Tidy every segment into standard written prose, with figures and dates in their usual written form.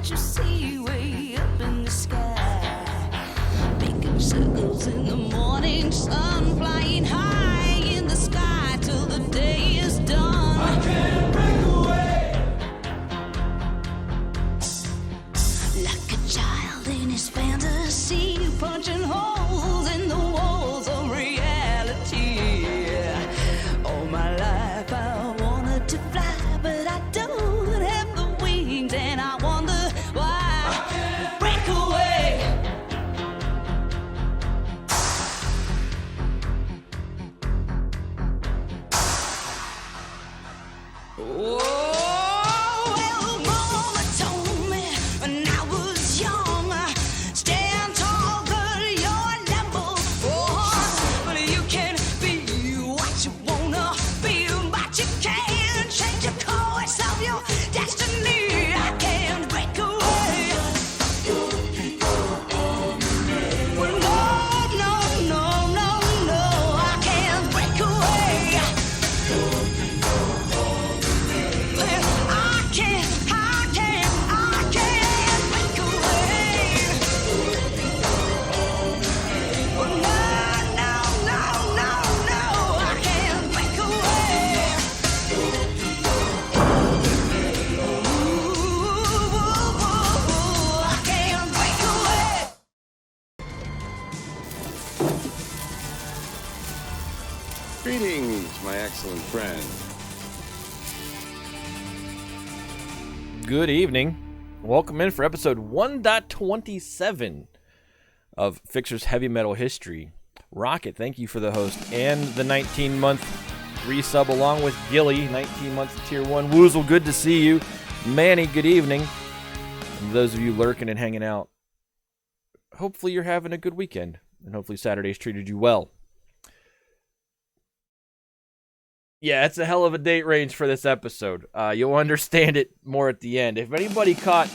what you see way up in the sky. Making circles in the morning sun, flying high in the sky till the day is done. I can't break away. Like a child in his fantasy, punching holes in the walls of reality. All my life I wanted to fly, but I don't have the wings, and I wonder why. I can't Break away. Oh, well, Mama told me when I was young, stand tall, girl, you're number one. But you can be what you wanna be, but you can't change the course of your destiny. I can't break away. Well, no, I can't break away. I can't break away. Well, no, I can't break away. Ooh, I can't break away. Greetings, my excellent friend. Good evening. Welcome in for episode 1.27 of Fixer's Heavy Metal History. Rocket, thank you for the host and the 19-month resub along with Gilly, 19 months of Tier 1. Woozle, good to see you. Manny, good evening. And those of you lurking and hanging out, hopefully you're having a good weekend, and hopefully Saturday's treated you well. Yeah, it's a hell of a date range for this episode. You'll understand it more at the end. If anybody caught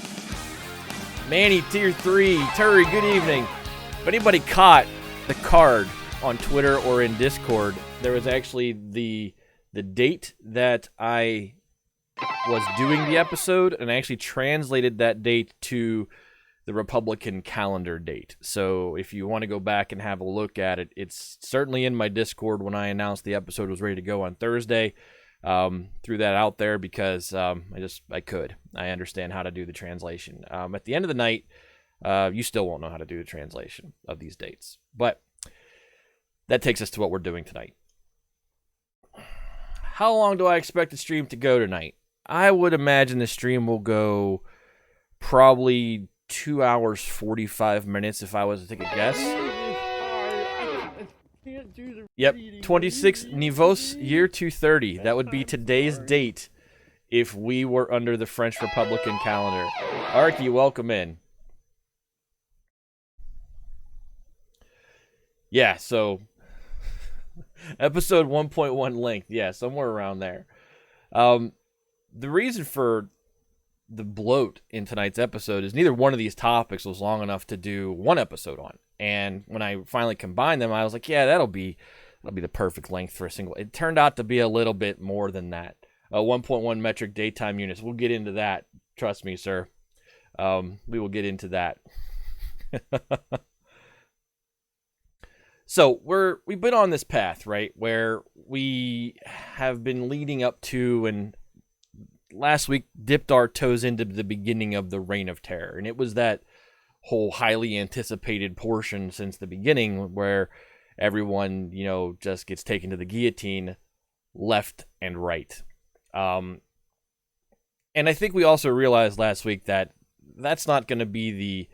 Manny Tier 3, Turry, good evening. If anybody caught the card on Twitter or in Discord, there was actually the date that I was doing the episode, and I actually translated that date to the Republican calendar date. So if you want to go back and have a look at it, it's certainly in my Discord when I announced the episode was ready to go on Thursday. Threw that out there because I could. I understand how to do the translation. At the end of the night, you still won't know how to do the translation of these dates. But that takes us to what we're doing tonight. How long do I expect the stream to go tonight? I would imagine the stream will go probably 2 hours, 45 minutes if I was to take a guess. Yep, 26 Nivos, year 230. That would be today's date if we were under the French Republican calendar. Arky, welcome in. Yeah, so episode 1.1 length. Yeah, somewhere around there. The reason for the bloat in tonight's episode is neither one of these topics was long enough to do one episode on. And when I finally combined them, I was like, yeah, that'll be the perfect length for a single. It turned out to be a little bit more than that. 1.1 metric daytime units. We'll get into that. Trust me, sir. We will get into that. So we've been on this path, right, where we have been leading up to and last week dipped our toes into the beginning of the Reign of Terror. And it was that whole highly anticipated portion since the beginning where everyone, just gets taken to the guillotine left and right. And I think we also realized last week that that's not going to be the,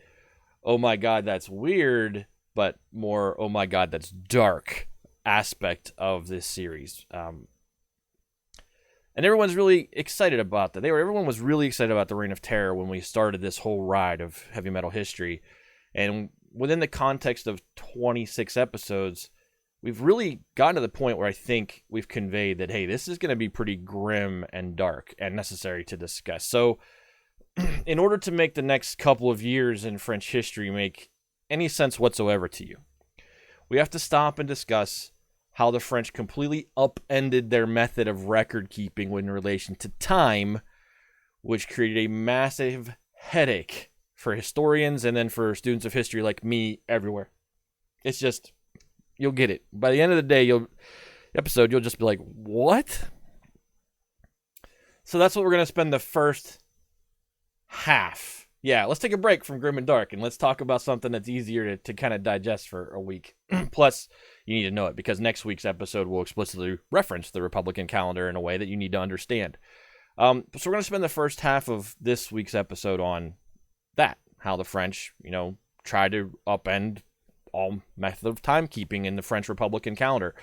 oh my God, that's weird, but more, oh my God, that's dark aspect of this series. And everyone's really excited about that. Everyone was really excited about the Reign of Terror when we started this whole ride of heavy metal history. And within the context of 26 episodes, we've really gotten to the point where I think we've conveyed that, hey, this is going to be pretty grim and dark and necessary to discuss. So in order to make the next couple of years in French history make any sense whatsoever to you, we have to stop and discuss how the French completely upended their method of record keeping in relation to time, which created a massive headache for historians and then for students of history like me everywhere. It's just, you'll get it. By the end of the day, you'll just be like, what? So that's what we're going to spend the first half. Yeah, let's take a break from Grim and Dark and let's talk about something that's easier to kind of digest for a week. Plus, you need to know it because next week's episode will explicitly reference the Republican calendar in a way that you need to understand. So we're going to spend the first half of this week's episode on that, how the French, tried to upend all method of timekeeping in the French Republican calendar.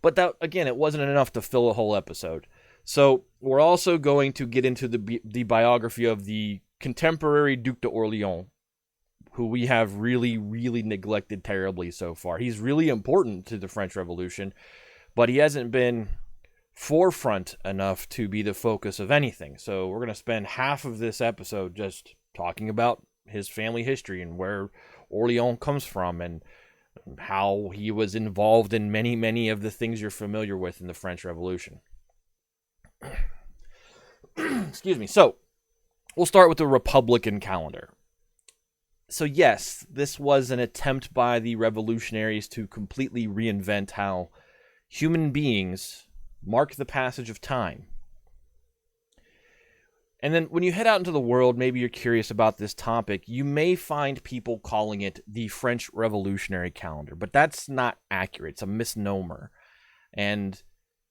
But that, again, it wasn't enough to fill a whole episode. So we're also going to get into the biography of the contemporary Duc d'Orléans, who we have really, really neglected terribly so far. He's really important to the French Revolution, but he hasn't been forefront enough to be the focus of anything. So we're going to spend half of this episode just talking about his family history and where Orléans comes from and how he was involved in many, many of the things you're familiar with in the French Revolution. Excuse me. So we'll start with the Republican calendar. So yes, this was an attempt by the revolutionaries to completely reinvent how human beings mark the passage of time. And then when you head out into the world, maybe you're curious about this topic, you may find people calling it the French Revolutionary Calendar, but that's not accurate. It's a misnomer. And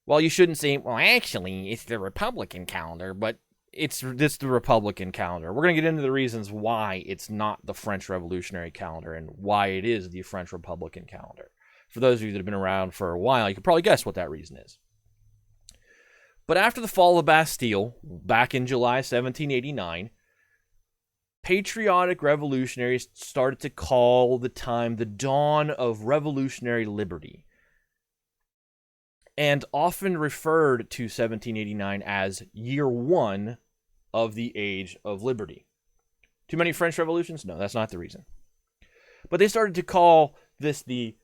while you shouldn't say, well, actually, it's the Republican calendar, but it's the Republican calendar. We're going to get into the reasons why it's not the French Revolutionary Calendar and why it is the French Republican calendar. For those of you that have been around for a while, you could probably guess what that reason is. But after the fall of the Bastille, back in July 1789, patriotic revolutionaries started to call the time the dawn of revolutionary liberty, and often referred to 1789 as year one of the Age of Liberty. Too many French revolutions? No, that's not the reason. But they started to call this the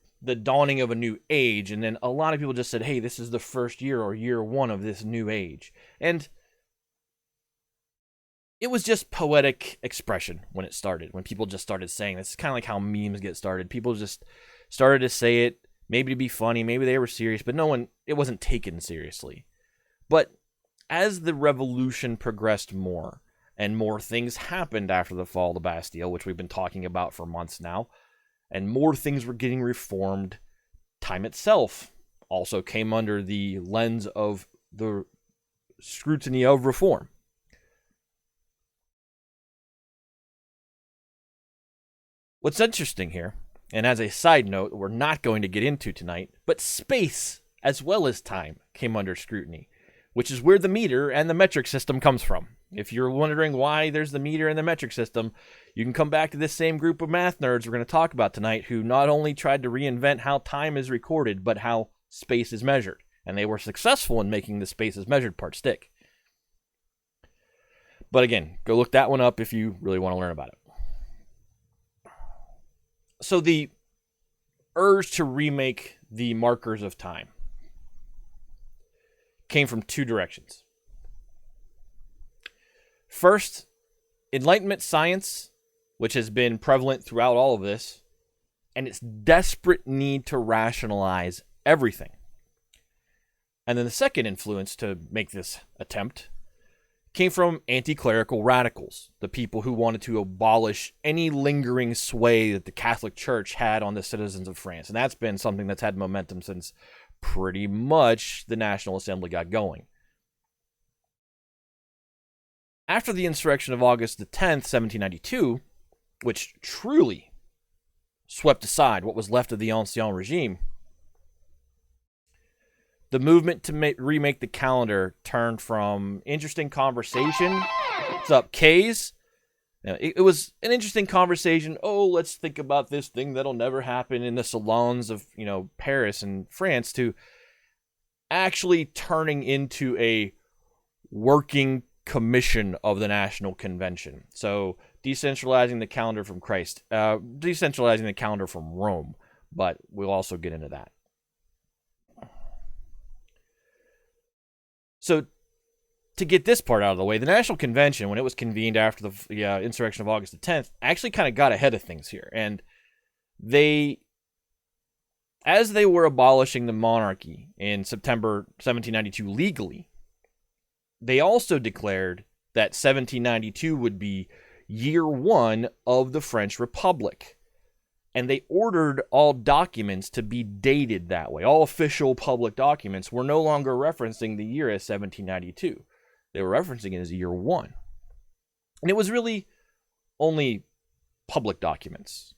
dawning of a new age, and then a lot of people just said, hey, this is the first year or year one of this new age. And it was just poetic expression when it started, when people just started saying this. It's kind of like how memes get started. People just started to say it, maybe to be funny, maybe they were serious, but it wasn't taken seriously. But as the revolution progressed more, and more things happened after the fall of the Bastille, which we've been talking about for months now, and more things were getting reformed, time itself also came under the lens of the scrutiny of reform. What's interesting here, and as a side note, we're not going to get into tonight, but space as well as time came under scrutiny, which is where the meter and the metric system comes from. If you're wondering why there's the meter and the metric system, you can come back to this same group of math nerds we're going to talk about tonight who not only tried to reinvent how time is recorded, but how space is measured. And they were successful in making the space is measured part stick. But again, go look that one up if you really want to learn about it. So the urge to remake the markers of time came from two directions. First, Enlightenment science, which has been prevalent throughout all of this, and its desperate need to rationalize everything. And then the second influence to make this attempt came from anti-clerical radicals, the people who wanted to abolish any lingering sway that the Catholic Church had on the citizens of France. And that's been something that's had momentum since pretty much the National Assembly got going. After the insurrection of August the 10th, 1792, which truly swept aside what was left of the Ancien regime, the movement to remake the calendar turned from interesting conversation. What's up, K's? It was an interesting conversation. Oh, let's think about this thing that'll never happen in the salons of, Paris and France, to actually turning into a working commission of the National Convention. So decentralizing the calendar from decentralizing the calendar from Rome, but we'll also get into that. So to get this part out of the way, the National Convention, when it was convened after the insurrection of August the 10th, actually kind of got ahead of things here. And as they were abolishing the monarchy in September 1792 legally, they also declared that 1792 would be year one of the French Republic. And they ordered all documents to be dated that way. All official public documents were no longer referencing the year as 1792. They were referencing it as year one. And it was really only public documents,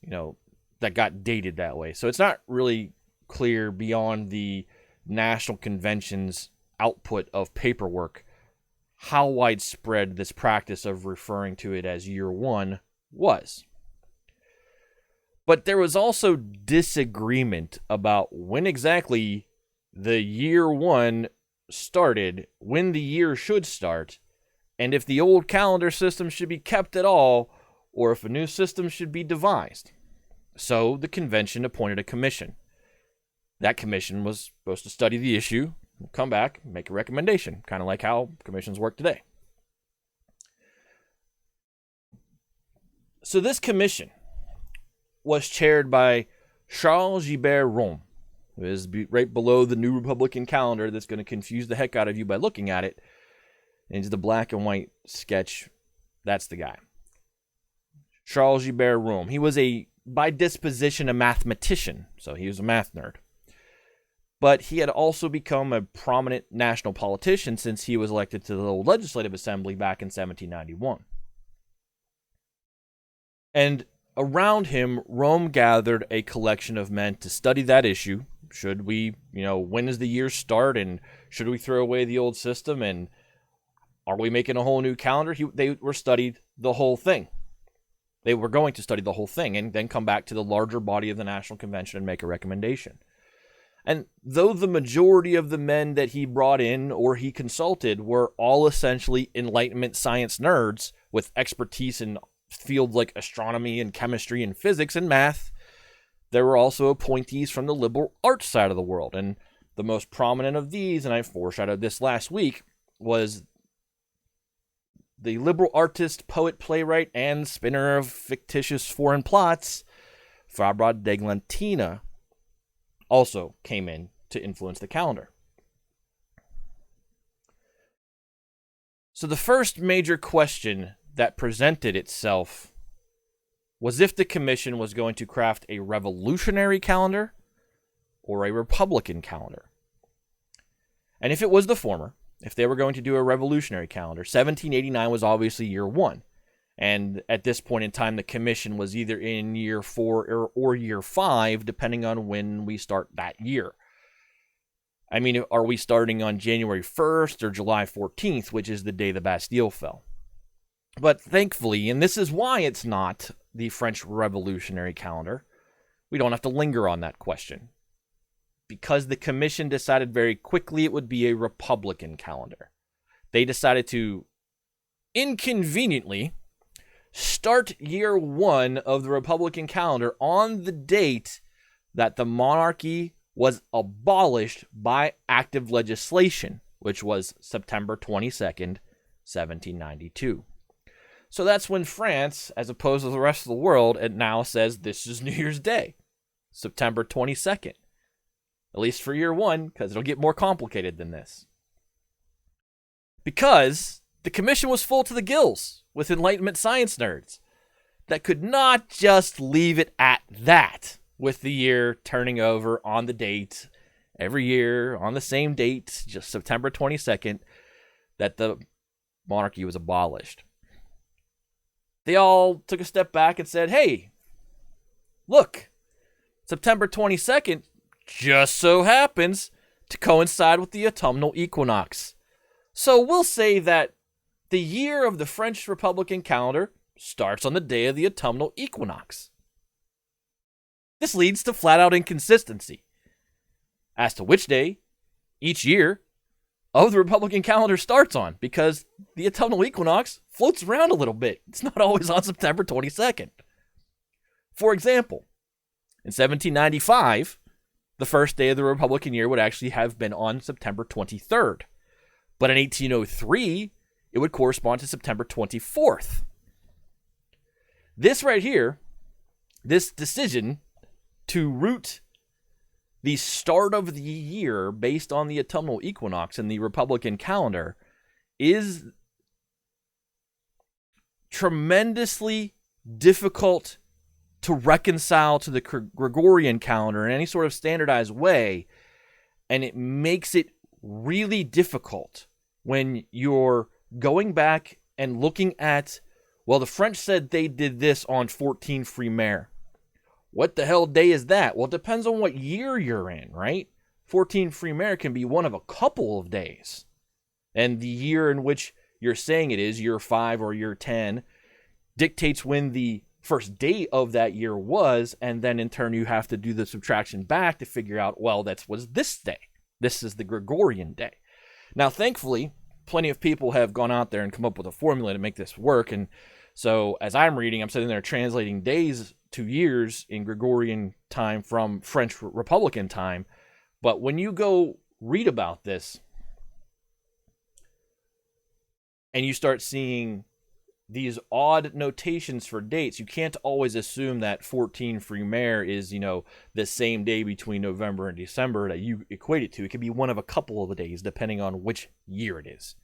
that got dated that way. So it's not really clear beyond the National Convention's output of paperwork how widespread this practice of referring to it as year one was. But there was also disagreement about when exactly the year one started, when the year should start, and if the old calendar system should be kept at all, or if a new system should be devised. So the convention appointed a commission. That commission was supposed to study the issue, come back, make a recommendation, kind of like how commissions work today. So this commission was chaired by Charles Gilbert Rome, who is right below the new Republican calendar that's going to confuse the heck out of you by looking at it. Into the black and white sketch, that's the guy. Charles Gilbert Rome. He was by disposition, a mathematician, so he was a math nerd. But he had also become a prominent national politician since he was elected to the Legislative Assembly back in 1791. And around him, Rome gathered a collection of men to study that issue. Should we, when does the year start, and should we throw away the old system, and are we making a whole new calendar? They were studied the whole thing. They were going to study the whole thing and then come back to the larger body of the National Convention and make a recommendation. And though the majority of the men that he brought in or he consulted were all essentially Enlightenment science nerds with expertise in fields like astronomy and chemistry and physics and math, there were also appointees from the liberal arts side of the world. And the most prominent of these, and I foreshadowed this last week, was the liberal artist, poet, playwright, and spinner of fictitious foreign plots, Fabra d'Eglantina, also came in to influence the calendar. So the first major question that presented itself was if the commission was going to craft a revolutionary calendar or a republican calendar. And if it was the former, if they were going to do a revolutionary calendar, 1789 was obviously year one. And at this point in time, the commission was either in year 4 or year 5, depending on when we start that year. I mean, are we starting on January 1st or July 14th, which is the day the Bastille fell? But thankfully, and this is why it's not the French Revolutionary calendar, we don't have to linger on that question. Because the commission decided very quickly it would be a Republican calendar. They decided to inconveniently start year one of the Republican calendar on the date that the monarchy was abolished by active legislation, which was September 22nd, 1792. So that's when France, as opposed to the rest of the world, it now says this is New Year's Day, September 22nd. At least for year one, because it'll get more complicated than this. Because the commission was full to the gills with Enlightenment science nerds that could not just leave it at that, with the year turning over on the date, every year on the same date, just September 22nd, that the monarchy was abolished. They all took a step back and said, hey, look, September 22nd just so happens to coincide with the autumnal equinox. So we'll say that the year of the French Republican calendar starts on the day of the autumnal equinox. This leads to flat-out inconsistency as to which day each year of the Republican calendar starts on, because the autumnal equinox floats around a little bit. It's not always on September 22nd. For example, in 1795, the first day of the Republican year would actually have been on September 23rd. But in 1803, it would correspond to September 24th. This right here, this decision to root the start of the year based on the autumnal equinox in the Republican calendar is tremendously difficult to reconcile to the Gregorian calendar in any sort of standardized way, and it makes it really difficult when you're going back and looking at, well, the French said they did this on 14 Frimaire. What the hell day is that? Well, it depends on what year you're in, right? 14 Frimaire can be one of a couple of days. And the year in which you're saying it is, year 5 or year 10, dictates when the first day of that year was, and then in turn you have to do the subtraction back to figure out, well, that was this day. This is the Gregorian day. Now, thankfully, plenty of people have gone out there and come up with a formula to make this work, and so as I'm reading, I'm sitting there translating days to years in Gregorian time from French Republican time. But when you go read about this and you start seeing these odd notations for dates, you can't always assume that 14 Frimaire is, the same day between November and December that you equate it to. It could be one of a couple of the days depending on which year it is.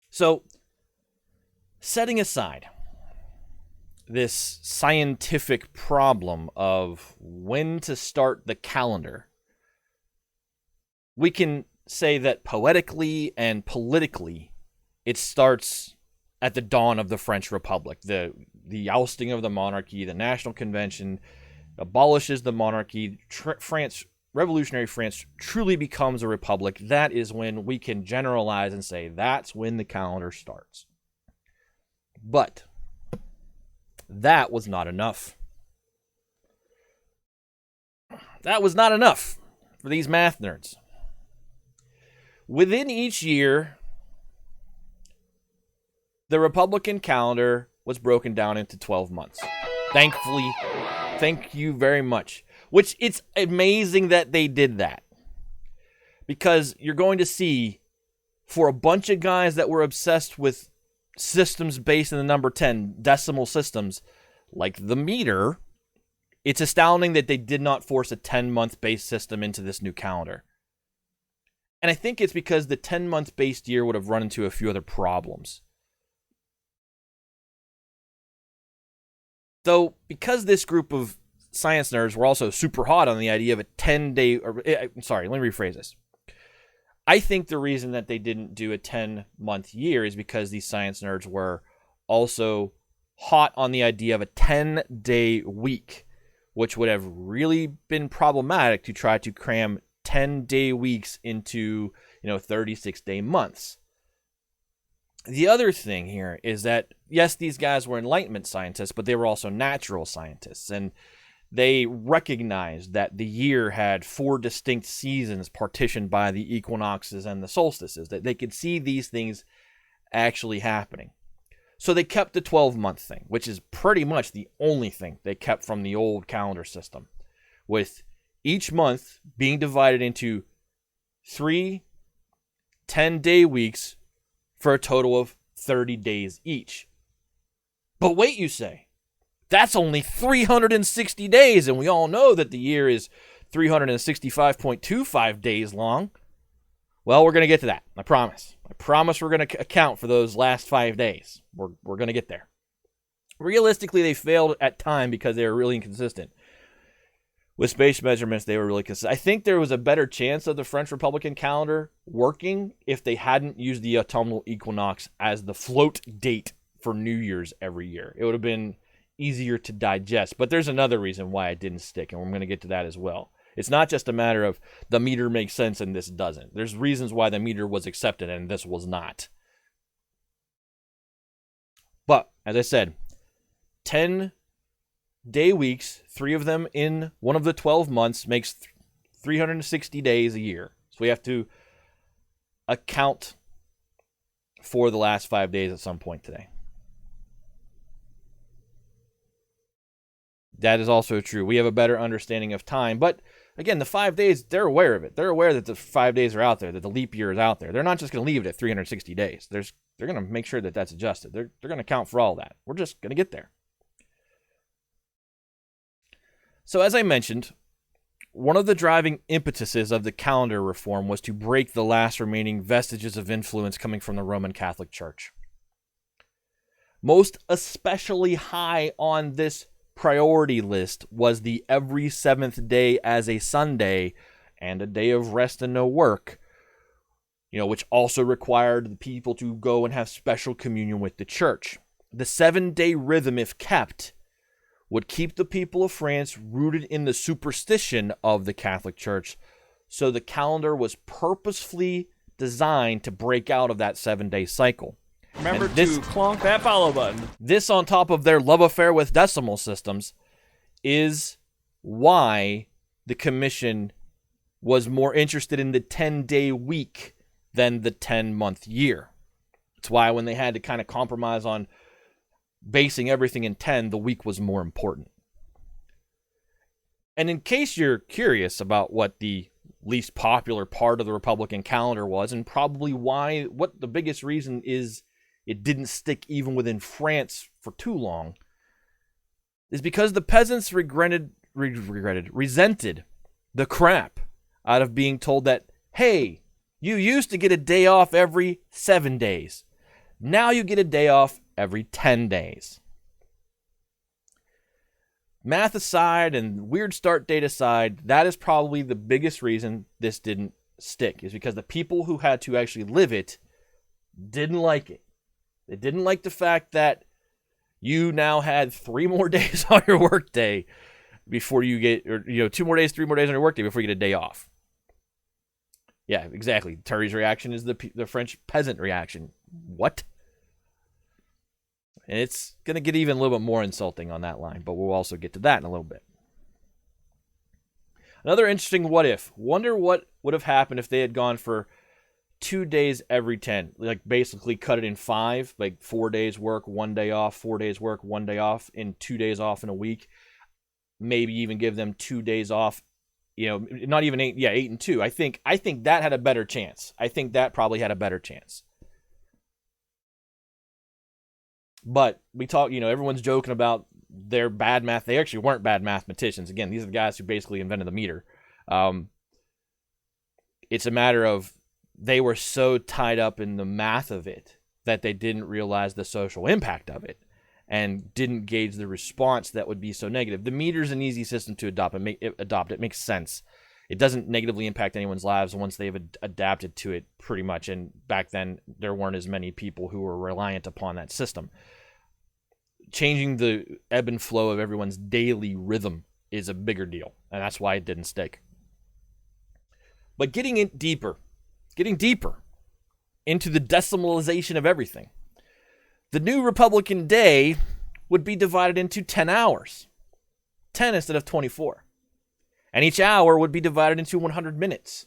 So, setting aside this scientific problem of when to start the calendar, we can say that poetically and politically, it starts at the dawn of the French Republic. The ousting of the monarchy, the National Convention abolishes the monarchy. Revolutionary France truly becomes a republic. That is when we can generalize and say that's when the calendar starts. But that was not enough. That was not enough for these math nerds. Within each year, the Republican calendar was broken down into 12 months. Thankfully, thank you very much. Which, it's amazing that they did that. Because you're going to see, for a bunch of guys that were obsessed with systems based in the number 10, decimal systems, like the meter, it's astounding that they did not force a 10-month based system into this new calendar. And I think it's because the 10-month based year would have run into a few other problems. So, because this group of science nerds were also super hot on the idea of a 10-day... Sorry, let me rephrase this. I think the reason that they didn't do a 10-month year is because these science nerds were also hot on the idea of a 10-day week, which would have really been problematic to try to cram 10-day weeks into, 36-day months. The other thing here is that, yes, these guys were Enlightenment scientists, but they were also natural scientists, and they recognized that the year had 4 distinct seasons partitioned by the equinoxes and the solstices, that they could see these things actually happening. So they kept the 12-month thing, which is pretty much the only thing they kept from the old calendar system, with each month being divided into 3 10-day weeks for a total of 30 days each. But wait, you say, that's only 360 days, and we all know that the year is 365.25 days long. Well, we're going to get to that. I promise. I promise we're going to account for those last 5 days. We're going to get there. Realistically, they failed at time because they were really inconsistent. With space measurements, they were really consistent. I think there was a better chance of the French Republican calendar working if they hadn't used the autumnal equinox as the float date for New Year's every year. It would have been easier to digest. But there's another reason why it didn't stick, and we're going to get to that as well. It's not just a matter of the meter makes sense and this doesn't. There's reasons why the meter was accepted and this was not. But, as I said, 10-day weeks, 3 of them in one of the 12 months, makes 360 days a year. So we have to account for the last 5 days at some point today. That is also true. We have a better understanding of time, but again, the 5 days, they're aware of it. They're aware that the 5 days are out there, that the leap year is out there. They're not just going to leave it at 360 days. They're going to make sure that that's adjusted. They're going to account for all that. We're just going to get there. So as I mentioned, one of the driving impetuses of the calendar reform was to break the last remaining vestiges of influence coming from the Roman Catholic Church. Most especially high on this priority list was the every seventh day as a Sunday and a day of rest and no work, which also required the people to go and have special communion with the church. The 7-day rhythm, if kept, would keep the people of France rooted in the superstition of the Catholic Church, so the calendar was purposefully designed to break out of that 7-day cycle. Remember to clonk that follow button. This, on top of their love affair with decimal systems, is why the commission was more interested in the 10-day week than the 10-month year. It's why when they had to kind of compromise on basing everything in 10, the week was more important. And in case you're curious about what the least popular part of the Republican calendar was, and probably what the biggest reason is it didn't stick even within France for too long, is because the peasants resented the crap out of being told that, hey, you used to get a day off every 7 days. Now you get a day off every 10 days. Math aside and weird start date aside, that is probably the biggest reason this didn't stick, is because the people who had to actually live it didn't like it. They didn't like the fact that you now had 3 more days on your workday before you get, 2 more days, 3 more days on your workday before you get a day off. Yeah, exactly. Terry's reaction is the French peasant reaction. What? And it's going to get even a little bit more insulting on that line, but we'll also get to that in a little bit. Another interesting what if. Wonder what would have happened if they had gone for 2 days every 10, like basically cut it in 5, like 4 days work, 1 day off, 4 days work, 1 day off, and 2 days off in a week. Maybe even give them 2 days off, not even 8, 8 and 2. I think that had a better chance. I think that probably had a better chance. But we talk, everyone's joking about their bad math. They actually weren't bad mathematicians. Again, these are the guys who basically invented the meter. It's a matter of they were so tied up in the math of it that they didn't realize the social impact of it and didn't gauge the response that would be so negative. The meter's an easy system to adopt. It makes sense. It doesn't negatively impact anyone's lives once they've adapted to it pretty much. And back then, there weren't as many people who were reliant upon that system. Changing the ebb and flow of everyone's daily rhythm is a bigger deal, and that's why it didn't stick. But getting deeper into the decimalization of everything, the new Republican day would be divided into 10 hours, 10 instead of 24. And each hour would be divided into 100 minutes.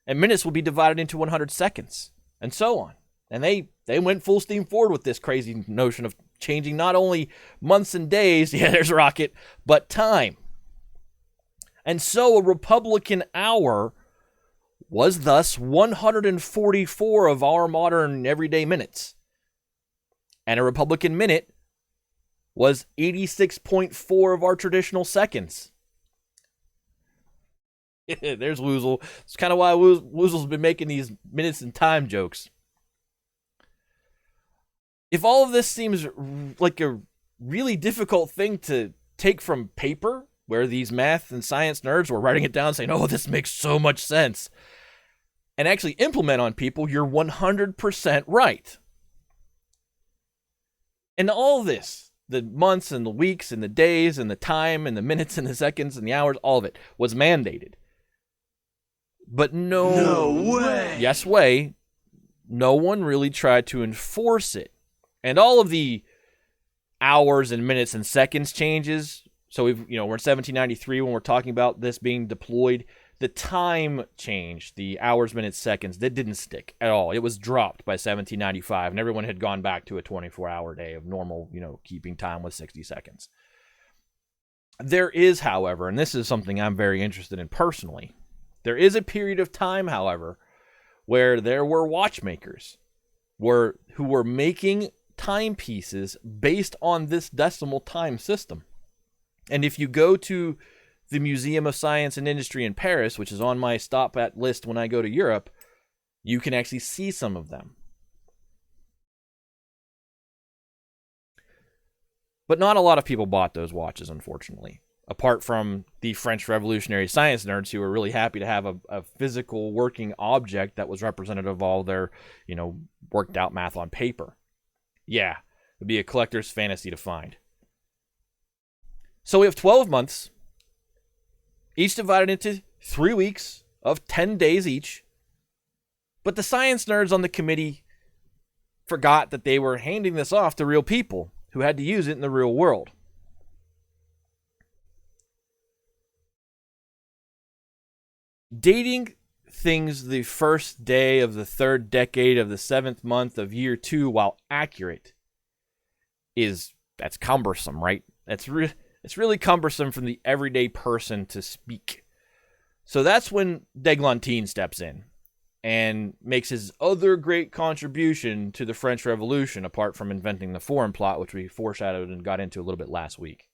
And minutes would be divided into 100 seconds, and so on. And they went full steam forward with this crazy notion of changing not only months and days, yeah, there's a rocket, but time. And so a Republican hour was thus 144 of our modern everyday minutes. And a Republican minute was 86.4 of our traditional seconds. There's Woozle. It's kind of why Woozle's been making these minutes and time jokes. If all of this seems like a really difficult thing to take from paper, where these math and science nerds were writing it down saying, oh, this makes so much sense, and actually implement on people, you're 100% right. And all this, the months and the weeks and the days and the time and the minutes and the seconds and the hours, all of it was mandated. But no way, no one really tried to enforce it. And all of the hours and minutes and seconds changes, so we're in 1793 when we're talking about this being deployed, the time changed, the hours, minutes, seconds, that didn't stick at all. It was dropped by 1795, and everyone had gone back to a 24-hour day of normal, keeping time with 60 seconds. There is, however, and this is something I'm very interested in personally, there is a period of time, however, where there were watchmakers who were making timepieces based on this decimal time system. And if you go to the Museum of Science and Industry in Paris, which is on my stop at list when I go to Europe, you can actually see some of them. But not a lot of people bought those watches, unfortunately, apart from the French revolutionary science nerds who were really happy to have a physical working object that was representative of all their, worked out math on paper. Yeah, it'd be a collector's fantasy to find. So we have 12 months, each divided into 3 weeks of 10 days each. But the science nerds on the committee forgot that they were handing this off to real people who had to use it in the real world. Dating things the first day of the third decade of the 7th month of year 2, while accurate, that's cumbersome, right? It's really cumbersome for the everyday person to speak. So that's when d'Eglantine steps in and makes his other great contribution to the French Revolution, apart from inventing the foreign plot, which we foreshadowed and got into a little bit last week.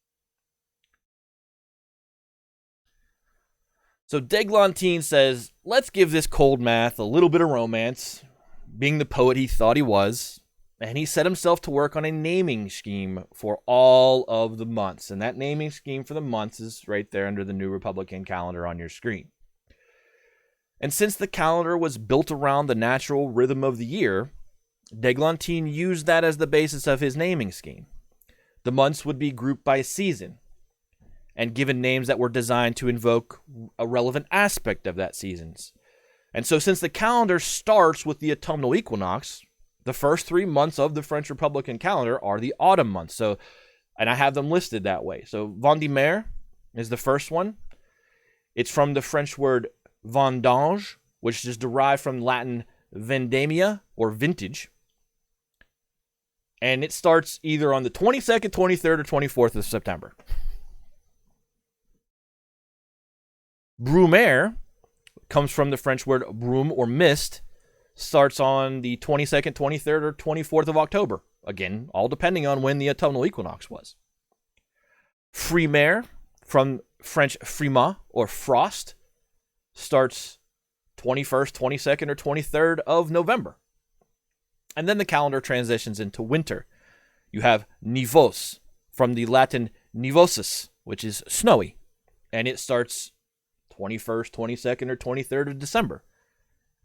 So d'Eglantine says, let's give this cold math a little bit of romance, being the poet he thought he was, and he set himself to work on a naming scheme for all of the months. And that naming scheme for the months is right there under the New Republican calendar on your screen. And since the calendar was built around the natural rhythm of the year, d'Eglantine used that as the basis of his naming scheme. The months would be grouped by season and given names that were designed to invoke a relevant aspect of that season's. And so since the calendar starts with the autumnal equinox, the first 3 months of the French Republican calendar are the autumn months. So, and I have them listed that way. So Vendémiaire is the first one. It's from the French word vendange, which is derived from Latin vendemia, or vintage. And it starts either on the 22nd, 23rd, or 24th of September. Brumaire comes from the French word brume, or mist, starts on the 22nd, 23rd, or 24th of October. Again, all depending on when the autumnal equinox was. Frimaire, from French frima, or frost, starts 21st, 22nd, or 23rd of November. And then the calendar transitions into winter. You have nivos, from the Latin nivosus, which is snowy. And it starts 21st, 22nd, or 23rd of December.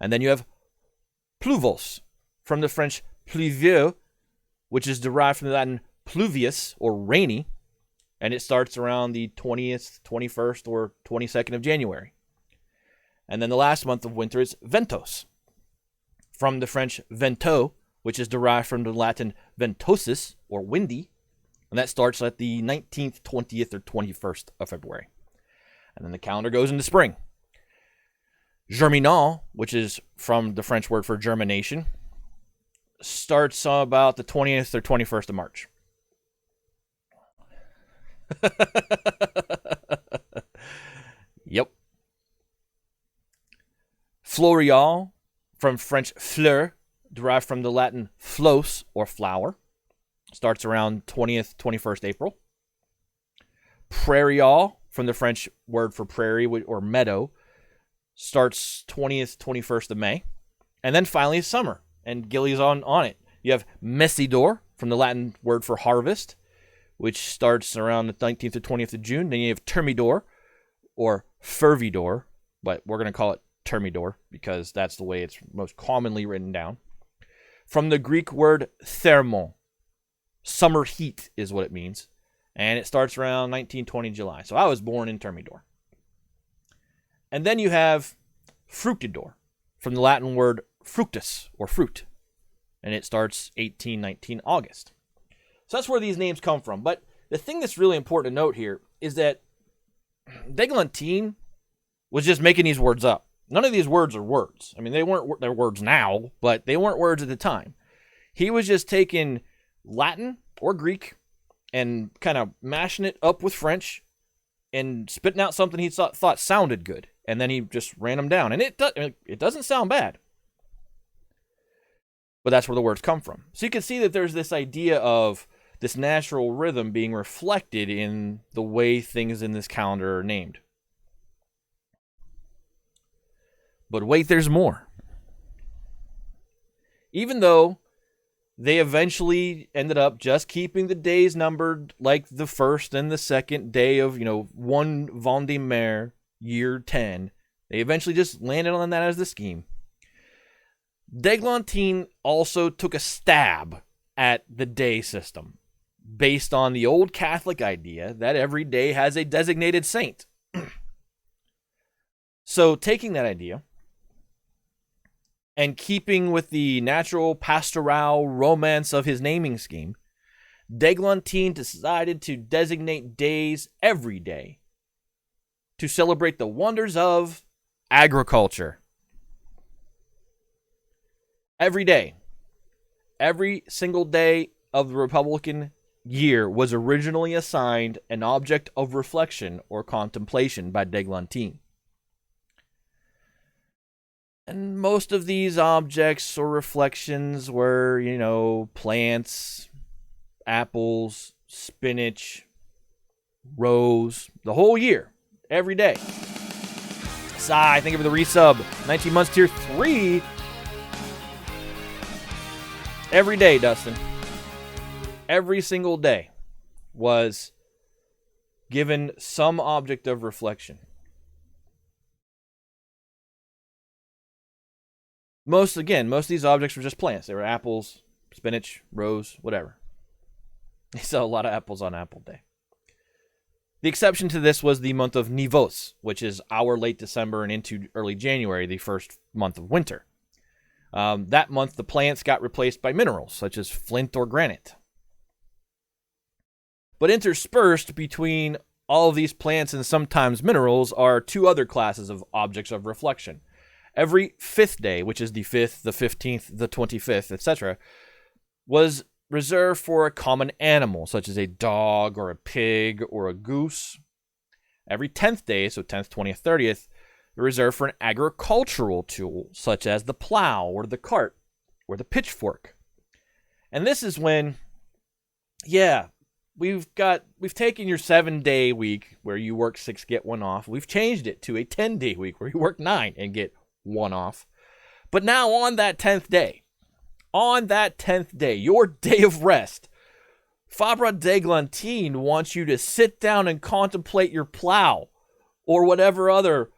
And then you have pluvos, from the French pluvieux, which is derived from the Latin pluvius, or rainy. And it starts around the 20th, 21st, or 22nd of January. And then the last month of winter is ventos, from the French vento, which is derived from the Latin ventosus, or windy, and that starts at the 19th, 20th, or 21st of February. And then the calendar goes into spring. Germinal, which is from the French word for germination, starts about the 20th or 21st of March. Yep. Floreal, from French fleur, derived from the Latin flos, or flower, starts around 20th, 21st April. Prairial, from the French word for prairie, or meadow, starts 20th, 21st of May. And then finally summer, and Gilly's on it. You have Messidor, from the Latin word for harvest, which starts around the 19th or 20th of June. Then you have Thermidor, or Fervidor, but we're going to call it Thermidor because that's the way it's most commonly written down. From the Greek word thermon, summer heat is what it means. And it starts around 1920 July. So I was born in Thermidor. And then you have Fructidor, from the Latin word fructus, or fruit. And it starts 1819 August. So that's where these names come from. But the thing that's really important to note here is that d'Eglantine was just making these words up. None of these words are words. I mean, they're words now, but they weren't words at the time. He was just taking Latin or Greek and kind of mashing it up with French and spitting out something he thought sounded good. And then he just ran them down. And it doesn't sound bad. But that's where the words come from. So you can see that there's this idea of this natural rhythm being reflected in the way things in this calendar are named. But wait, there's more. Even though they eventually ended up just keeping the days numbered like the first and the second day of, one Vendémiaire, year 10, they eventually just landed on that as the scheme. d'Eglantine also took a stab at the day system, based on the old Catholic idea that every day has a designated saint. So taking that idea, and keeping with the natural pastoral romance of his naming scheme, d'Eglantine decided to designate days every day to celebrate the wonders of agriculture. Every day. Every single day of the Republican year was originally assigned an object of reflection or contemplation by d'Eglantine. And most of these objects or reflections were, plants, apples, spinach, rose, the whole year, every day. Sigh, thank you for the resub. 19 months, tier 3. Every day, Dustin. Every single day was given some object of reflection. Most of these objects were just plants. They were apples, spinach, rose, whatever. They sell a lot of apples on Apple Day. The exception to this was the month of Nivos, which is our late December and into early January, the first month of winter. That month, the plants got replaced by minerals, such as flint or granite. But interspersed between all of these plants and sometimes minerals are two other classes of objects of reflection. Every fifth day, which is the 5th, the 15th, the 25th, etc., was reserved for a common animal, such as a dog or a pig or a goose. Every 10th day, so 10th, 20th, 30th, reserved for an agricultural tool, such as the plow or the cart or the pitchfork. And this is when, we've taken your 7-day week where you work 6, get 1 off. We've changed it to a 10-day week where you work 9 and get 1 off. But now on that 10th day, your day of rest, Fabre d'Eglantine wants you to sit down and contemplate your plow or whatever other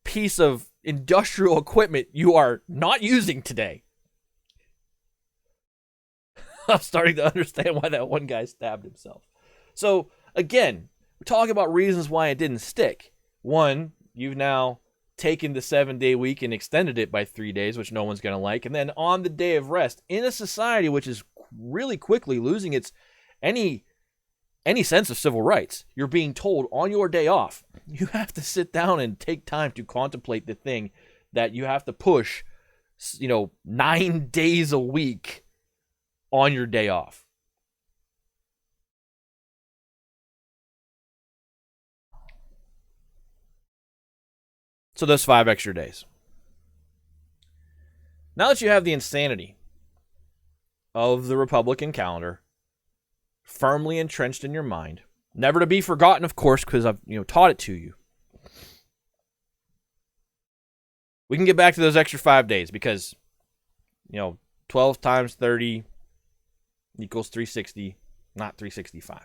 piece of industrial equipment you are not using today. I'm starting to understand why that one guy stabbed himself. So, again, we're talking about reasons why it didn't stick. One, you've now taken the 7-day week and extended it by 3 days, which no one's going to like. And then on the day of rest, in a society which is really quickly losing its any sense of civil rights, you're being told on your day off, you have to sit down and take time to contemplate the thing that you have to push, 9 days a week on your day off. So those 5 extra days. Now that you have the insanity of the Republican calendar firmly entrenched in your mind, never to be forgotten, of course, because I've taught it to you, we can get back to those extra 5 days because 12 times 30 equals 360, not 365.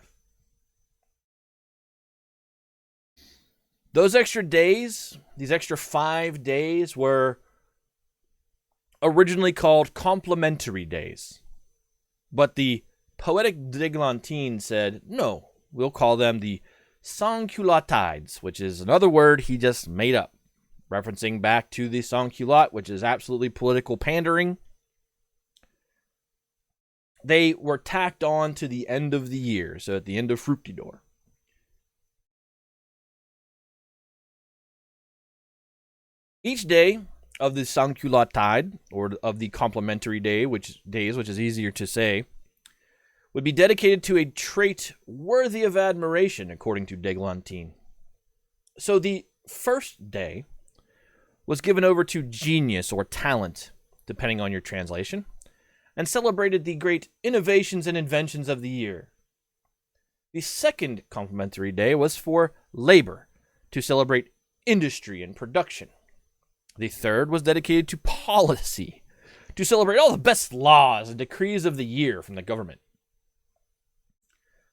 Those extra days, these extra 5 days, were originally called complementary days. But the poetic d'Eglantine said, no, we'll call them the sans-culottes, which is another word he just made up, referencing back to the sans-culotte, which is absolutely political pandering. They were tacked on to the end of the year, so at the end of Fructidor. Each day of the sans-culottade, or of the complementary day, which is easier to say, would be dedicated to a trait worthy of admiration, according to d'Eglantine. So the first day was given over to genius or talent, depending on your translation, and celebrated the great innovations and inventions of the year. The second complimentary day was for labor, to celebrate industry and production. The third was dedicated to policy, to celebrate all the best laws and decrees of the year from the government.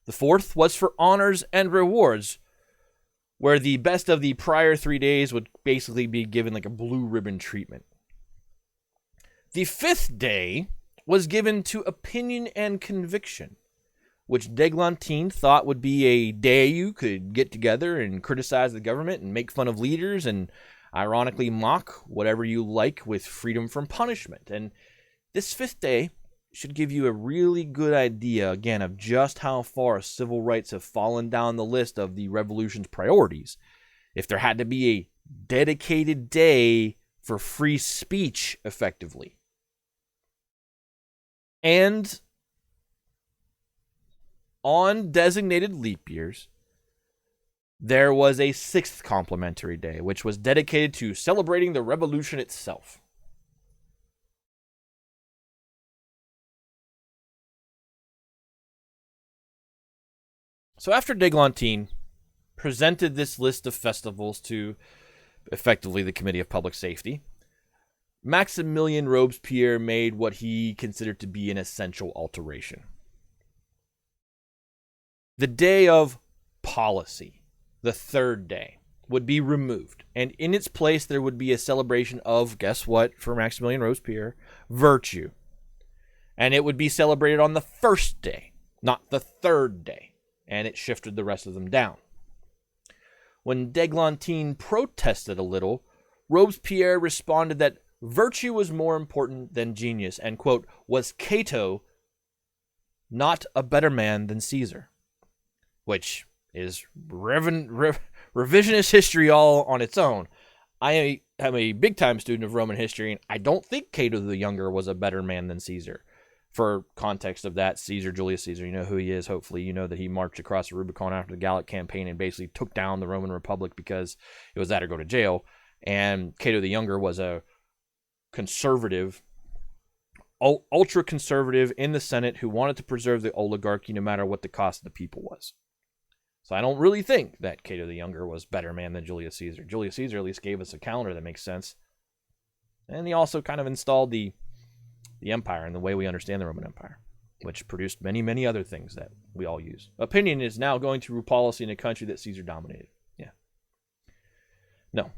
The fourth was for honors and rewards, where the best of the prior 3 days would basically be given like a blue ribbon treatment. The fifth day was given to opinion and conviction, which d'Eglantine thought would be a day you could get together and criticize the government and make fun of leaders and ironically mock whatever you like with freedom from punishment. And this fifth day should give you a really good idea, again, of just how far civil rights have fallen down the list of the revolution's priorities. If there had to be a dedicated day for free speech, effectively. And on designated leap years, there was a sixth complimentary day, which was dedicated to celebrating the revolution itself. So after d'Eglantine presented this list of festivals to, effectively, the Committee of Public Safety, Maximilien Robespierre made what he considered to be an essential alteration. The day of policy, the third day, would be removed, and in its place there would be a celebration of, guess what, for Maximilien Robespierre, virtue. And it would be celebrated on the first day, not the third day, and it shifted the rest of them down. When d'Eglantine protested a little, Robespierre responded that virtue was more important than genius, and, quote, was Cato not a better man than Caesar? Which is revisionist history all on its own. I am a big-time student of Roman history, and I don't think Cato the Younger was a better man than Caesar. For context of that, Julius Caesar, you know who he is, hopefully. You know that he marched across the Rubicon after the Gallic campaign and basically took down the Roman Republic because it was that or go to jail. And Cato the Younger was a conservative, ultra-conservative in the Senate who wanted to preserve the oligarchy no matter what the cost of the people was. So I don't really think that Cato the Younger was a better man than Julius Caesar. Julius Caesar at least gave us a calendar that makes sense. And he also kind of installed the empire and the way we understand the Roman Empire, which produced many, many other things that we all use. Opinion is now going to rule policy in a country that Caesar dominated. Yeah. No.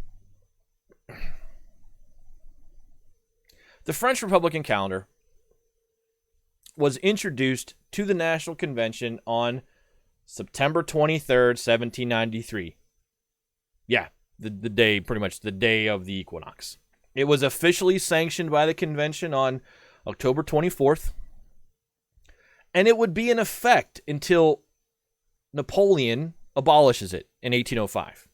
The French Republican calendar was introduced to the National Convention on September 23rd, 1793. Yeah, the day, pretty much the day of the equinox. It was officially sanctioned by the convention on October 24th, and it would be in effect until Napoleon abolishes it in 1805,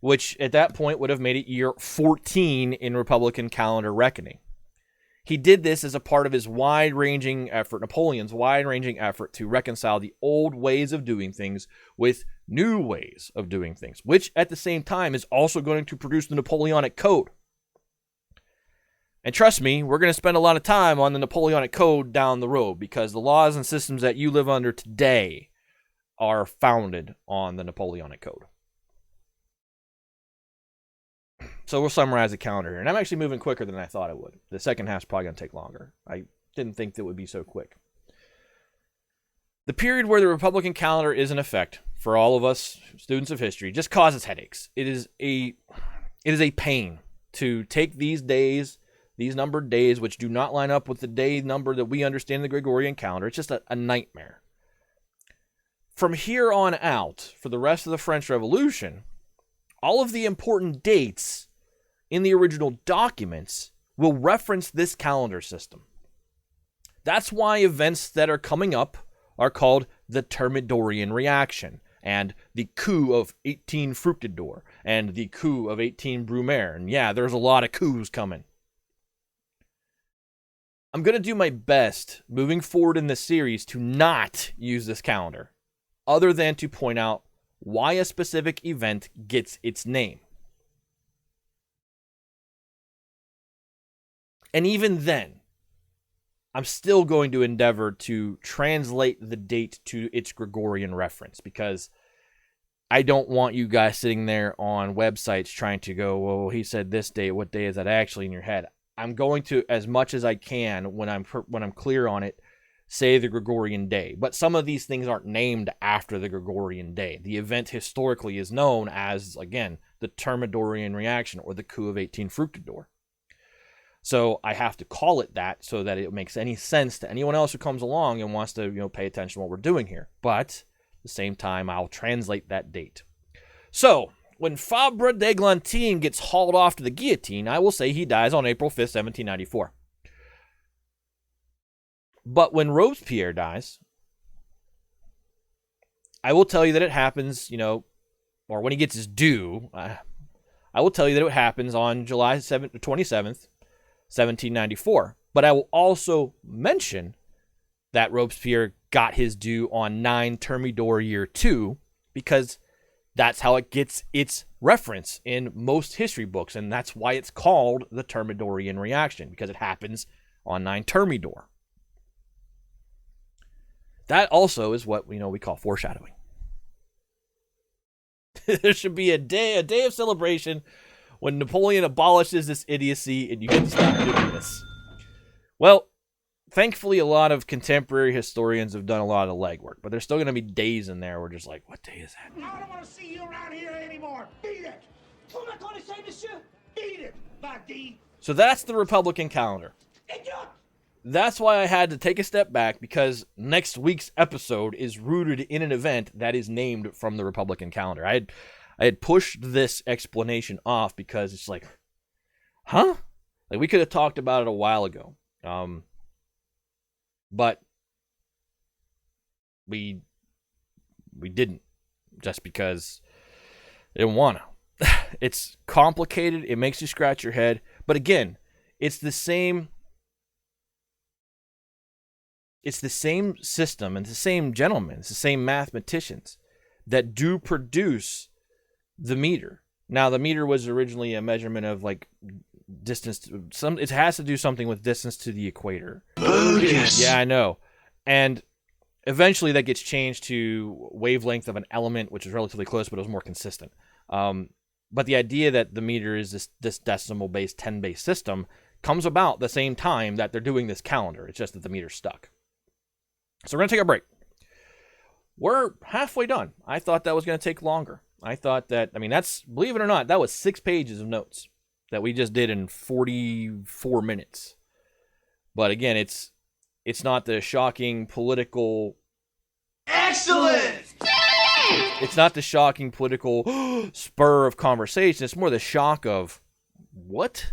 which at that point would have made it year 14 in Republican calendar reckoning. He did this as a part of his wide-ranging effort, Napoleon's wide-ranging effort to reconcile the old ways of doing things with new ways of doing things, which at the same time is also going to produce the Napoleonic Code. And trust me, we're going to spend a lot of time on the Napoleonic Code down the road because the laws and systems that you live under today are founded on the Napoleonic Code. So we'll summarize the calendar here. And I'm actually moving quicker than I thought it would. The second half's probably going to take longer. I didn't think that would be so quick. The period where the Republican calendar is in effect, for all of us students of history, just causes headaches. It is a pain to take these days, these numbered days, which do not line up with the day number that we understand in the Gregorian calendar. It's just a nightmare. From here on out, for the rest of the French Revolution, all of the important dates in the original documents will reference this calendar system. That's why events that are coming up are called the Thermidorian reaction, and the coup of 18 Fructidor, and the coup of 18 Brumaire. And yeah, there's a lot of coups coming. I'm going to do my best moving forward in this series to not use this calendar, other than to point out why a specific event gets its name. And even then, I'm still going to endeavor to translate the date to its Gregorian reference, because I don't want you guys sitting there on websites trying to go, well, he said this date. What day is that actually in your head? I'm going to, as much as I can, when I'm clear on it, say the Gregorian day. But some of these things aren't named after the Gregorian day. The event historically is known as, again, the Thermidorian reaction, or the coup of 18 Fructidor. So I have to call it that so that it makes any sense to anyone else who comes along and wants to, pay attention to what we're doing here. But at the same time, I'll translate that date. So when Fabre d'Eglantine gets hauled off to the guillotine, I will say he dies on April 5th, 1794. But when Robespierre dies, I will tell you that it happens, or when he gets his due, I will tell you that it happens on July 27th, 1794. But I will also mention that Robespierre got his due on 9 Thermidor year 2, because that's how it gets its reference in most history books, and that's why it's called the Thermidorian reaction, because it happens on 9 Thermidor. That also is what we call foreshadowing. There should be a day of celebration when Napoleon abolishes this idiocy and you get to stop doing this. Well, thankfully, a lot of contemporary historians have done a lot of the legwork, but there's still going to be days in there where we're just like, what day is that? I don't want to see you around here anymore. Beat it. What am I going to say, monsieur? Beat it, Buddy. So that's the Republican calendar. Idiot. That's why I had to take a step back, because next week's episode is rooted in an event that is named from the Republican calendar. I had pushed this explanation off because it's like, huh? Like, we could have talked about it a while ago. But we didn't, just because I didn't want to. It's complicated. It makes you scratch your head. But again, it's the same system, and it's the same gentlemen, it's the same mathematicians that do produce the meter. Now, the meter was originally a measurement of distance. It has to do something with distance to the equator. Bogus. Yeah, I know. And eventually that gets changed to wavelength of an element, which is relatively close, but it was more consistent. But the idea that the meter is this decimal-based, 10-based system comes about the same time that they're doing this calendar. It's just that the meter's stuck. So we're going to take a break. We're halfway done. I thought that was going to take longer. I thought that, that's, believe it or not, that was 6 pages of notes that we just did in 44 minutes. But again, it's not the shocking political... Excellent! It's not the shocking political spur of conversation. It's more the shock of, what?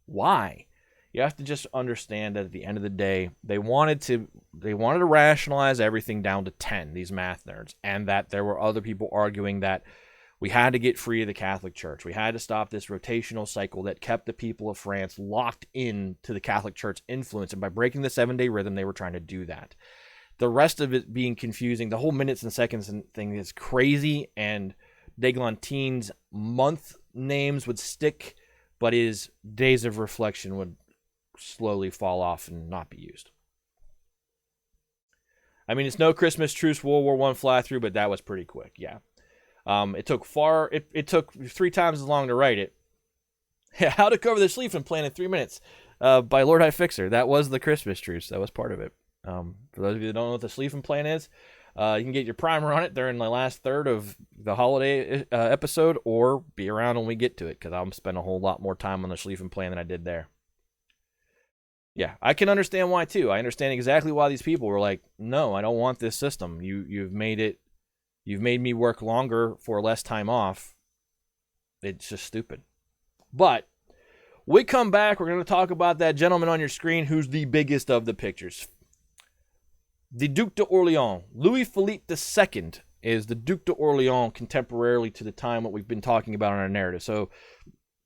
Why? You have to just understand that at the end of the day, they wanted to rationalize everything down to 10, these math nerds, and that there were other people arguing that we had to get free of the Catholic Church. We had to stop this rotational cycle that kept the people of France locked in to the Catholic Church influence, and by breaking the 7-day rhythm, they were trying to do that. The rest of it being confusing, the whole minutes and seconds thing is crazy, and d'Eglantine's month names would stick, but his days of reflection would slowly fall off and not be used. It's no Christmas truce, World War I fly through, but that was pretty quick, yeah. It took 3 times as long to write it. How to Cover the Schlieffen Plan in 3 minutes by Lord High Fixer. That was the Christmas truce. That was part of it. For those of you that don't know what the Schlieffen Plan is, you can get your primer on it during the last third of the holiday episode, or be around when we get to it, because I'll spend a whole lot more time on the Schlieffen Plan than I did there. Yeah, I can understand why, too. I understand exactly why these people were like, no, I don't want this system. You've made me work longer for less time off. It's just stupid. But we come back, we're going to talk about that gentleman on your screen who's the biggest of the pictures. The Duc d'Orléans. Louis Philippe II is the Duc d'Orléans contemporarily to the time what we've been talking about in our narrative. So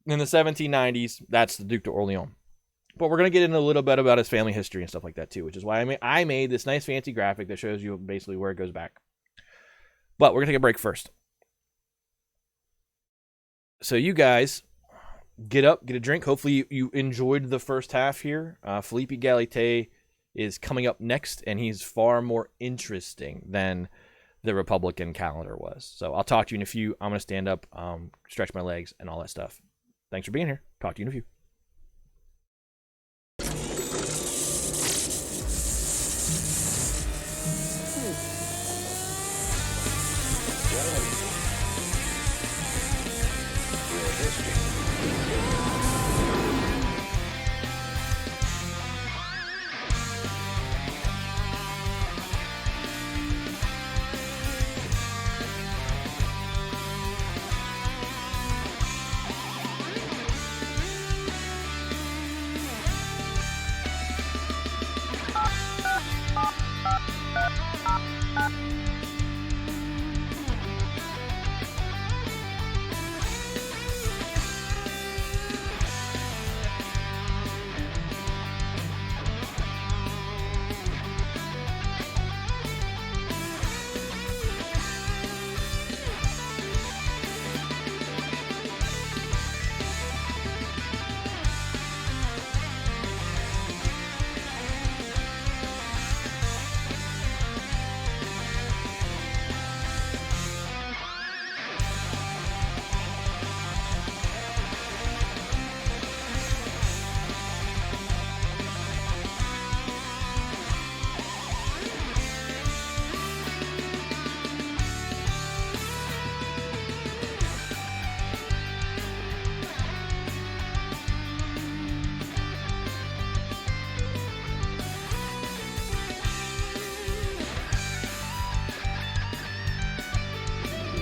in the 1790s, that's the Duc d'Orléans. But we're going to get into a little bit about his family history and stuff like that too, which is why I made this nice fancy graphic that shows you basically where it goes back. But we're going to take a break first. So you guys get up, get a drink. Hopefully you enjoyed the first half here. Philippe Egalite is coming up next, and he's far more interesting than the Republican calendar was. So I'll talk to you in a few. I'm going to stand up, stretch my legs, and all that stuff. Thanks for being here. Talk to you in a few.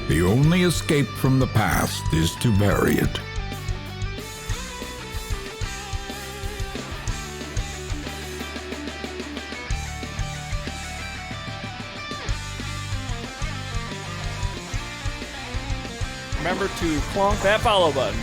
The only escape from the past is to bury it. Remember to clonk that follow button.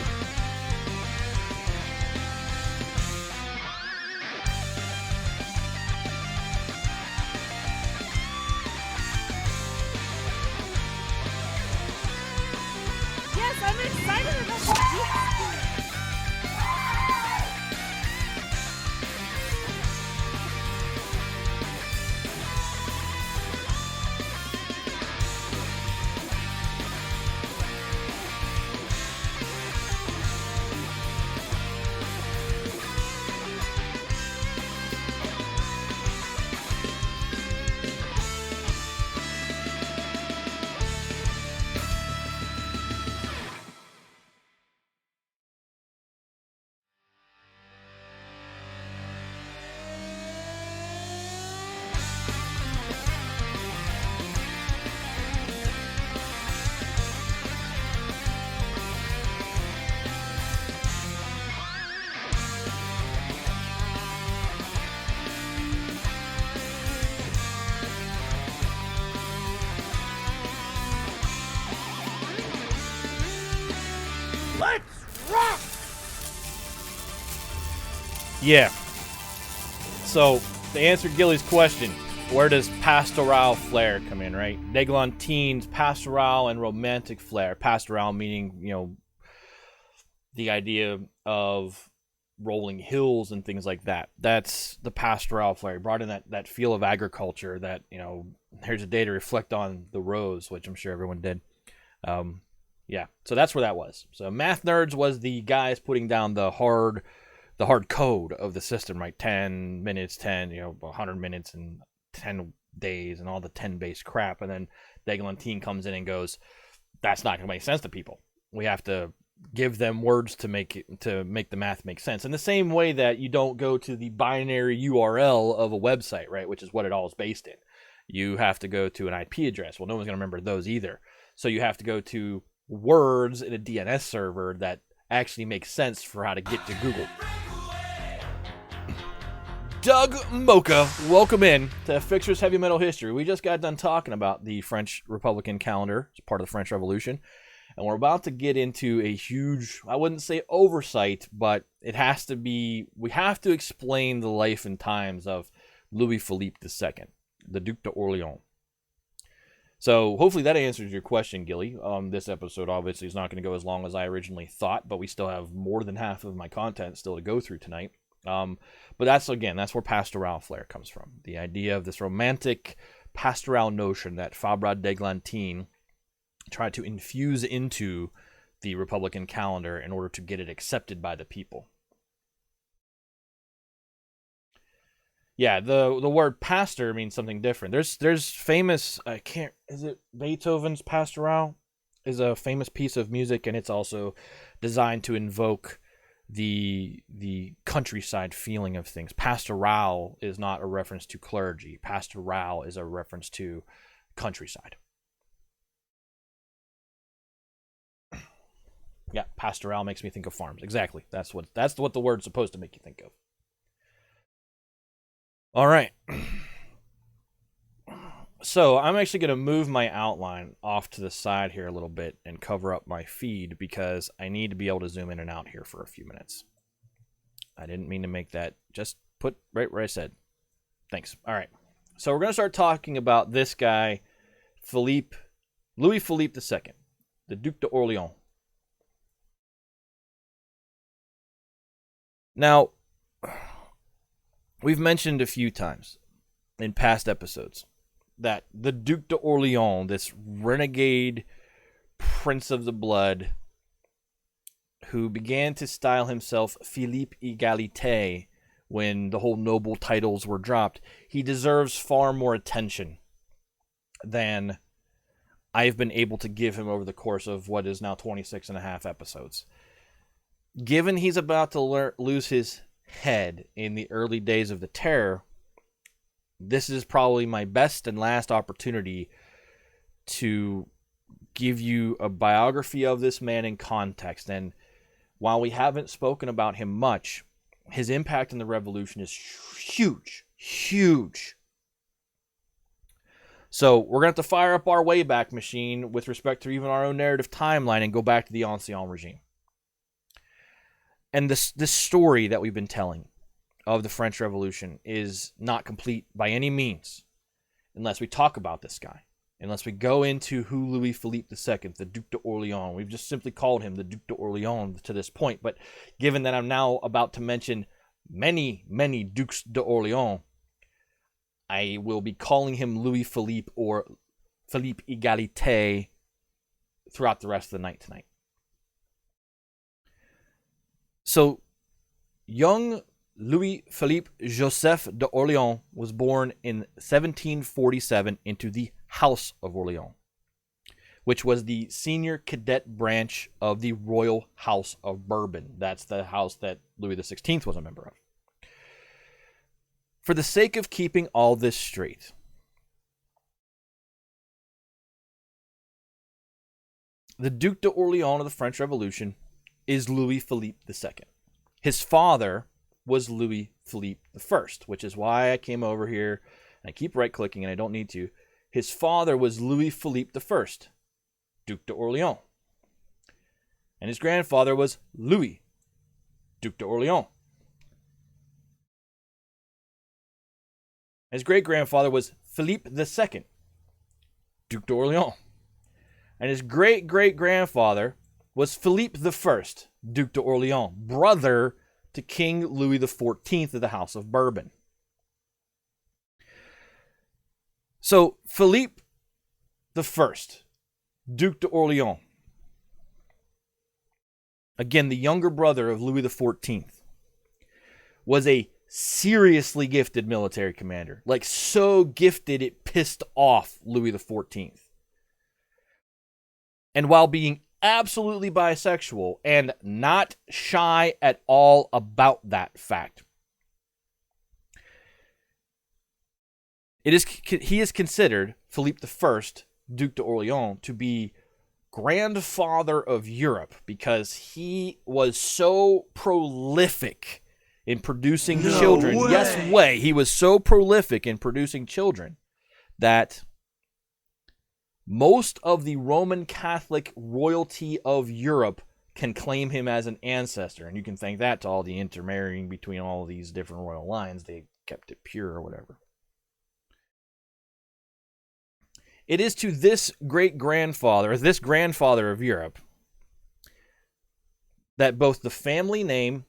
Yes, I'm excited about the Yeah. So, to answer Gilly's question, where does pastoral flair come in, right? D'Eglantine's pastoral and romantic flair. Pastoral meaning, the idea of rolling hills and things like that. That's the pastoral flair. He brought in that feel of agriculture that, there's a day to reflect on the rose, which I'm sure everyone did. Yeah, so that's where that was. So Math Nerds was the guys putting down the hard code of the system, right? 10 minutes, 100 minutes and 10 days and all the 10-based crap. And then D'Eglantine comes in and goes, that's not going to make sense to people. We have to give them words to make the math make sense. In the same way that you don't go to the binary URL of a website, right? Which is what it all is based in. You have to go to an IP address. Well, no one's going to remember those either. So you have to go to words in a DNS server that actually makes sense for how to get to Google. Doug Mocha, welcome in to Fixer's Heavy Metal History. We just got done talking about the French Republican calendar as part of the French Revolution, and we're about to get into a huge, I wouldn't say oversight, but it has to be, we have to explain the life and times of Louis Philippe II, the Duc d'Orléans. So hopefully that answers your question, Gilly. This episode obviously is not going to go as long as I originally thought, but we still have more than half of my content still to go through tonight. But that's where pastoral flair comes from. The idea of this romantic pastoral notion that Fabre d'Eglantine tried to infuse into the Republican calendar in order to get it accepted by the people. Yeah, the word pastor means something different. There's famous, is it Beethoven's Pastoral? Is a famous piece of music, and it's also designed to invoke the countryside feeling of things. Pastoral is not a reference to clergy. Pastoral is a reference to countryside. Yeah, pastoral makes me think of farms. Exactly. That's what the word's supposed to make you think of. All right. So I'm actually going to move my outline off to the side here a little bit and cover up my feed because I need to be able to zoom in and out here for a few minutes. I didn't mean to make that. Just put right where I said. Thanks. All right. So we're going to start talking about this guy, Louis Philippe II, the Duc d'Orléans. Now, we've mentioned a few times in past episodes that the Duc d'Orléans, this renegade prince of the blood, who began to style himself Philippe Egalite when the whole noble titles were dropped, he deserves far more attention than I've been able to give him over the course of what is now 26 and a half episodes. Given he's about to lose his head in the early days of the terror, this is probably my best and last opportunity to give you a biography of this man in context. And while we haven't spoken about him much, his impact in the revolution is huge, huge. So we're going to have to fire up our Wayback Machine with respect to even our own narrative timeline and go back to the Ancien regime. And this story that we've been telling of the French Revolution is not complete by any means unless we talk about this guy, unless we go into who Louis Philippe II, the Duc d'Orléans. We've just simply called him the Duc d'Orléans to this point, but given that I'm now about to mention many, many Ducs d'Orléans, I will be calling him Louis Philippe or Philippe Egalite throughout the rest of the night tonight. So, young Louis Philippe Joseph d'Orléans was born in 1747 into the House of Orléans, which was the senior cadet branch of the Royal House of Bourbon. That's the house that Louis XVI was a member of. For the sake of keeping all this straight, the Duc d'Orléans of the French Revolution is Louis Philippe II. His father was Louis Philippe I, which is why I came over here and I keep right-clicking and I don't need to. His father was Louis Philippe I, Duc d'Orléans. And his grandfather was Louis, Duc d'Orléans. His great-grandfather was Philippe II, Duc d'Orléans. And his great-great-grandfather was Philippe I, Duc d'Orléans, brother to King Louis XIV of the House of Bourbon. So, Philippe I, Duc d'Orléans, again, the younger brother of Louis XIV, was a seriously gifted military commander. Like, so gifted it pissed off Louis XIV. And while being absolutely bisexual and not shy at all about that fact, he is considered, Philippe I, Duc d'Orléans, to be grandfather of Europe because he was so prolific in producing children. way. Yes, way. He was so prolific in producing children that most of the Roman Catholic royalty of Europe can claim him as an ancestor. And you can thank that to all the intermarrying between all these different royal lines. They kept it pure or whatever. It is to this great-grandfather, this grandfather of Europe, that both the family name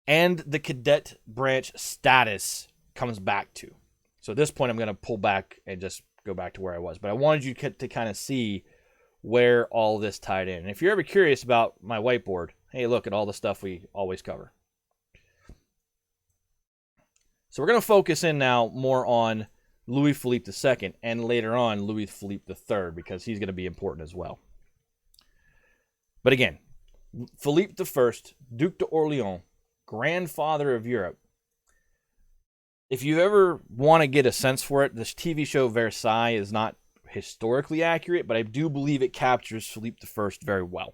and the cadet branch status comes back to. So at this point, I'm going to pull back and just go back to where I was. But I wanted you to kind of see where all this tied in. And if you're ever curious about my whiteboard, hey, look at all the stuff we always cover. So we're going to focus in now more on Louis Philippe II and later on Louis Philippe III because he's going to be important as well. But again, Philippe I, Duc d'Orléans, grandfather of Europe. If you ever want to get a sense for it, this TV show Versailles is not historically accurate, but I do believe it captures Philippe I very well.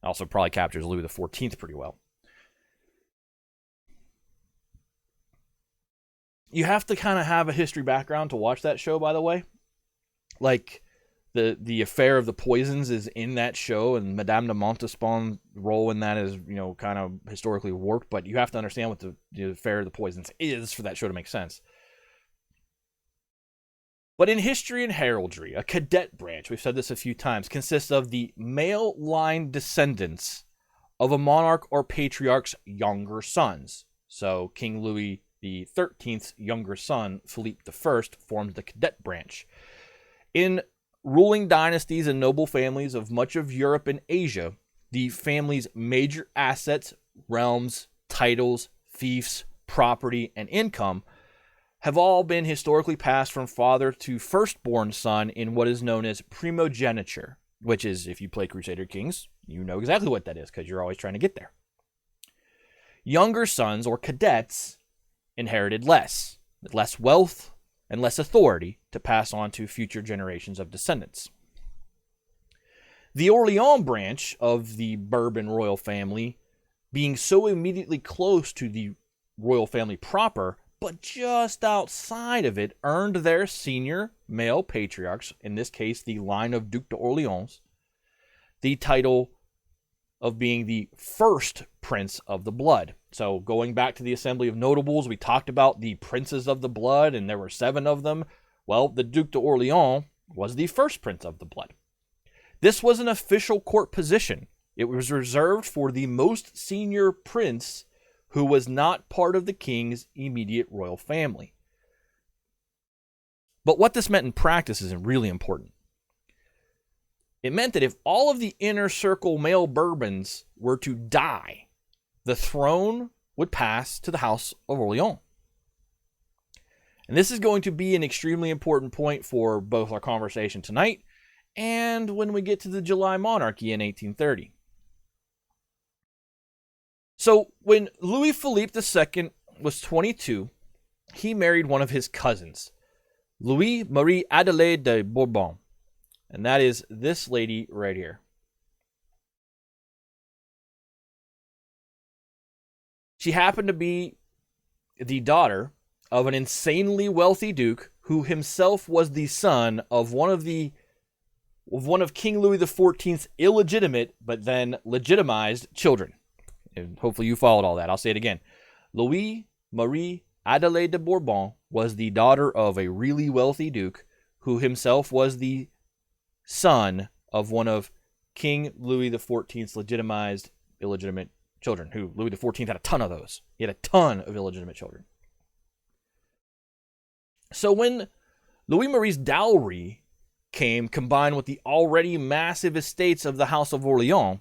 It also probably captures Louis XIV pretty well. You have to kind of have a history background to watch that show, by the way. Like, the affair of the poisons is in that show, and Madame de Montespan's role in that is, kind of historically warped, but you have to understand what the affair of the poisons is for that show to make sense. But in history and heraldry, a cadet branch, we've said this a few times, consists of the male line descendants of a monarch or patriarch's younger sons. So King Louis XIII's younger son, Philippe I, formed the cadet branch. In ruling dynasties and noble families of much of Europe and Asia, the family's major assets, realms, titles, fiefs, property, and income have all been historically passed from father to firstborn son in what is known as primogeniture, which is, if you play Crusader Kings, you know exactly what that is because you're always trying to get there. Younger sons, or cadets, inherited less wealth and less authority to pass on to future generations of descendants. The Orléans branch of the Bourbon royal family, being so immediately close to the royal family proper, but just outside of it, earned their senior male patriarchs, in this case the line of Duc d'Orléans, the title of being the first prince of the blood. So going back to the Assembly of Notables, we talked about the princes of the blood, and there were 7 of them. Well, the Duc d'Orléans was the first prince of the blood. This was an official court position. It was reserved for the most senior prince who was not part of the king's immediate royal family. But what this meant in practice is really important. It meant that if all of the inner circle male Bourbons were to die, the throne would pass to the House of Orléans. And this is going to be an extremely important point for both our conversation tonight and when we get to the July monarchy in 1830. So when Louis Philippe II was 22, he married one of his cousins, Louis Marie Adelaide de Bourbon. And that is this lady right here. She happened to be the daughter of an insanely wealthy duke who himself was the son of one of King Louis XIV's illegitimate but then legitimized children. And hopefully you followed all that. I'll say it again. Louis Marie Adelaide de Bourbon was the daughter of a really wealthy duke who himself was the son of one of King Louis XIV's legitimized illegitimate children, who Louis XIV had a ton of those. He had a ton of illegitimate children. So when Louis Marie's dowry came, combined with the already massive estates of the House of Orléans,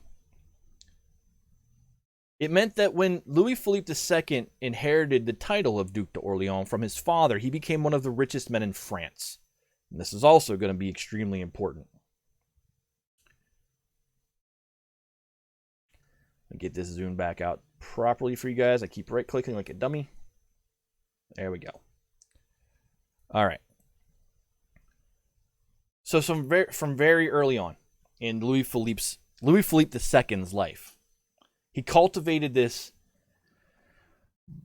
it meant that when Louis Philippe II inherited the title of Duc d'Orléans from his father, he became one of the richest men in France. And this is also going to be extremely important. Let me get this zoomed back out properly for you guys. I keep right-clicking like a dummy. There we go. All right. So from very early on in Louis Philippe II's life, he cultivated this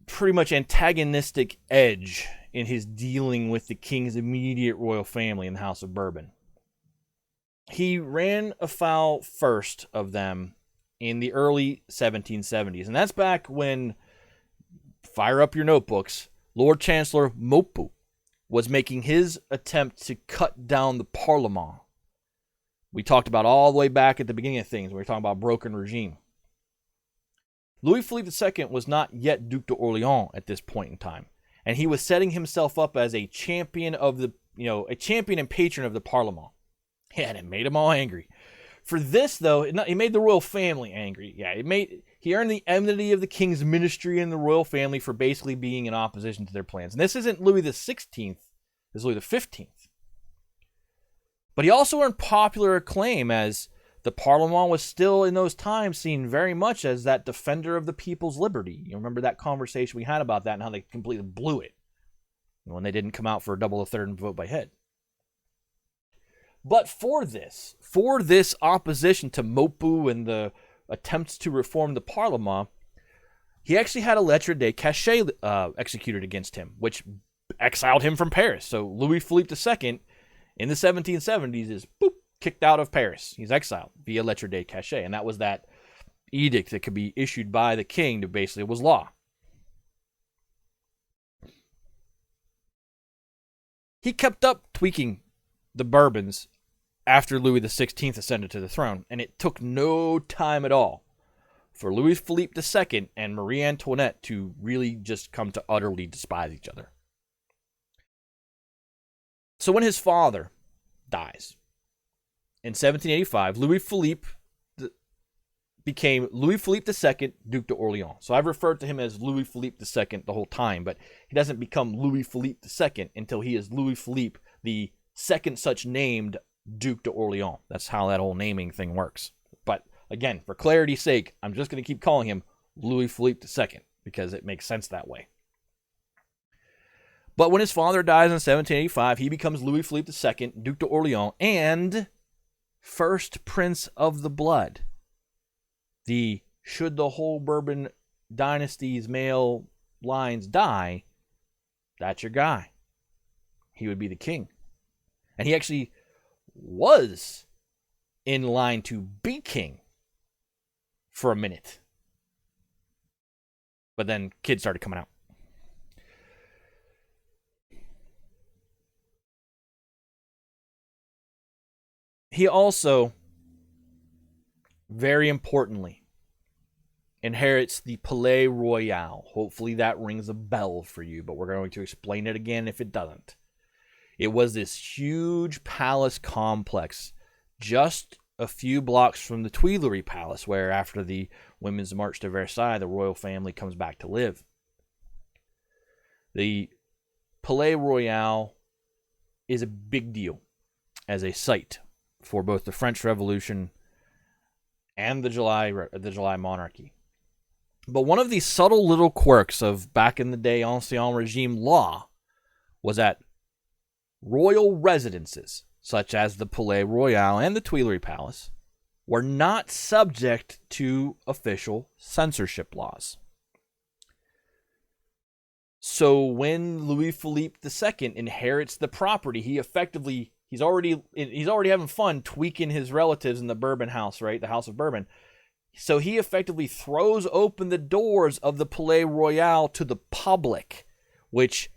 pretty much antagonistic edge in his dealing with the king's immediate royal family in the House of Bourbon. He ran afoul first of them in the early 1770s, and that's back when, fire up your notebooks, Lord Chancellor Maupeou was making his attempt to cut down the Parlement. We talked about all the way back at the beginning of things. We were talking about broken regime. Louis Philippe II was not yet Duc d'Orléans at this point in time, and he was setting himself up as a champion of the, a champion and patron of the Parlement. Yeah, and it made them all angry. For this, though, it made the royal family angry. Yeah, he earned the enmity of the king's ministry and the royal family for basically being in opposition to their plans. And this isn't Louis XVI, this is Louis XV. But he also earned popular acclaim, as the Parlement was still in those times seen very much as that defender of the people's liberty. You remember that conversation we had about that and how they completely blew it when they didn't come out for a double a third and vote by head. But for this opposition to Maupeou and the attempts to reform the Parlement, he actually had a lettre de cachet executed against him, which exiled him from Paris. So Louis Philippe II in the 1770s is kicked out of Paris. He's exiled via lettre de cachet, and that was that edict that could be issued by the king to basically was law. He kept up tweaking the Bourbons after Louis XVI ascended to the throne, and it took no time at all for Louis Philippe II and Marie Antoinette to really just come to utterly despise each other. So when his father dies in 1785, Louis Philippe became Louis Philippe II, Duc d'Orléans. So I've referred to him as Louis Philippe II the whole time, but he doesn't become Louis Philippe II until he is Louis Philippe, the second such named Duc d'Orléans. That's how that whole naming thing works. But again, for clarity's sake, I'm just going to keep calling him Louis Philippe II because it makes sense that way. But when his father dies in 1785, he becomes Louis Philippe II, Duc d'Orléans, and first Prince of the Blood. Should the whole Bourbon dynasty's male lines die, that's your guy. He would be the king. And he actually was in line to be king for a minute. But then kids started coming out. He also, very importantly, inherits the Palais Royal. Hopefully that rings a bell for you, but we're going to explain it again if it doesn't. It was this huge palace complex just a few blocks from the Tuileries Palace, where after the Women's March to Versailles, the royal family comes back to live. The Palais Royal is a big deal as a site for both the French Revolution and the July monarchy. But one of the subtle little quirks of back in the day Ancien Regime law was that royal residences, such as the Palais Royal and the Tuileries Palace, were not subject to official censorship laws. So when Louis Philippe II inherits the property, he's already having fun tweaking his relatives in the Bourbon house, right? The House of Bourbon. So he effectively throws open the doors of the Palais Royal to the public, which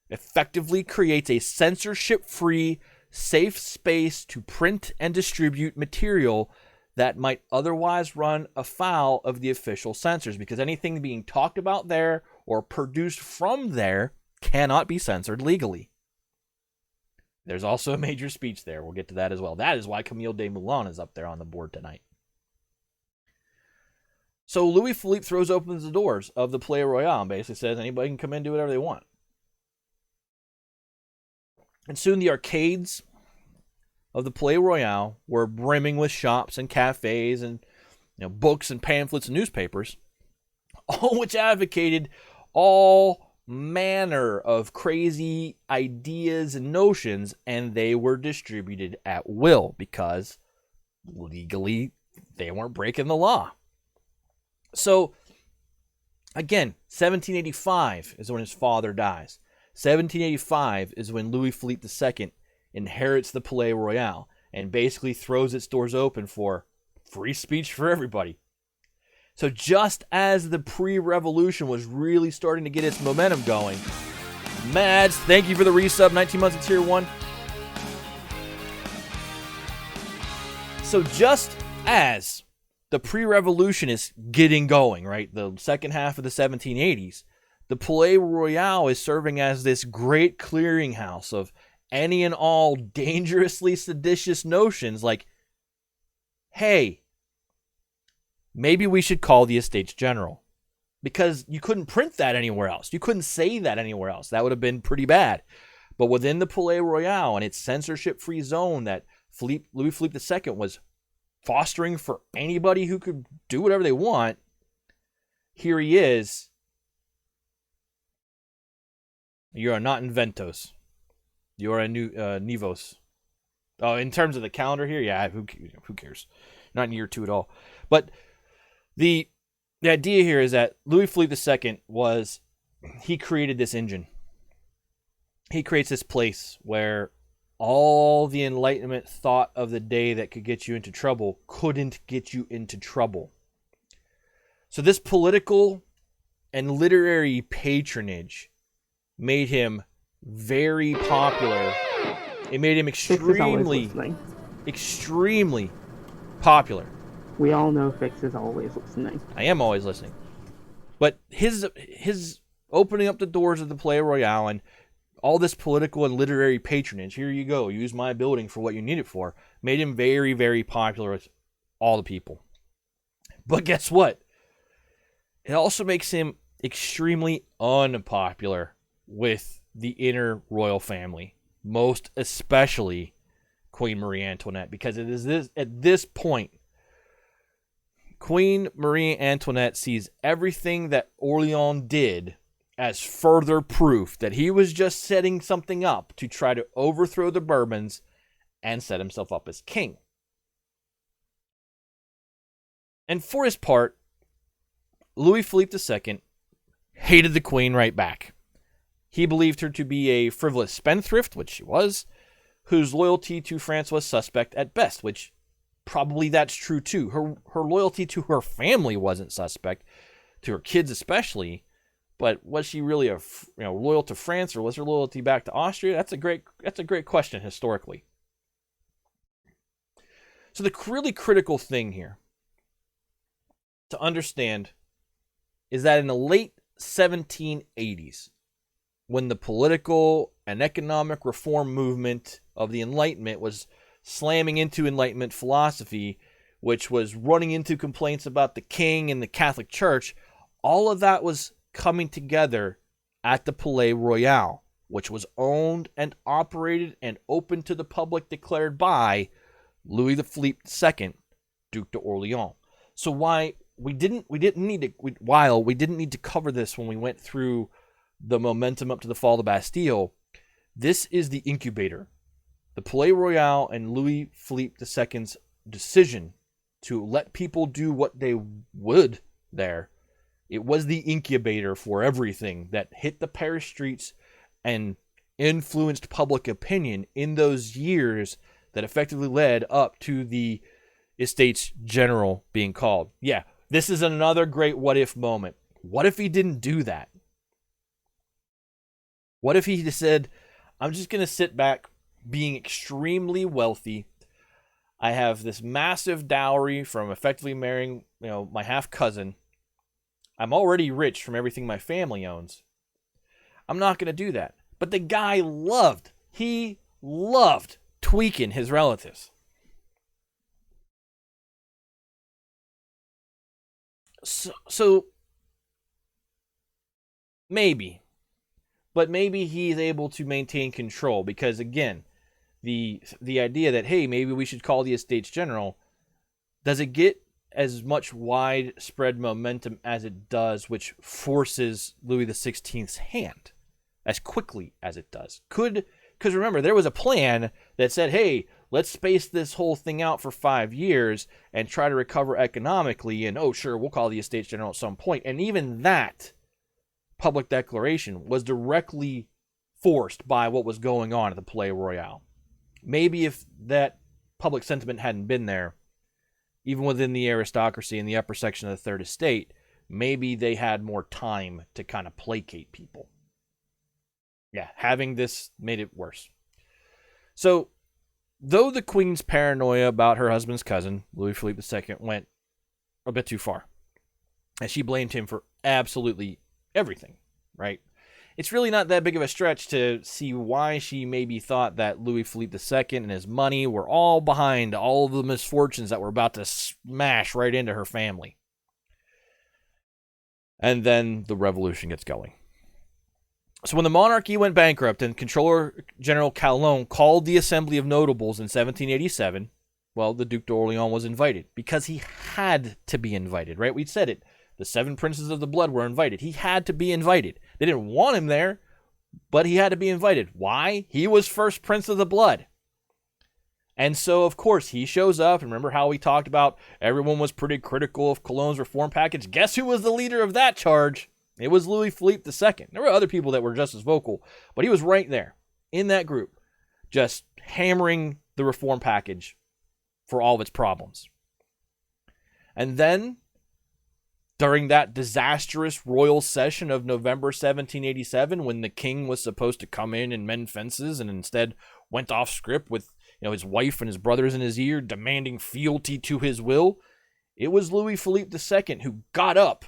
effectively creates a censorship-free, safe space to print and distribute material that might otherwise run afoul of the official censors, because anything being talked about there or produced from there cannot be censored legally. There's also a major speech there. We'll get to that as well. That is why Camille Desmoulins is up there on the board tonight. So Louis Philippe throws open the doors of the Palais Royal and basically says anybody can come in and do whatever they want. And soon the arcades of the Palais Royal were brimming with shops and cafes and books and pamphlets and newspapers, all which advocated all manner of crazy ideas and notions, and they were distributed at will because legally they weren't breaking the law. So again, 1785 is when his father dies. 1785 is when Louis Philippe II inherits the Palais Royal and basically throws its doors open for free speech for everybody. So just as the pre-revolution was really starting to get its momentum going, Mads, thank you for the resub. 19 months in Tier 1. So just as the pre-revolution is getting going, right? The second half of the 1780s, the Palais Royal is serving as this great clearinghouse of any and all dangerously seditious notions like, hey, maybe we should call the Estates General. Because you couldn't print that anywhere else. You couldn't say that anywhere else. That would have been pretty bad. But within the Palais Royal and its censorship-free zone that Louis Philippe II was fostering for anybody who could do whatever they want, here he is. You're not inventos. You're a new Nivos. Oh, in terms of the calendar here, yeah, who cares? Not in year 2 at all. But the idea here is that Louis Philippe II he created this engine. He creates this place where all the Enlightenment thought of the day that could get you into trouble couldn't get you into trouble. So this political and literary patronage made him very popular. It made him extremely popular. We all know Fix is always listening. I am always listening. But his opening up the doors of the Palais Royal and all this political and literary patronage, here you go, use my building for what you need it for, made him very, very popular with all the people. But guess what? It also makes him extremely unpopular with the inner royal family, most especially Queen Marie Antoinette, because it is at this point, Queen Marie Antoinette sees everything that Orleans did as further proof that he was just setting something up to try to overthrow the Bourbons and set himself up as king. And for his part, Louis Philippe II hated the Queen right back. He believed her to be a frivolous spendthrift, which she was, whose loyalty to France was suspect at best, which probably that's true too. Her loyalty to her family wasn't suspect, to her kids especially, but was she really loyal to France, or was her loyalty back to Austria? That's a great question historically. So the really critical thing here to understand is that in the late 1780s, when the political and economic reform movement of the Enlightenment was slamming into Enlightenment philosophy, which was running into complaints about the king and the Catholic Church, all of that was coming together at the Palais Royal, which was owned and operated and open to the public, declared by Louis Philippe II, Duc d'Orléans. So while we didn't need to cover this when we went through the momentum up to the fall of the Bastille, this is the incubator. The Palais Royal and Louis Philippe II's decision to let people do what they would there, it was the incubator for everything that hit the Paris streets and influenced public opinion in those years that effectively led up to the Estates General being called. Yeah, this is another great what-if moment. What if he didn't do that? What if he just said, I'm just going to sit back being extremely wealthy. I have this massive dowry from effectively marrying, my half-cousin. I'm already rich from everything my family owns. I'm not going to do that. But the guy loved tweaking his relatives. So maybe. But maybe he's able to maintain control because, again, the idea that, hey, maybe we should call the Estates General, does it get as much widespread momentum as it does, which forces Louis XVI's hand as quickly as it does? Because remember, there was a plan that said, hey, let's space this whole thing out for 5 years and try to recover economically, and sure, we'll call the Estates General at some point. And even that public declaration was directly forced by what was going on at the Palais Royal. Maybe if that public sentiment hadn't been there, even within the aristocracy and the upper section of the Third Estate, maybe they had more time to kind of placate people. Yeah, having this made it worse. So, though the queen's paranoia about her husband's cousin, Louis Philippe II, went a bit too far, and she blamed him for absolutely everything, right? It's really not that big of a stretch to see why she maybe thought that Louis Philippe II and his money were all behind all of the misfortunes that were about to smash right into her family. And then the revolution gets going. So when the monarchy went bankrupt and Controller General Calonne called the Assembly of Notables in 1787, well, the Duc d'Orléans was invited because he had to be invited, right? We said it. The 7 princes of the blood were invited. He had to be invited. They didn't want him there, but he had to be invited. Why? He was first prince of the blood. And so, of course, he shows up. And remember how we talked about everyone was pretty critical of Calonne's reform package? Guess who was the leader of that charge? It was Louis Philippe II. There were other people that were just as vocal, but he was right there in that group, just hammering the reform package for all of its problems. And then, during that disastrous royal session of November 1787, when the king was supposed to come in and mend fences and instead went off script with his wife and his brothers in his ear demanding fealty to his will, it was Louis Philippe II who got up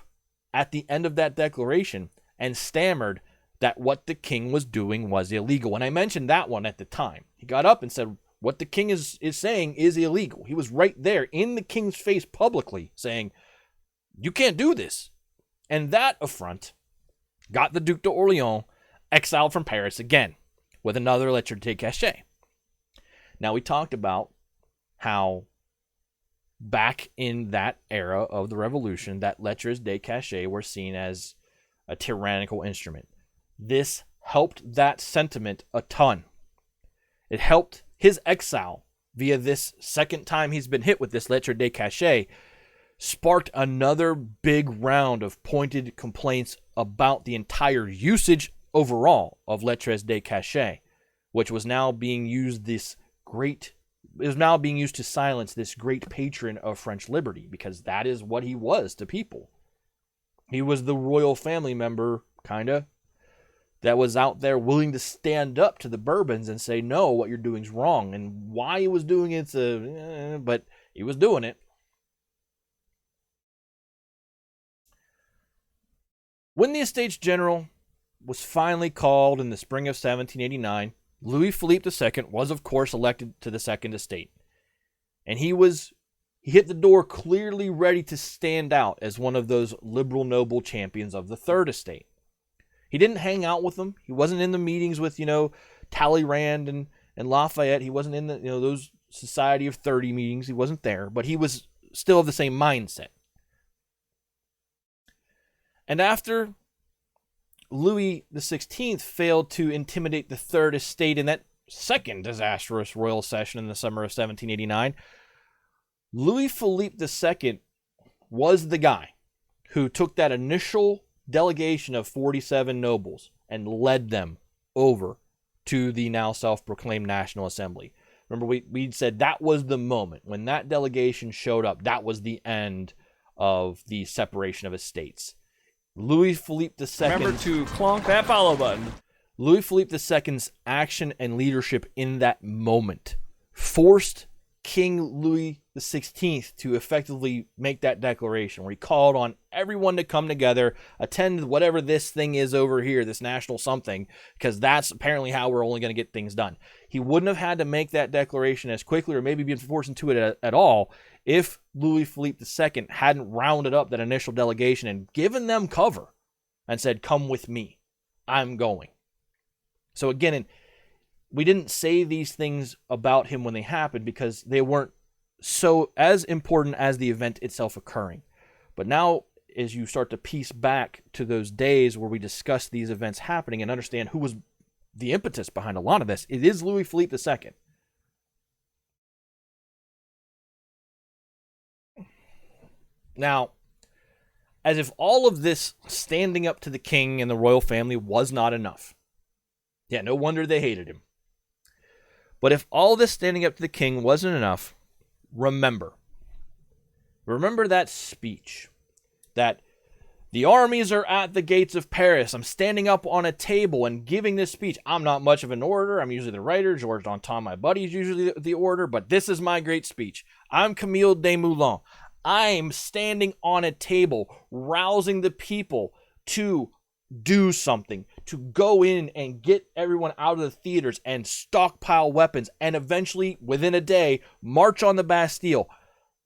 at the end of that declaration and stammered that what the king was doing was illegal. And I mentioned that one at the time. He got up and said, what the king is saying is illegal. He was right there in the king's face publicly saying, you can't do this. And that affront got the Duc d'Orléans exiled from Paris again with another lettre de cachet. Now, we talked about how back in that era of the revolution, that lettres de cachet were seen as a tyrannical instrument. This helped that sentiment a ton. It helped his exile via this second time he's been hit with this lettre de cachet, sparked another big round of pointed complaints about the entire usage overall of lettres de cachet, which was now being used to silence this great patron of French liberty, because that is what he was to people. He was the royal family member, kind of, that was out there willing to stand up to the Bourbons and say, no, what you're doing is wrong. And why he was doing it, but he was doing it. When the Estates General was finally called in the spring of 1789, Louis Philippe II was, of course, elected to the Second Estate. And he hit the door clearly ready to stand out as one of those liberal noble champions of the Third Estate. He didn't hang out with them. He wasn't in the meetings with, Talleyrand and Lafayette. He wasn't in those Society of 30 meetings. He wasn't there, but he was still of the same mindset. And after Louis XVI failed to intimidate the Third Estate in that second disastrous royal session in the summer of 1789, Louis Philippe II was the guy who took that initial delegation of 47 nobles and led them over to the now self-proclaimed National Assembly. Remember, we said that was the moment. When that delegation showed up, that was the end of the separation of estates. Louis Philippe II... Remember to clonk that follow button. Louis Philippe II's action and leadership in that moment forced King Louis XVI to effectively make that declaration where he called on everyone to come together, attend whatever this thing is over here, this national something, because that's apparently how we're only going to get things done. He wouldn't have had to make that declaration as quickly or maybe been forced into it at all if Louis Philippe II hadn't rounded up that initial delegation and given them cover and said, come with me, I'm going. So again, we didn't say these things about him when they happened because they weren't so as important as the event itself occurring. But now, as you start to piece back to those days where we discuss these events happening and understand who was the impetus behind a lot of this, it is Louis Philippe II. Now, as if all of this standing up to the king and the royal family was not enough. Yeah, no wonder they hated him. But if all this standing up to the king wasn't enough, remember that speech that The armies are at the gates of Paris. I'm standing up on a table and giving this speech. I'm not much of an orator. I'm usually the writer. Georges Danton, my buddy, is usually the orator. But this is my great speech. I'm Camille Desmoulins. I'm standing on a table, rousing the people to do something, to go in and get everyone out of the theaters and stockpile weapons and eventually, within a day, march on the Bastille.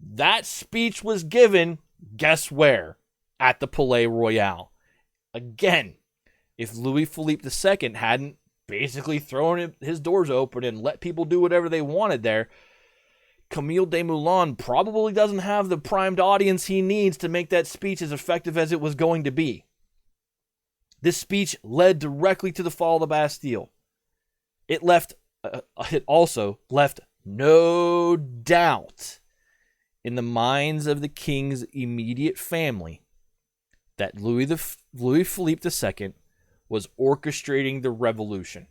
That speech was given, guess where? At the Palais Royal. Again, if Louis Philippe II hadn't basically thrown his doors open and let people do whatever they wanted there, Camille Desmoulins probably doesn't have the primed audience he needs to make that speech as effective as it was going to be. This speech led directly to the fall of the Bastille. It also left no doubt in the minds of the king's immediate family that Louis Philippe II was orchestrating the revolution.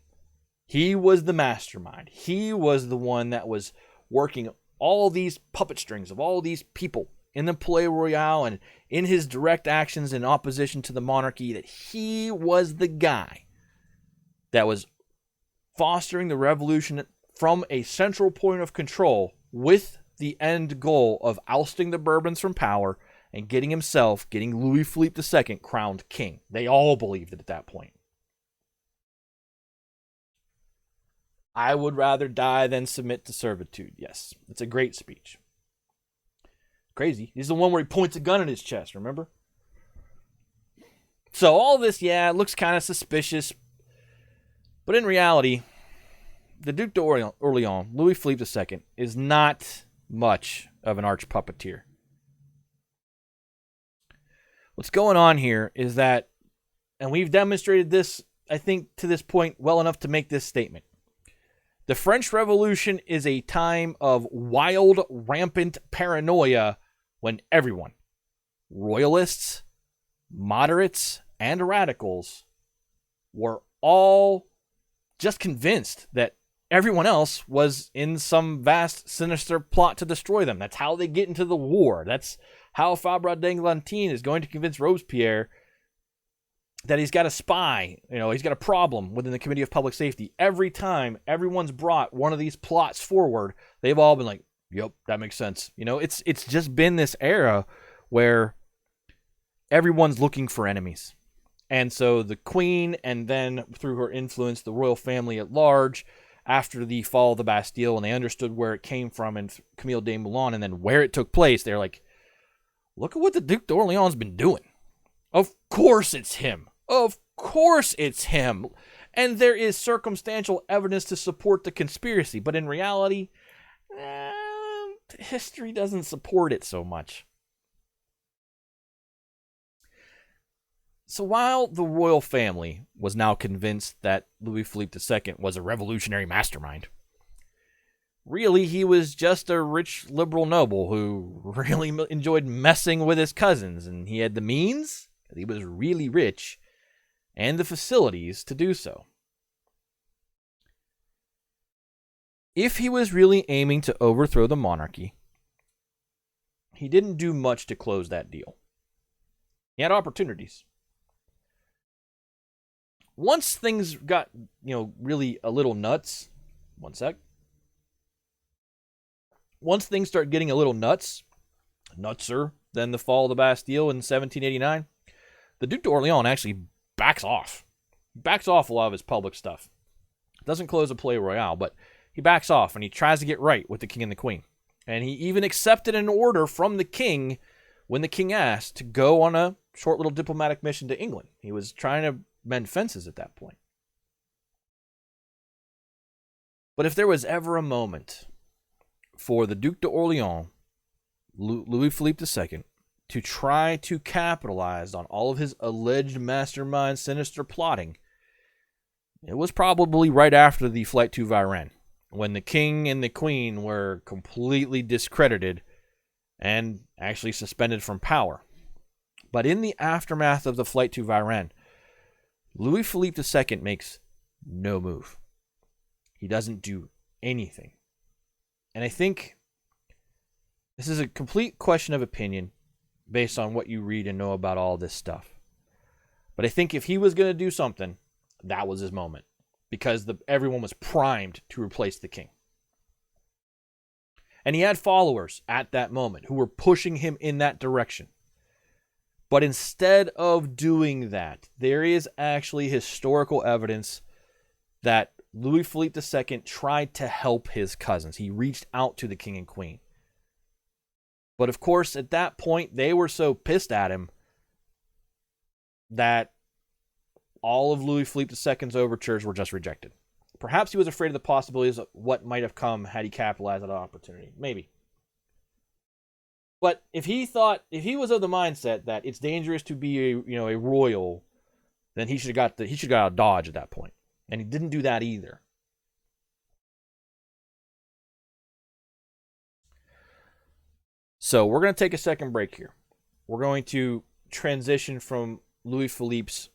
He was the mastermind. He was the one that was working all these puppet strings of all these people in the Palais Royal and in his direct actions in opposition to the monarchy, that he was the guy that was fostering the revolution from a central point of control with the end goal of ousting the Bourbons from power and getting Louis Philippe II crowned king. They all believed it at that point. I would rather die than submit to servitude. Yes, it's a great speech. Crazy. He's the one where he points a gun at his chest, remember? So all this, it looks kind of suspicious. But in reality, the Duc d'Orléans, Louis Philippe II, is not much of an arch puppeteer. What's going on here is that, and we've demonstrated this, I think, to this point well enough to make this statement. The French Revolution is a time of wild, rampant paranoia when everyone, royalists, moderates, and radicals, were all just convinced that everyone else was in some vast, sinister plot to destroy them. That's how they get into the war. That's how Fabre d'Eglantine is going to convince Robespierre that he's got a spy, he's got a problem within the Committee of Public Safety. Every time everyone's brought one of these plots forward, they've all been like, yep, that makes sense. It's just been this era where everyone's looking for enemies. And so the Queen, and then through her influence, the royal family at large, after the fall of the Bastille, and they understood where it came from and Camille Desmoulins, and then where it took place, they're like, look at what the Duc d'Orléans has been doing. Of course it's him. Of course it's him. And there is circumstantial evidence to support the conspiracy, but in reality, history doesn't support it so much. So while the royal family was now convinced that Louis Philippe II was a revolutionary mastermind, really he was just a rich liberal noble who really enjoyed messing with his cousins, and he had the means, he was really rich, and the facilities to do so. If he was really aiming to overthrow the monarchy, he didn't do much to close that deal. He had opportunities. Once things got, really a little nuts, Once things start getting a little nutser than the fall of the Bastille in 1789, the Duc d'Orléans actually backs off. Backs off a lot of his public stuff. Doesn't close the Palais Royal, but he backs off and he tries to get right with the king and the queen. And he even accepted an order from the king when the king asked to go on a short little diplomatic mission to England. He was trying to mend fences at that point. But if there was ever a moment for the Duc d'Orléans, Louis Philippe II, to try to capitalize on all of his alleged mastermind sinister plotting, it was probably right after the flight to Varennes, when the king and the queen were completely discredited and actually suspended from power. But in the aftermath of the flight to Varennes, Louis Philippe II makes no move. He doesn't do anything. And I think this is a complete question of opinion. based on what you read and know about all this stuff. But I think if he was going to do something, that was his moment, because everyone was primed to replace the king. And he had followers at that moment who were pushing him in that direction. But instead of doing that, there is actually historical evidence that Louis Philippe II tried to help his cousins. He reached out to the king and queen. But of course, at that point, they were so pissed at him that all of Louis Philippe II's overtures were just rejected. Perhaps he was afraid of the possibilities of what might have come had he capitalized on that opportunity. Maybe. But if he was of the mindset that it's dangerous to be a royal, then he should have got out of Dodge at that point. And he didn't do that either. So we're going to take a second break here. We're going to transition from Louis Philippe's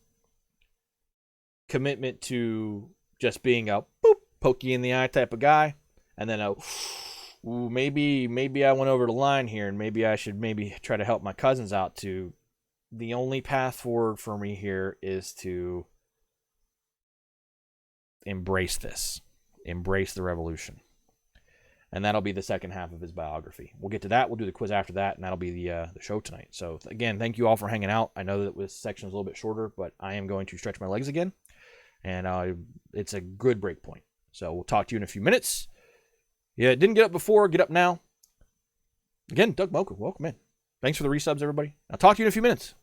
commitment to just being a pokey in the eye type of guy, and then maybe I went over the line here, and maybe I should try to help my cousins out. To the only path forward for me here is to embrace the revolution. And that'll be the second half of his biography. We'll get to that. We'll do the quiz after that, and that'll be the show tonight. So, again, thank you all for hanging out. I know that this section is a little bit shorter, but I am going to stretch my legs again, and it's a good break point. So we'll talk to you in a few minutes. Yeah, didn't get up before. Get up now. Again, Doug Mocha, welcome in. Thanks for the resubs, everybody. I'll talk to you in a few minutes.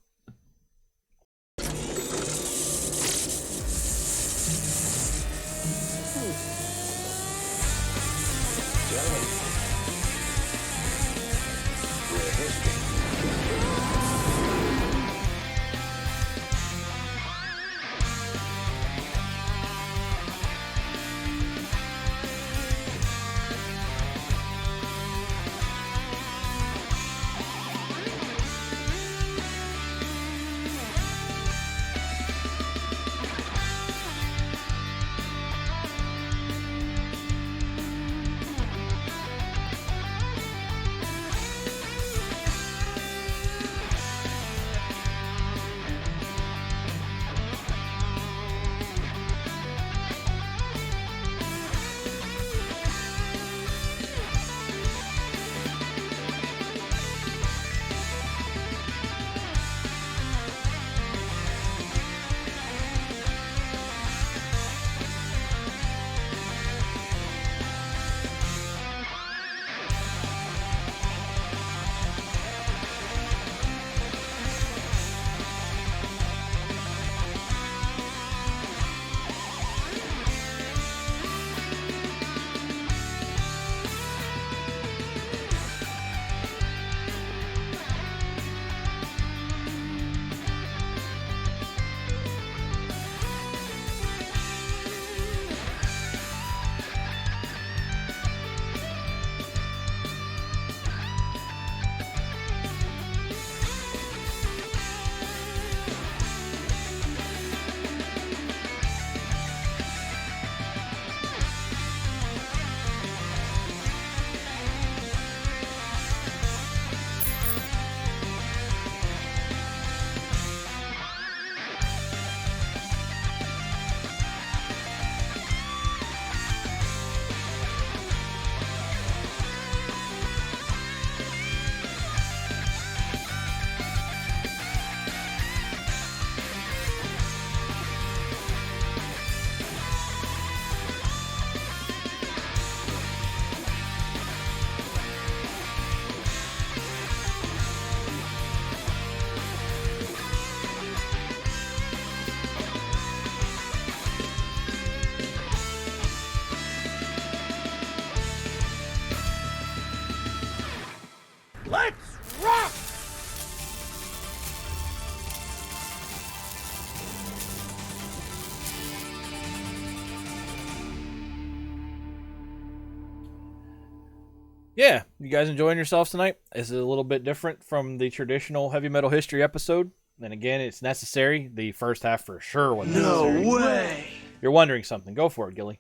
Yeah, you guys enjoying yourselves tonight? This is a little bit different from the traditional heavy metal history episode. And again, it's necessary. The first half for sure was necessary. No way! You're wondering something. Go for it, Gilly.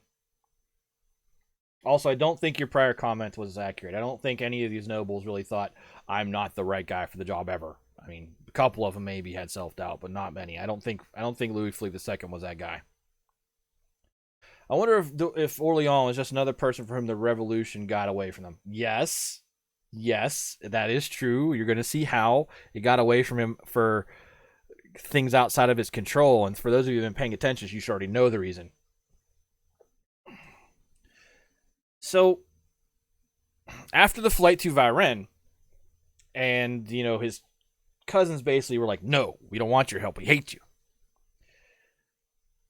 Also, I don't think your prior comment was accurate. I don't think any of these nobles really thought, I'm not the right guy for the job ever. I mean, a couple of them maybe had self-doubt, but not many. I don't think Louis Philippe II was that guy. I wonder if Orleans was just another person for whom the revolution got away from them. Yes, that is true. You're going to see how it got away from him for things outside of his control. And for those of you who have been paying attention, you should already know the reason. So, after the flight to Varennes, and, his cousins basically were like, no, we don't want your help. We hate you.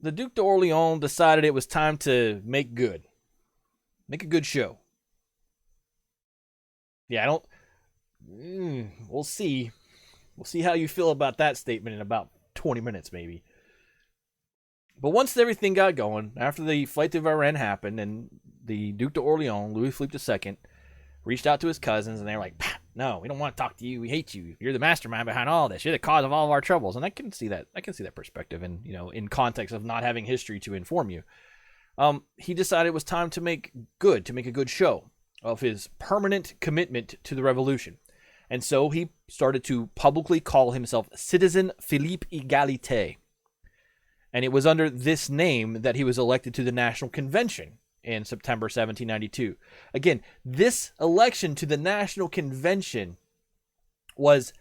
The Duc d'Orléans decided it was time to make a good show. Yeah, we'll see. We'll see how you feel about that statement in about 20 minutes, maybe. But once everything got going, after the flight to Varennes happened, and the Duc d'Orléans, Louis Philippe II, reached out to his cousins, and they were like, no, we don't want to talk to you. We hate you. You're the mastermind behind all this. You're the cause of all of our troubles. And I can see that. I can see that perspective, and in context of not having history to inform you. He decided it was time to make a good show of his permanent commitment to the revolution. And so he started to publicly call himself Citizen Philippe Egalite. And it was under this name that he was elected to the National Convention in September 1792. Again, this election to the National Convention was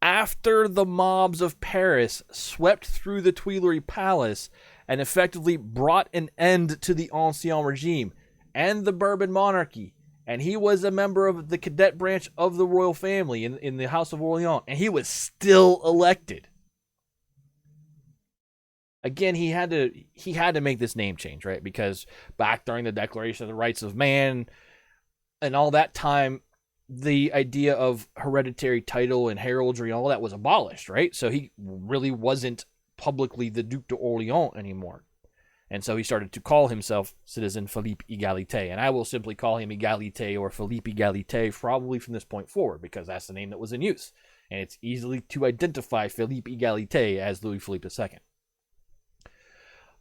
after the mobs of Paris swept through the Tuileries Palace and effectively brought an end to the Ancien regime and the Bourbon monarchy. And he was a member of the cadet branch of the royal family in the House of Orleans, and he was still elected. Again, he had to make this name change, right? Because back during the Declaration of the Rights of Man and all that time, the idea of hereditary title and heraldry and all that was abolished, right? So he really wasn't publicly the Duc d'Orléans anymore. And so he started to call himself Citizen Philippe Egalite. And I will simply call him Egalite or Philippe Egalite probably from this point forward, because that's the name that was in use. And it's easily to identify Philippe Egalite as Louis Philippe II.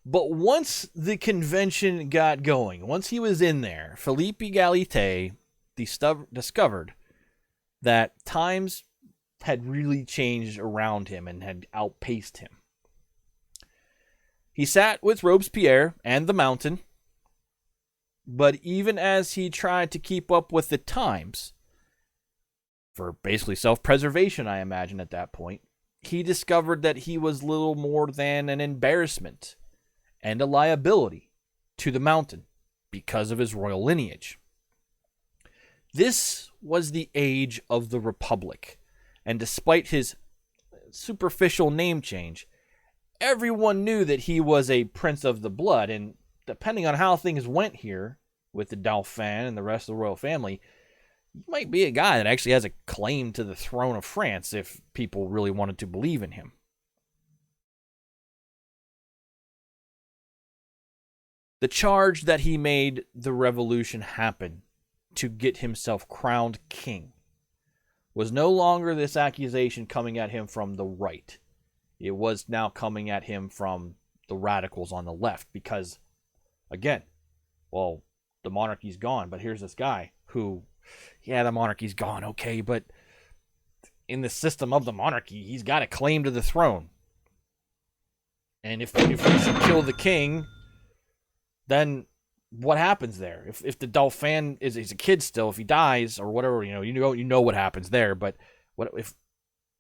But once the convention got going, once he was in there, Philippe Egalite discovered that times had really changed around him and had outpaced him. He sat with Robespierre and the Mountain, but even as he tried to keep up with the times, for basically self-preservation, I imagine at that point, he discovered that he was little more than an embarrassment and a liability to the Mountain because of his royal lineage. This was the age of the Republic, and despite his superficial name change, everyone knew that he was a prince of the blood, and depending on how things went here with the Dauphin and the rest of the royal family, he might be a guy that actually has a claim to the throne of France if people really wanted to believe in him. The charge that he made the revolution happen to get himself crowned king was no longer this accusation coming at him from the right. It was now coming at him from the radicals on the left because, again, well, the monarchy's gone, but here's this guy who, yeah, the monarchy's gone, okay, but in the system of the monarchy, he's got a claim to the throne. And if we should kill the king, then what happens there? If the Dauphin is a kid still, if he dies or whatever, you know what happens there. But what if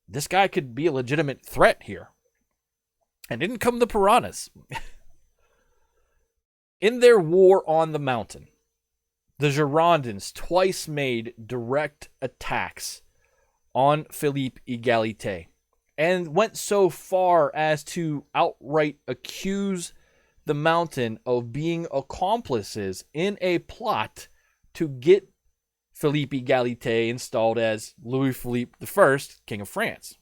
this guy could be a legitimate threat here? And didn't come the piranhas. In their war on the Mountain, the Girondins twice made direct attacks on Philippe Egalite and went so far as to outright accuse the Mountain of being accomplices in a plot to get Philippe Egalite installed as Louis Philippe I, King of France.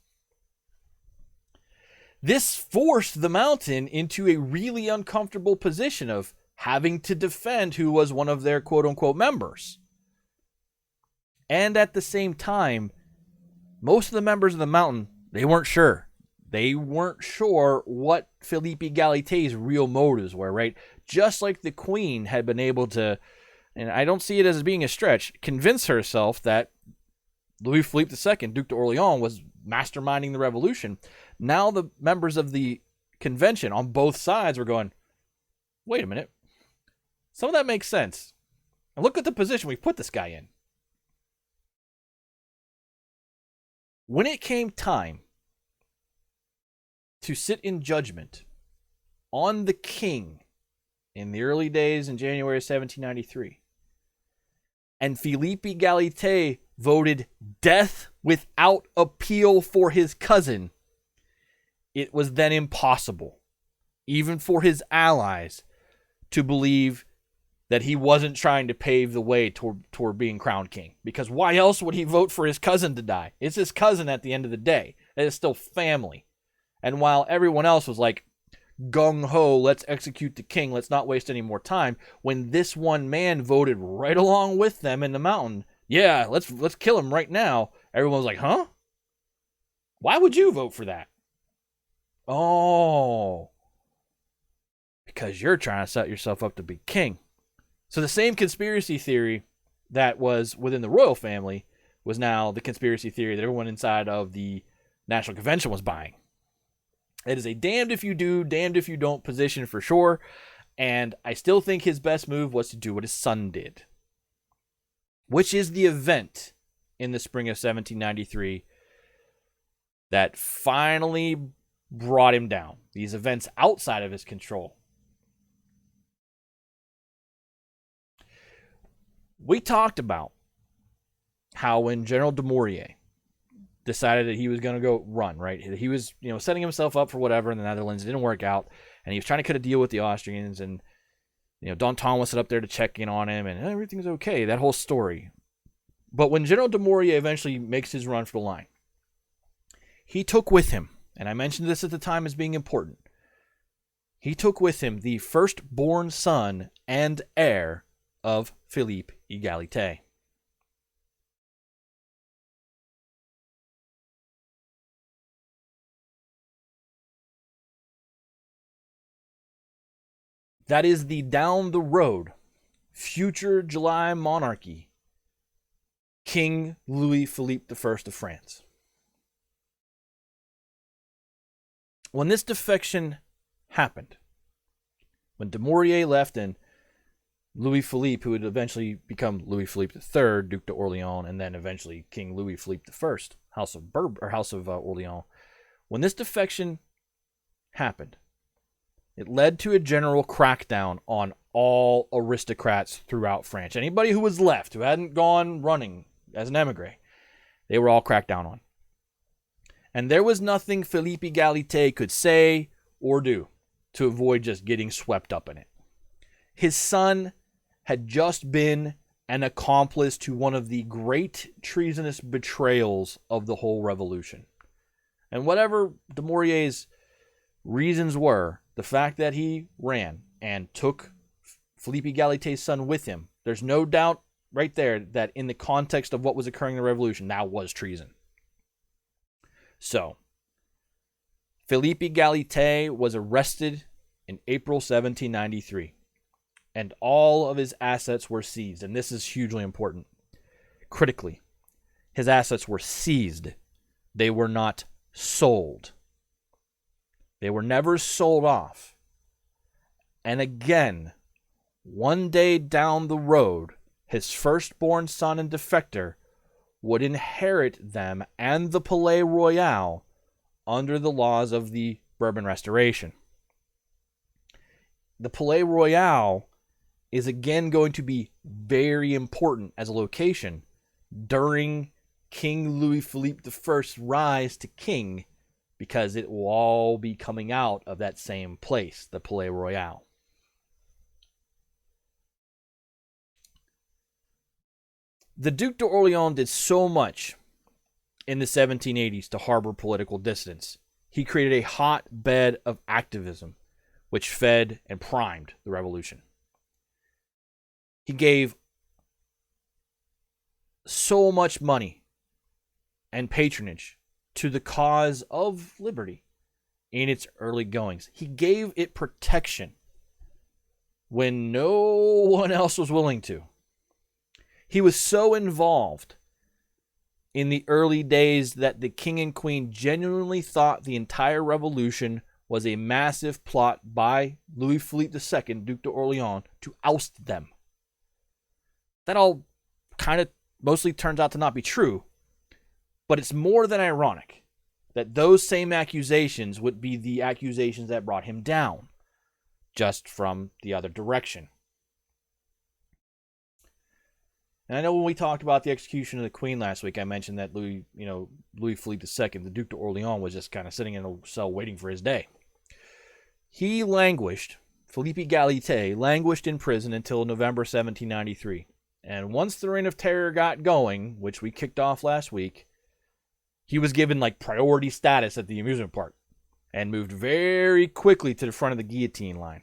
This forced the Mountain into a really uncomfortable position of having to defend who was one of their quote-unquote members. And at the same time, most of the members of the Mountain, they weren't sure. They weren't sure what Philippe Egalite's real motives were, right? Just like the Queen had been able to, and I don't see it as being a stretch, convince herself that Louis Philippe II, Duc d'Orléans, was masterminding the revolution. Now the members of the convention on both sides were going, wait a minute. Some of that makes sense. And look at the position we've put this guy in. When it came time to sit in judgment on the king in the early days in January 1793, and Philippe Egalite voted death without appeal for his cousin, it was then impossible, even for his allies, to believe that he wasn't trying to pave the way toward being crowned king. Because why else would he vote for his cousin to die? It's his cousin at the end of the day. It is still family. And while everyone else was like, gung-ho, let's execute the king, let's not waste any more time, when this one man voted right along with them in the mountain, yeah, let's kill him right now, everyone was like, huh? Why would you vote for that? Oh, because you're trying to set yourself up to be king. So the same conspiracy theory that was within the royal family was now the conspiracy theory that everyone inside of the National Convention was buying. It is a damned if you do, damned if you don't position for sure. And I still think his best move was to do what his son did, which is the event in the spring of 1793 that finally brought him down. These events outside of his control. We talked about how when General Dumouriez decided that he was going to go run, right? He was, setting himself up for whatever in the Netherlands. It didn't work out. And he was trying to cut a deal with the Austrians. And, Danton was set up there to check in on him. And everything's okay. That whole story. But when General Dumouriez eventually makes his run for the line, he took with him, and I mentioned this at the time as being important, he took with him the firstborn son and heir of Philippe Egalite. That is the down the road, future July monarchy, King Louis Philippe I of France. When this defection happened, when Dumouriez left and Louis Philippe, who would eventually become Louis Philippe III, Duc d'Orléans, and then eventually King Louis Philippe I, House of Orléans. When this defection happened, it led to a general crackdown on all aristocrats throughout France. Anybody who was left, who hadn't gone running as an émigré, they were all cracked down on. And there was nothing Philippe Egalite could say or do to avoid just getting swept up in it. His son had just been an accomplice to one of the great treasonous betrayals of the whole revolution. And whatever Dumouriez's reasons were, the fact that he ran and took Philippe Egalite's son with him, there's no doubt right there that in the context of what was occurring in the revolution, that was treason. So, Philippe Egalite was arrested in April 1793. And all of his assets were seized. And this is hugely important. Critically, his assets were seized. They were not sold. They were never sold off. And again, one day down the road, his firstborn son and defector would inherit them and the Palais Royal under the laws of the Bourbon Restoration. The Palais Royal is again going to be very important as a location during King Louis Philippe I's rise to king, because it will all be coming out of that same place, the Palais Royal. The Duc d'Orléans did so much in the 1780s to harbor political dissidents. He created a hotbed of activism, which fed and primed the revolution. He gave so much money and patronage to the cause of liberty in its early goings. He gave it protection when no one else was willing to. He was so involved in the early days that the king and queen genuinely thought the entire revolution was a massive plot by Louis Philippe II, Duc d'Orléans, to oust them. That all kind of mostly turns out to not be true, but it's more than ironic that those same accusations would be the accusations that brought him down, just from the other direction. And I know when we talked about the execution of the Queen last week, I mentioned that Louis Philippe II, the Duc d'Orléans, was just kind of sitting in a cell waiting for his day. He languished, Philippe Egalite languished in prison until November 1793. And once the Reign of Terror got going, which we kicked off last week, he was given like priority status at the amusement park and moved very quickly to the front of the guillotine line.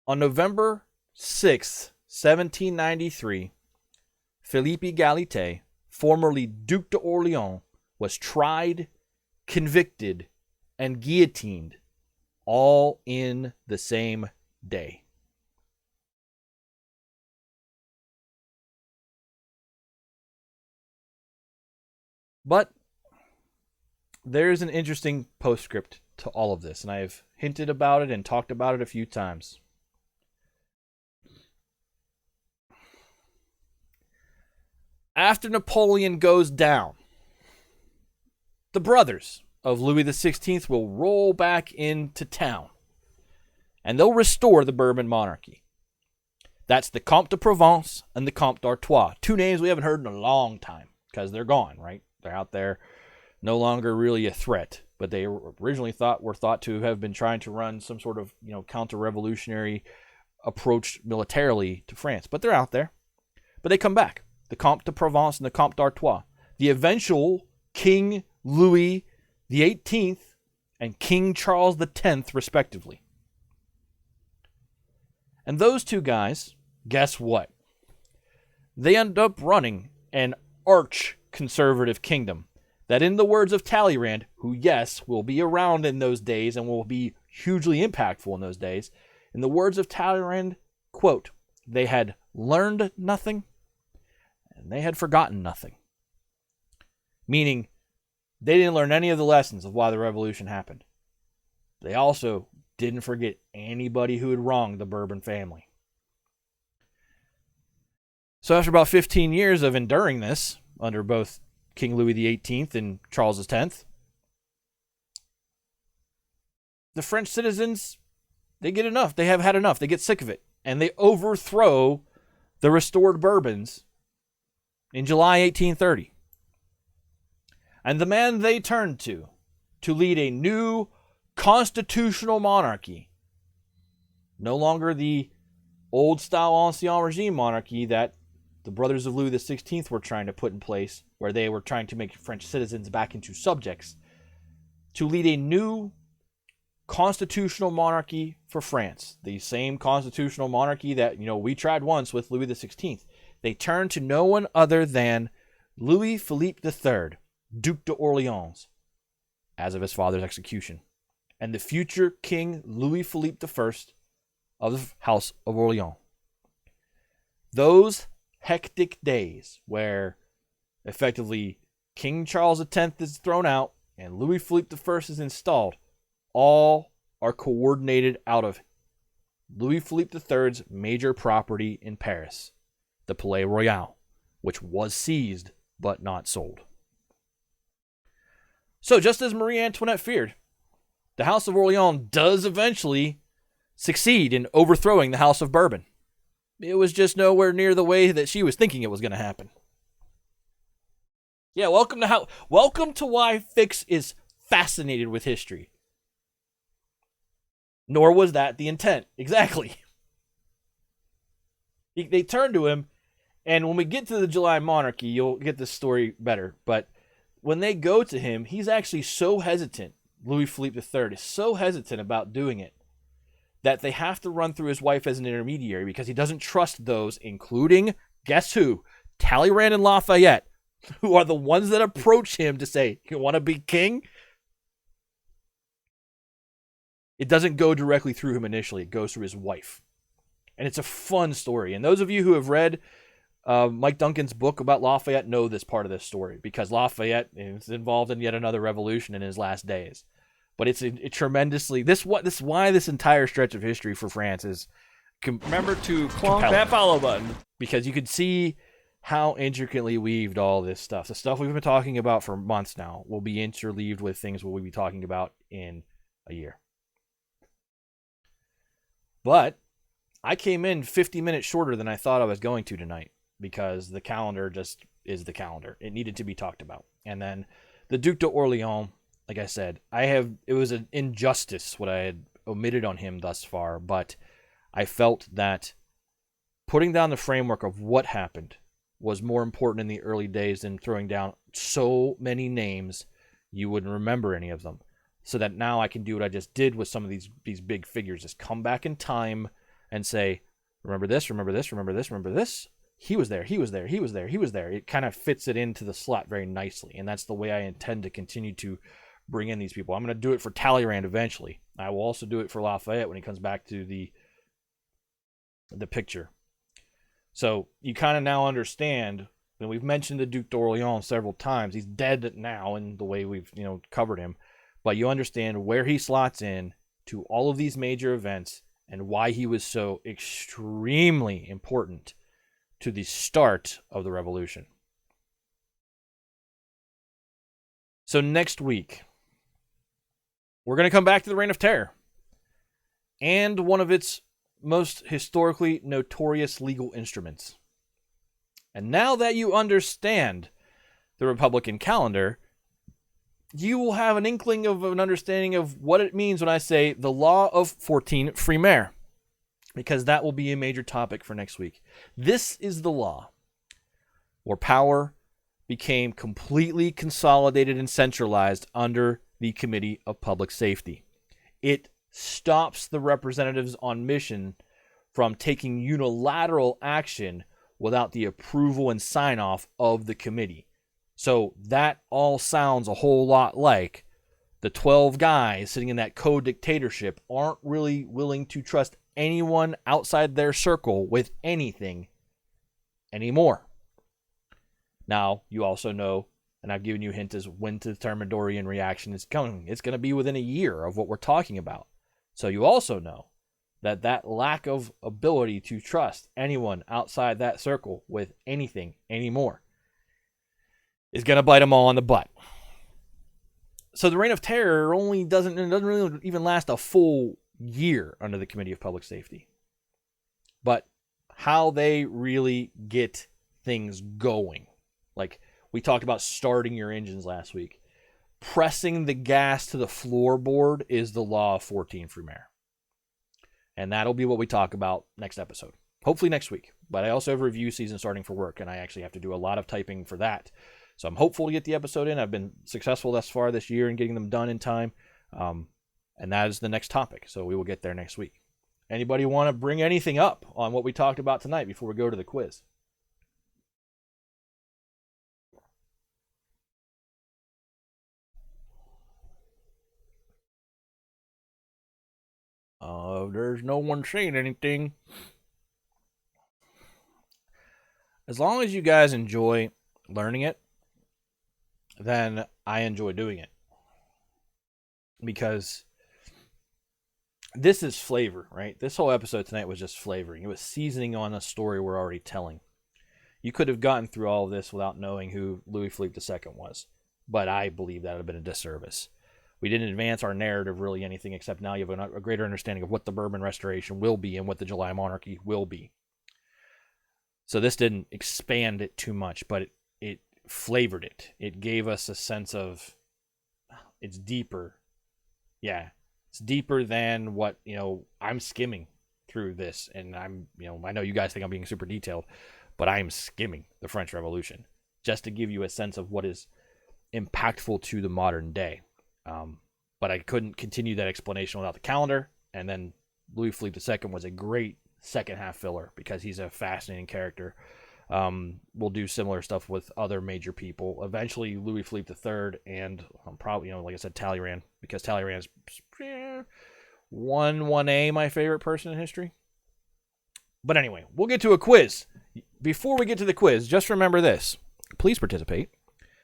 On November 6, 1793, Philippe Egalite, formerly Duc d'Orléans, was tried, convicted, and guillotined, all in the same day. But there's an interesting postscript to all of this, and I've hinted about it and talked about it a few times. After Napoleon goes down, the brothers of Louis XVI will roll back into town, and they'll restore the Bourbon monarchy. That's the Comte de Provence and the Comte d'Artois, two names we haven't heard in a long time, because they're gone, right? They're out there, no longer really a threat, but they originally were thought to have been trying to run some sort of, counter-revolutionary approach militarily to France. But they're out there. But they come back. The Comte de Provence and the Comte d'Artois. The eventual King Louis XVIII and King Charles X, respectively. And those two guys, guess what? They end up running an arch-conservative kingdom that, in the words of Talleyrand, who, yes, will be around in those days and will be hugely impactful in those days, in the words of Talleyrand, quote, they had learned nothing and they had forgotten nothing. Meaning, they didn't learn any of the lessons of why the revolution happened. They also didn't forget anybody who had wronged the Bourbon family. So after about 15 years of enduring this, under both King Louis XVIII and Charles X, the French citizens, they get enough. They have had enough. They get sick of it. And they overthrow the restored Bourbons in July 1830. And the man they turned to lead a new constitutional monarchy, no longer the old-style Ancien Regime monarchy that the brothers of Louis XVI were trying to put in place, where they were trying to make French citizens back into subjects, to lead a new constitutional monarchy for France. The same constitutional monarchy that, we tried once with Louis XVI. They turned to no one other than Louis Philippe III, Duc d'Orléans, as of his father's execution, and the future King Louis Philippe I of the House of Orléans. Those hectic days where effectively King Charles X is thrown out and Louis Philippe I is installed, all are coordinated out of Louis Philippe III's major property in Paris, the Palais Royal, which was seized but not sold. So just as Marie Antoinette feared, the House of Orléans does eventually succeed in overthrowing the House of Bourbon. It was just nowhere near the way that she was thinking it was going to happen. Yeah, welcome to why Fix is fascinated with history. Nor was that the intent. Exactly. They turned to him, and when we get to the July monarchy, you'll get this story better. But when they go to him, he's actually so hesitant. Louis Philippe III is so hesitant about doing it that they have to run through his wife as an intermediary because he doesn't trust those, including, guess who? Talleyrand and Lafayette, who are the ones that approach him to say, you want to be king? It doesn't go directly through him initially. It goes through his wife. And it's a fun story. And those of you who have read Mike Duncan's book about Lafayette know this part of this story because Lafayette is involved in yet another revolution in his last days. But it's a tremendously this is why this entire stretch of history for France is Remember to clonk that follow button. because you could see how intricately weaved all this stuff. The stuff we've been talking about for months now will be interleaved with things we'll be talking about in a year. But I came in 50 minutes shorter than I thought I was going to tonight because the calendar just is the calendar. It needed to be talked about. And then the Duc d'Orléans, like I said, it was an injustice what I had omitted on him thus far, but I felt that putting down the framework of what happened was more important in the early days than throwing down so many names you wouldn't remember any of them. So that now I can do what I just did with some of these big figures, just come back in time and say, remember this, remember this, remember this, remember this. He was there, he was there, he was there, he was there. It kind of fits it into the slot very nicely, and that's the way I intend to continue to bring in these people. I'm going to do it for Talleyrand eventually. I will also do it for Lafayette when he comes back to the picture. So you kind of now understand, and we've mentioned the Duc d'Orléans several times. He's dead now in the way we've covered him, but you understand where he slots in to all of these major events and why he was so extremely important to the start of the revolution. So next week, we're going to come back to the Reign of Terror and one of its most historically notorious legal instruments. And now that you understand the Republican calendar, you will have an inkling of an understanding of what it means when I say the law of 14 Frimaire, because that will be a major topic for next week. This is the law where power became completely consolidated and centralized under the Committee of Public Safety. It stops the representatives on mission from taking unilateral action without the approval and sign-off of the committee. So that all sounds a whole lot like the 12 guys sitting in that co-dictatorship aren't really willing to trust anyone outside their circle with anything anymore. Now, you also know, and I've given you hints as when the Thermidorian reaction is coming. It's going to be within a year of what we're talking about. So you also know that lack of ability to trust anyone outside that circle with anything anymore is going to bite them all on the butt. So the Reign of Terror doesn't really even last a full year under the Committee of Public Safety. But how they really get things going. Like we talked about starting your engines last week. Pressing the gas to the floorboard is the law of 14 Frimaire. And that'll be what we talk about next episode. Hopefully next week. But I also have review season starting for work, and I actually have to do a lot of typing for that. So I'm hopeful to get the episode in. I've been successful thus far this year in getting them done in time. And that is the next topic. So we will get there next week. Anybody want to bring anything up on what we talked about tonight before we go to the quiz? There's no one saying anything. As long as you guys enjoy learning it, then I enjoy doing it. Because this is flavor, right? This whole episode tonight was just flavoring. It was seasoning on a story we're already telling. You could have gotten through all of this without knowing who Louis Phillipe II was. But I believe that would have been a disservice. We didn't advance our narrative really anything except now you have a greater understanding of what the Bourbon Restoration will be and what the July Monarchy will be. So this didn't expand it too much, but it flavored it. It gave us a sense of it's deeper. Yeah, it's deeper than what, I'm skimming through this. And I know you guys think I'm being super detailed, but I am skimming the French Revolution just to give you a sense of what is impactful to the modern day. But I couldn't continue that explanation without the calendar. And then Louis Philippe II was a great second half filler because he's a fascinating character. We'll do similar stuff with other major people. Eventually, Louis Philippe III and probably, like I said, Talleyrand, because Talleyrand is 1A, my favorite person in history. But anyway, we'll get to a quiz. before we get to the quiz, just remember this. Please participate,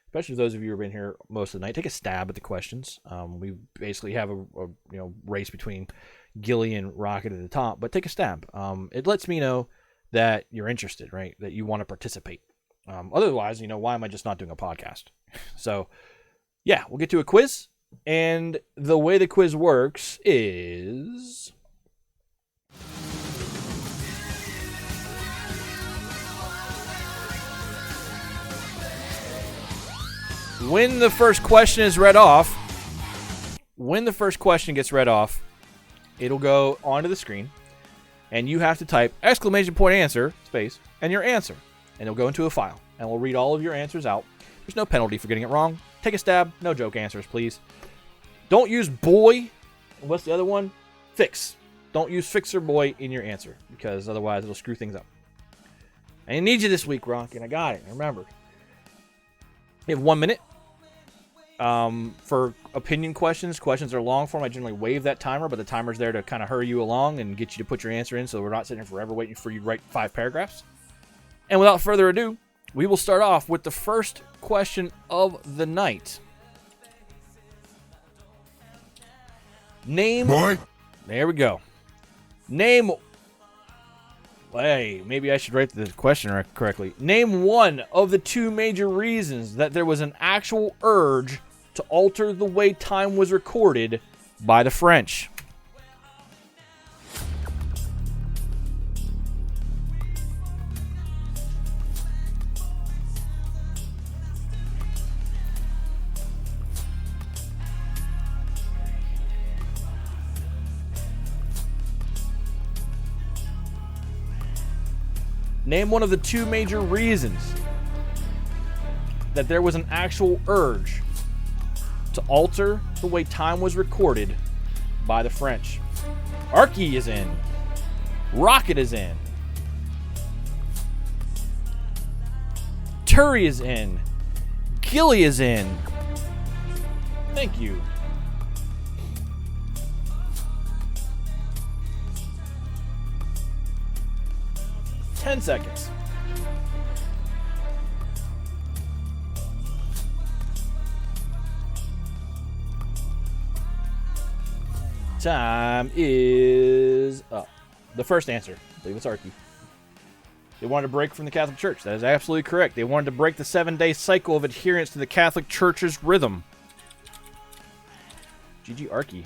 especially those of you who have been here most of the night. Take a stab at the questions. We basically have a race between Gilly and Rocket at the top, but take a stab. It lets me know that you're interested, right? That you want to participate. Otherwise, why am I just not doing a podcast? So, yeah, we'll get to a quiz. And the way the quiz works is... when the first question is read off, it'll go onto the screen, and you have to type ! answer, space, and your answer. And it'll go into a file, and we'll read all of your answers out. There's no penalty for getting it wrong. Take a stab. No joke answers, please. Don't use boy. What's the other one? Fix. Don't use fix or boy in your answer, because otherwise it'll screw things up. I need you this week, Rock, and I got it. I remembered. You have 1 minute for opinion questions. Questions are long form. I generally waive that timer, but the timer's there to kind of hurry you along and get you to put your answer in, so we're not sitting here forever waiting for you to write 5 paragraphs. And without further ado, we will start off with the first question of the night. Name... Boy. There we go. Name... Hey, maybe I should write the question correctly. Name one of the 2 major reasons that there was an actual urge to alter the way time was recorded by the French. Name one of the 2 major reasons that there was an actual urge to alter the way time was recorded by the French. Arky is in. Rocket is in. Turi is in. Gilly is in. Thank you. Ten seconds. Time is up. The first answer, I believe it's Arky. They wanted to break from the Catholic Church. That is absolutely correct. They wanted to break the 7-day cycle of adherence to the Catholic Church's rhythm. GG Arky.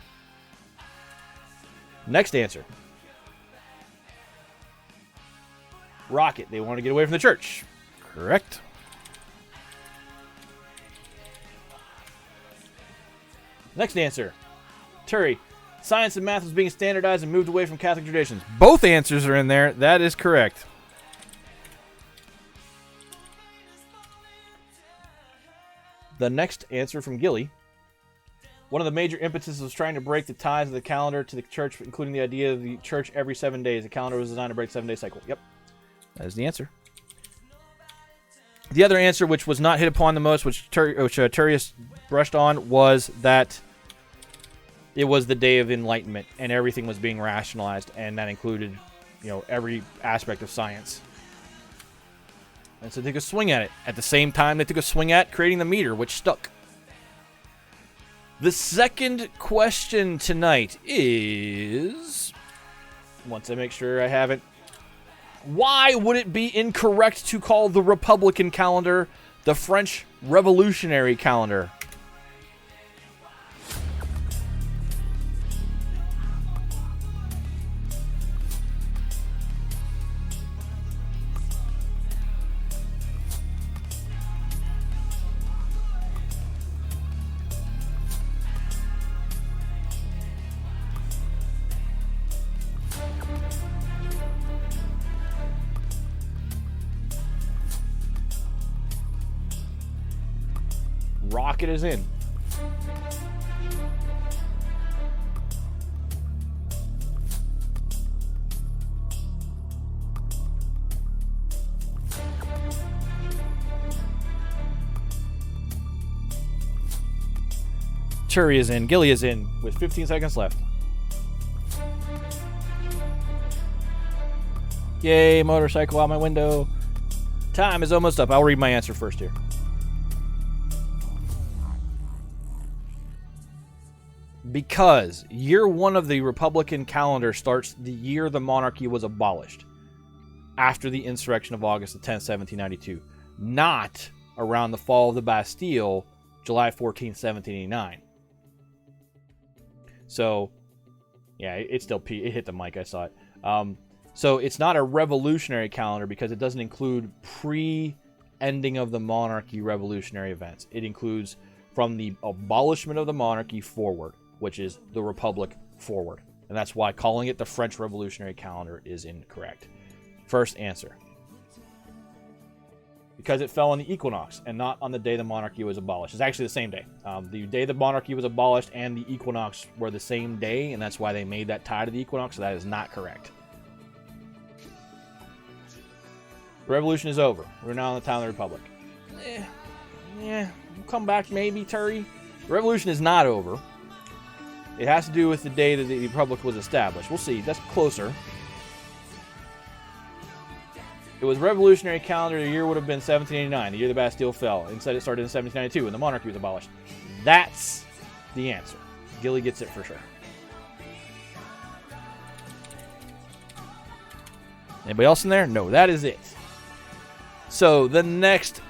Next answer. Rocket. They want to get away from the church. Correct. Next answer. Turi. Science and math was being standardized and moved away from Catholic traditions. Both answers are in there. That is correct. The next answer from Gilly. One of the major impetuses was trying to break the ties of the calendar to the church, including the idea of the church every 7 days. The calendar was designed to break the 7-day cycle. Yep. That is the answer. The other answer, which was not hit upon the most, which Turius brushed on, was that it was the day of enlightenment and everything was being rationalized, and that included, every aspect of science. And so they took a swing at it. At the same time, they took a swing at creating the meter, which stuck. The second question tonight is... once I make sure I have it. Why would it be incorrect to call the Republican calendar the French Revolutionary calendar? Rocket is in. Turi is in. Gilly is in with 15 seconds left. Yay, motorcycle out my window. Time is almost up. I'll read my answer first here. Because year one of the Republican calendar starts the year the monarchy was abolished, after the insurrection of August the 10th, 1792, not around the fall of the Bastille, July 14th, 1789. So, yeah, it hit the mic, I saw it. So it's not a revolutionary calendar because it doesn't include pre-ending of the monarchy revolutionary events. It includes from the abolishment of the monarchy forward, which is the Republic forward. And that's why calling it the French Revolutionary Calendar is incorrect. First answer. Because it fell on the equinox and not on the day the monarchy was abolished. It's actually the same day. The day the monarchy was abolished and the equinox were the same day, and that's why they made that tie to the equinox, so that is not correct. The revolution is over. We're now in the time of the Republic. We'll come back maybe, Turi. The revolution is not over. It has to do with the day that the Republic was established. We'll see. That's closer. It was revolutionary calendar. The year would have been 1789, the year the Bastille fell. Instead, it started in 1792 when the monarchy was abolished. That's the answer. Gilly gets it for sure. Anybody else in there? No, that is it. So, the next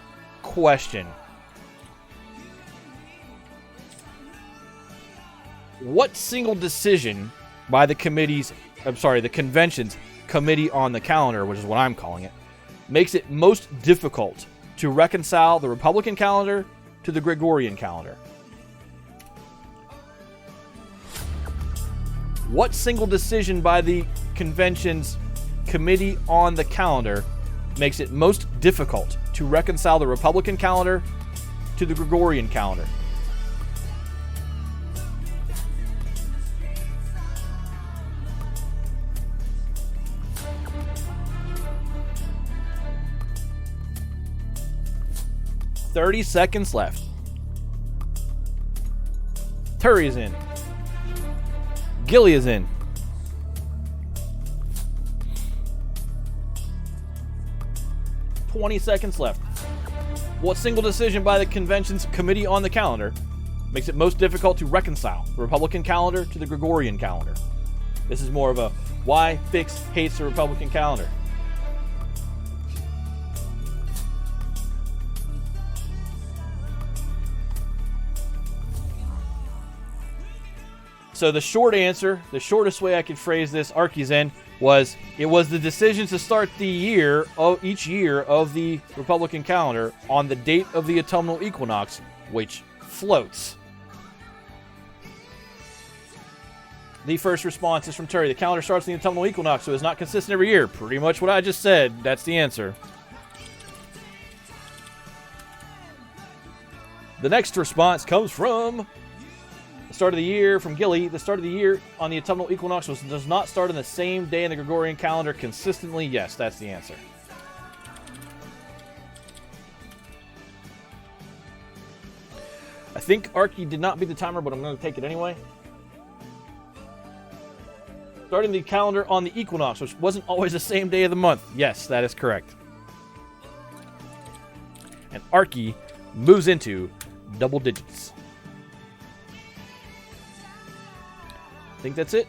question. What single decision by the convention's Committee on the Calendar, which is what I'm calling it, makes it most difficult to reconcile the Republican calendar to the Gregorian calendar? What single decision by the convention's Committee on the Calendar makes it most difficult to reconcile the Republican calendar to the Gregorian calendar? $30 seconds left. Turi is in. Gilly is in. $20 seconds left. What single decision by the convention's Committee on the Calendar makes it most difficult to reconcile the Republican calendar to the Gregorian calendar? This is more of a why Fix hates the Republican calendar. So the short answer, the shortest way I could phrase this, Arky's in, was it was the decision to start the year of each year of the Republican calendar on the date of the autumnal equinox, which floats. The first response is from Turi. The calendar starts in the autumnal equinox, so it's not consistent every year. Pretty much what I just said. That's the answer. The next response comes from the start of the year from Gilly. The start of the year on the autumnal equinox does not start on the same day in the Gregorian calendar consistently. Yes, that's the answer. I think Arky did not beat the timer, but I'm going to take it anyway. Starting the calendar on the equinox, which wasn't always the same day of the month. Yes, that is correct. And Arky moves into double digits. I think that's it.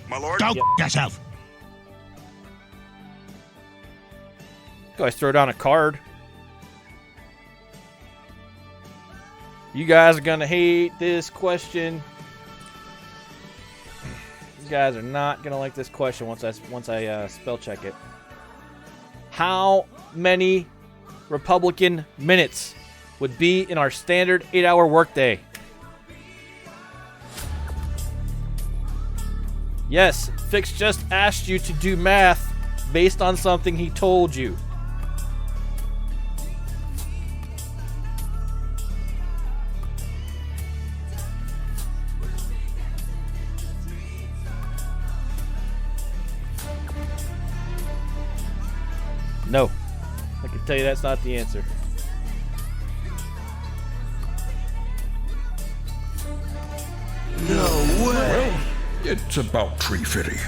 My lord? Go yourself. Guys, throw down a card. You guys are gonna hate this question. You guys are not gonna like this question once I spell check it. How many Republican minutes would be in our standard 8-hour workday? Yes, Fix just asked you to do math based on something he told you. No, I can tell you that's not the answer. No way! It's about 3:50.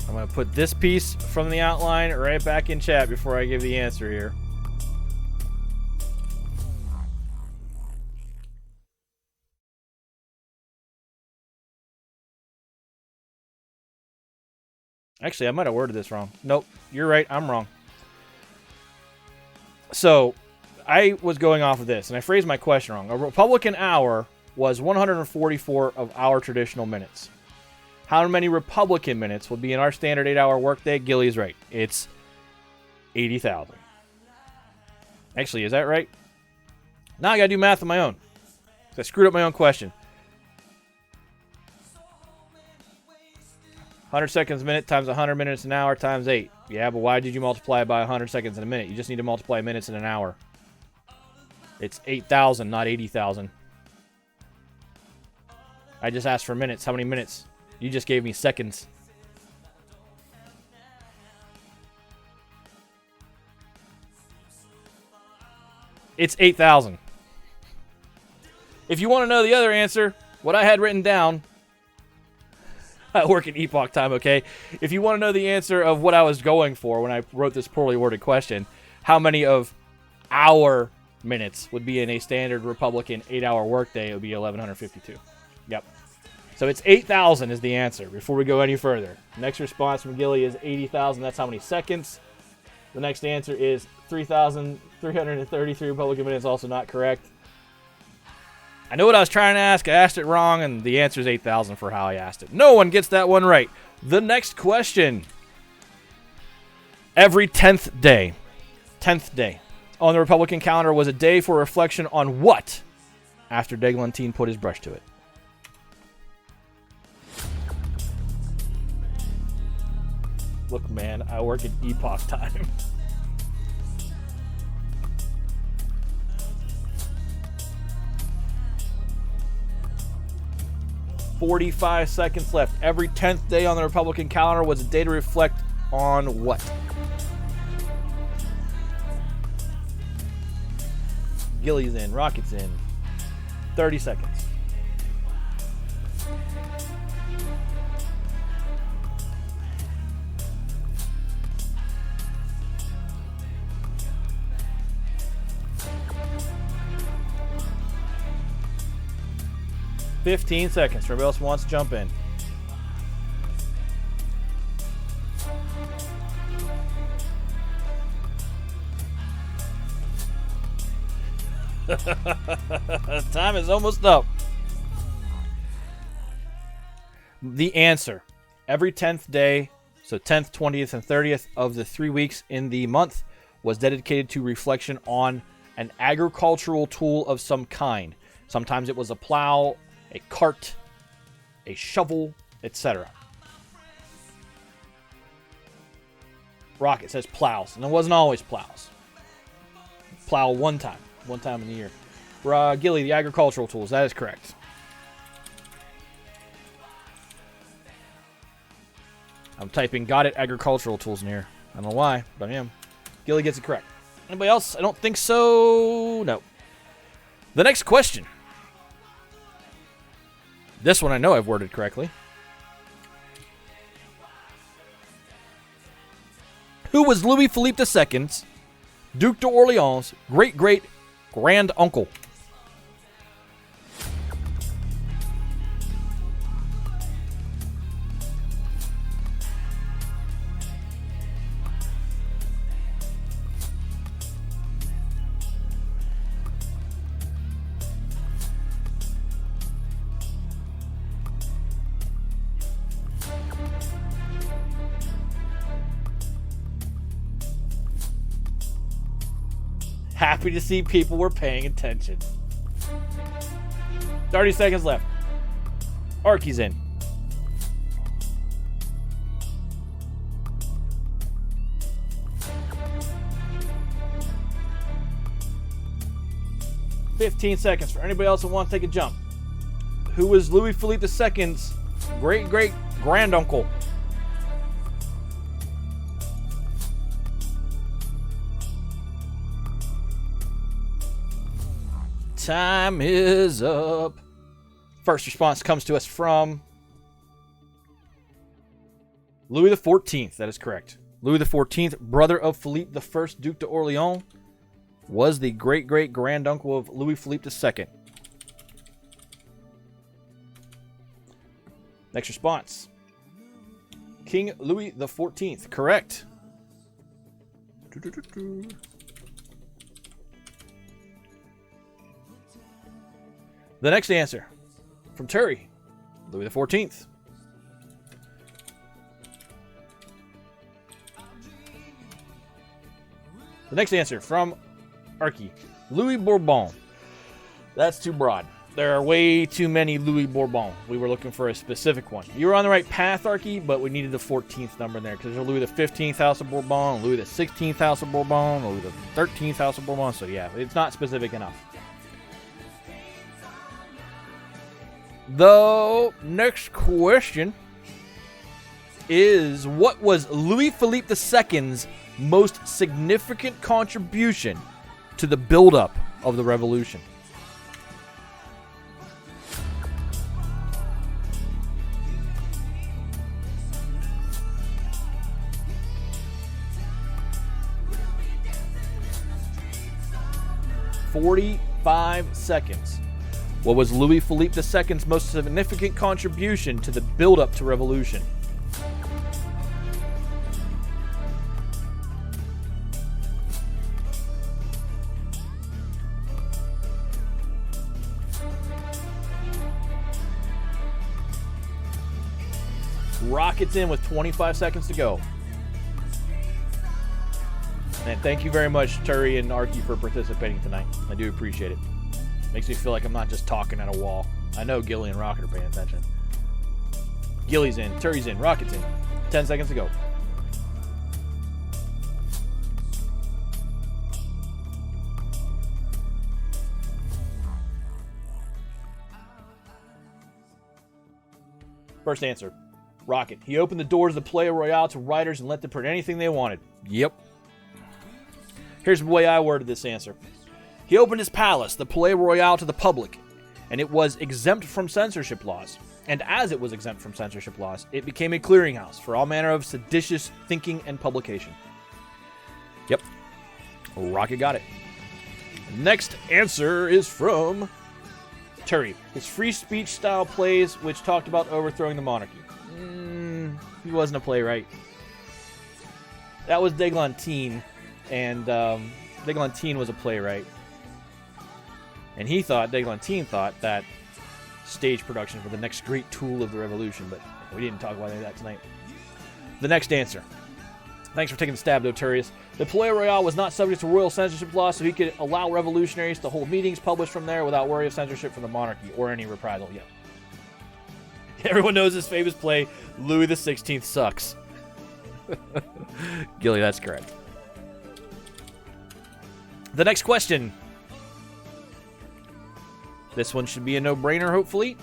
I'm going to put this piece from the outline right back in chat before I give the answer here. Actually, I might have worded this wrong. Nope, you're right. I'm wrong. So, I was going off of this, and I phrased my question wrong. A Republican hour was 144 of our traditional minutes. How many Republican minutes would be in our standard 8-hour workday? Gilly's right. It's 80,000. Actually, is that right? Now I got to do math on my own. I screwed up my own question. 100 seconds a minute times 100 minutes an hour times 8. Yeah, but why did you multiply it by 100 seconds in a minute? You just need to multiply minutes in an hour. It's 8,000, not 80,000. I just asked for minutes. How many minutes? You just gave me seconds. It's 8,000. If you want to know the other answer, what I had written down, I work in epoch time, okay? If you want to know the answer of what I was going for when I wrote this poorly worded question, how many of our minutes would be in a standard Republican 8-hour workday? It would be 1,152. Yep. So it's 8,000 is the answer before we go any further. Next response from Gilly is 80,000. That's how many seconds. The next answer is 3,333 Republican minutes. Also not correct. I know what I was trying to ask. I asked it wrong, and the answer is 8,000 for how I asked it. No one gets that one right. The next question. Every 10th day on the Republican calendar was a day for reflection on what after Deglantine put his brush to it? Look, man, I work at epoch time. $45 seconds left. Every 10th day on the Republican calendar was a day to reflect on what? Gilly's in. Rocket's in. 30 seconds. $15 seconds. Everybody else wants to jump in. Time is almost up. The answer. Every 10th day, so 10th, 20th, and 30th of the 3 weeks in the month was dedicated to reflection on an agricultural tool of some kind. Sometimes it was a plow, a cart, a shovel, etc. Rocket says plows, and it wasn't always plows. Plow one time in the year. Gilly, the agricultural tools, that is correct. I'm typing got it agricultural tools in here. I don't know why, but I am. Gilly gets it correct. Anybody else? I don't think so. No. The next question. This one I know I've worded correctly. Who was Louis Philippe II's, Duc d'Orléans' great-great-grand uncle? Happy to see people were paying attention. 30 seconds left. Arky's in. $15 seconds for anybody else who wants to take a jump. Who was Louis Philippe II's great-great-granduncle? Time is up. First response comes to us from Louis XIV, that is correct. Louis XIV, brother of Philippe I, Duc d'Orléans, was the great-great-granduncle of Louis Philippe II. Next response. King Louis XIV, correct. The next answer from Terry, Louis XIV. The next answer from Arky, Louis Bourbon. That's too broad. There are way too many Louis Bourbon. We were looking for a specific one. You were on the right path, Arky, but we needed the 14th number in there because there's Louis XV House of Bourbon, Louis XVI House of Bourbon, Louis XIII House of Bourbon. So yeah, it's not specific enough. The next question is, what was Louis Philippe II's most significant contribution to the buildup of the revolution? "45 seconds. What was Louis Philippe II's most significant contribution to the build-up to revolution?" Rockets in with 25 seconds to go. And thank you very much, Turi and Arky, for participating tonight. I do appreciate it. Makes me feel like I'm not just talking at a wall. I know Gilly and Rocket are paying attention. Gilly's in, Turi's in, Rocket's in. 10 seconds to go. First answer, Rocket. He opened the doors of the Palais Royal to writers and let them print anything they wanted. Yep. Here's the way I worded this answer. He opened his palace, the Palais Royal, to the public, and it was exempt from censorship laws. And as it was exempt from censorship laws, it became a clearinghouse for all manner of seditious thinking and publication. Yep. Rocket got it. Next answer is from Turi. His free speech style plays, which talked about overthrowing the monarchy. He wasn't a playwright. That was d'Eglantine, and d'Eglantine was a playwright. And d'Eglantine thought that stage productions were the next great tool of the revolution, but we didn't talk about any of that tonight. The next answer. Thanks for taking the stab, Notarius. The Palais Royal was not subject to royal censorship law, so he could allow revolutionaries to hold meetings published from there without worry of censorship from the monarchy or any reprisal. Yet. Everyone knows his famous play, Louis XVI Sucks. Gilly, that's correct. The next question. This one should be a no-brainer, hopefully.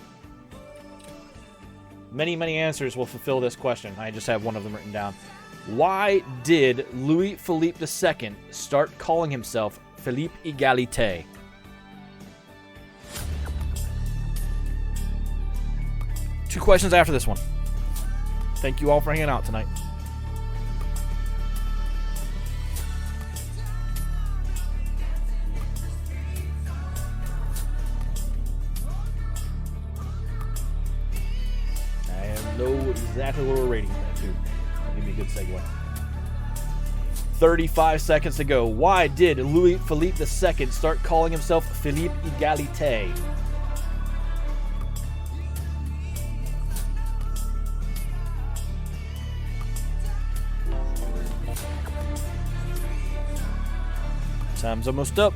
Many, many answers will fulfill this question. I just have one of them written down. Why did Louis Philippe II start calling himself Philippe Egalite? Two questions after this one. Thank you all for hanging out tonight. I know exactly what we're rating that too. Give me a good segue. 35 seconds to go. Why did Louis Philippe II start calling himself Philippe Egalite? Time's almost up.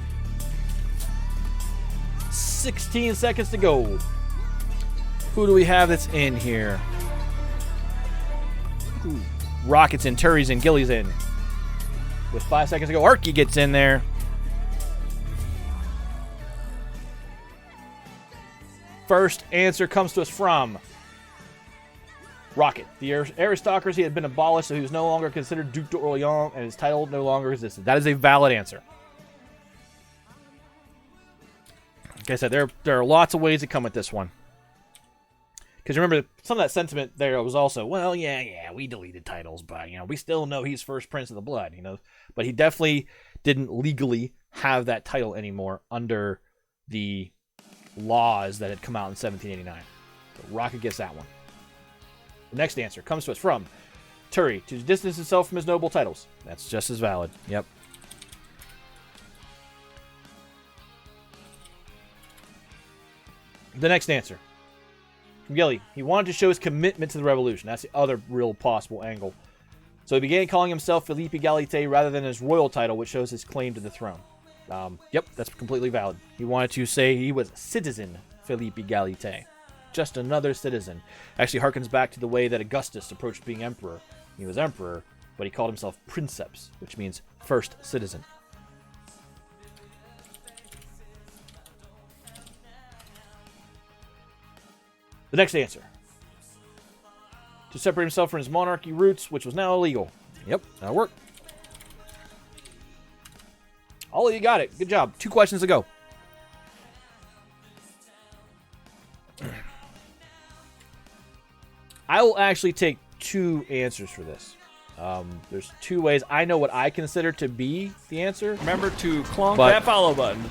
16 seconds to go. Who do we have that's in here? Ooh. Rocket's in, Turi's in, Gilly's in. With 5 seconds to go, Arky gets in there. First answer comes to us from Rocket. The aristocracy had been abolished, so he was no longer considered Duc d'Orléans, and his title no longer existed. That is a valid answer. Like I said, there are lots of ways to come at this one. Because remember, some of that sentiment there was also, well, yeah, we deleted titles, but, we still know he's first Prince of the Blood, But he definitely didn't legally have that title anymore under the laws that had come out in 1789. So Rocket gets that one. The next answer comes to us from Turi. To distance himself from his noble titles. That's just as valid. Yep. The next answer from Gilly. He wanted to show his commitment to the revolution. That's the other real possible angle. So he began calling himself Philippe Egalite rather than his royal title, which shows his claim to the throne. Yep, that's completely valid. He wanted to say he was citizen Philippe Egalite. Just another citizen. Actually harkens back to the way that Augustus approached being emperor. He was emperor, but he called himself princeps, which means first citizen. The next answer. To separate himself from his monarchy roots, which was now illegal. Yep, that'll work. Ollie, you got it. Good job. 2 questions to go. I will actually take 2 answers for this. There's 2 ways. I know what I consider to be the answer. Remember to clonk that follow button.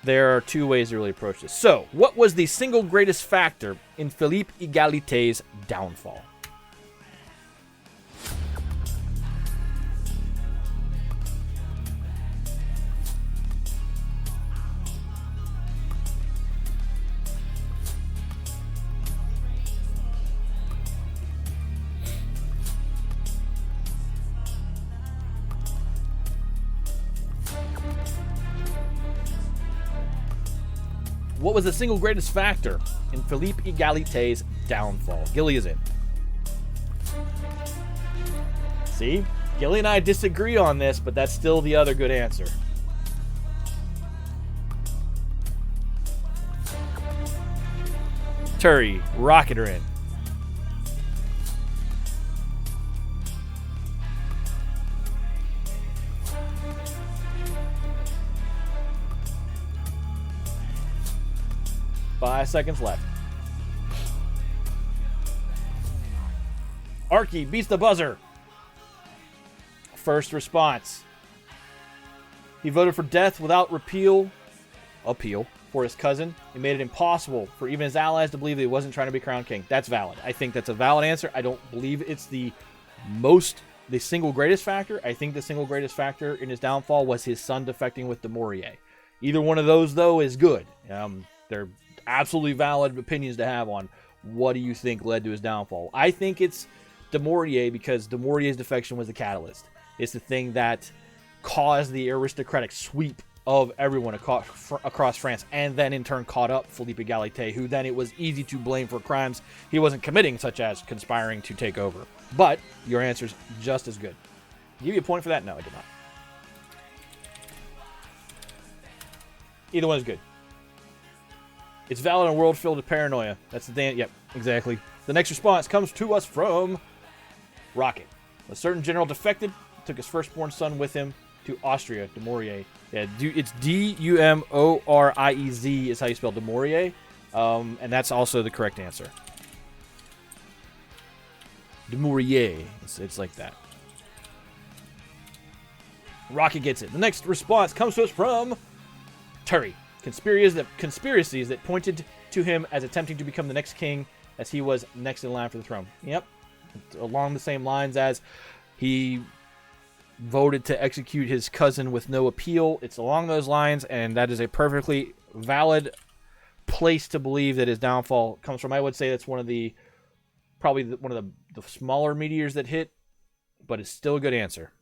There are 2 ways to really approach this. So, what was the single greatest factor in Philippe Egalite's downfall? What was the single greatest factor in Philippe Egalite's downfall? Gilly is in. See? Gilly and I disagree on this, but that's still the other good answer. Turi, rocket her in. Five seconds left. Arky beats the buzzer. First response. He voted for death without appeal for his cousin. He made it impossible for even his allies to believe that he wasn't trying to be crowned king. That's valid. I think that's a valid answer. I don't believe it's the single greatest factor. I think the single greatest factor in his downfall was his son defecting with de Maurier. Either one of those, though, is good. They're absolutely valid opinions to have on what do you think led to his downfall. I think it's de Maurier because de Maurier's defection was the catalyst. It's the thing that caused the aristocratic sweep of everyone across France, and then in turn caught up Philippe Egalite, who then it was easy to blame for crimes he wasn't committing, such as conspiring to take over. But your answer's just as good. Give you a point for that? No, I did not. Either one is good. It's valid in a world filled with paranoia. That's the damn. Yep, exactly. The next response comes to us from Rocket. A certain general defected, took his firstborn son with him to Austria, de Maurier. Yeah, it's D-U-M-O-R-I-E-Z is how you spell de Maurier. And that's also the correct answer. De Maurier. It's like that. Rocket gets it. The next response comes to us from Turi. Conspiracies that pointed to him as attempting to become the next king, as he was next in line for the throne. Yep. It's along the same lines as he voted to execute his cousin with no appeal. It's along those lines, and that is a perfectly valid place to believe that his downfall comes from. I would say that's one of the smaller meteors that hit, but it's still a good answer.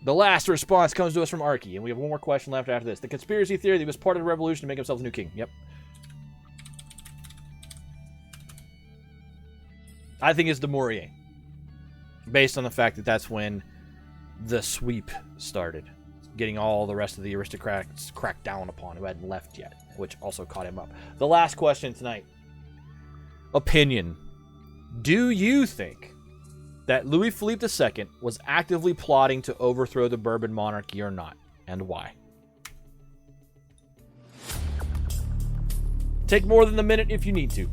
The last response comes to us from Arky, and we have one more question left after this. The conspiracy theory that he was part of the revolution to make himself the new king. Yep. I think it's de Maurier, based on the fact that that's when the sweep started, getting all the rest of the aristocrats cracked down upon who hadn't left yet, which also caught him up. The last question tonight. Opinion. Do you think that Louis Philippe II was actively plotting to overthrow the Bourbon monarchy or not, and why? Take more than a minute if you need to.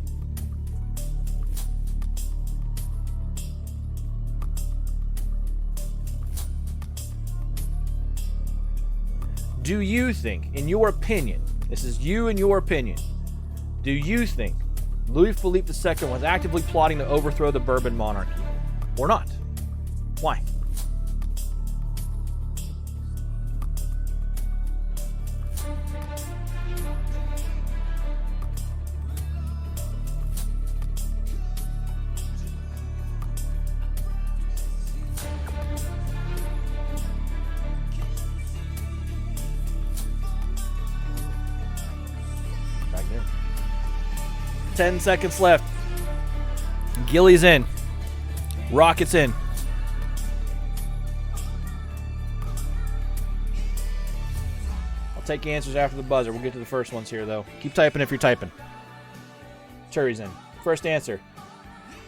Do you think, in your opinion, this is you in your opinion, do you think Louis Philippe II was actively plotting to overthrow the Bourbon monarchy? Or not? Why? Back there. 10 seconds left. Gilly's in. Rocket's in. I'll take answers after the buzzer. We'll get to the first ones here, though. Keep typing if you're typing. Terry's in. First answer.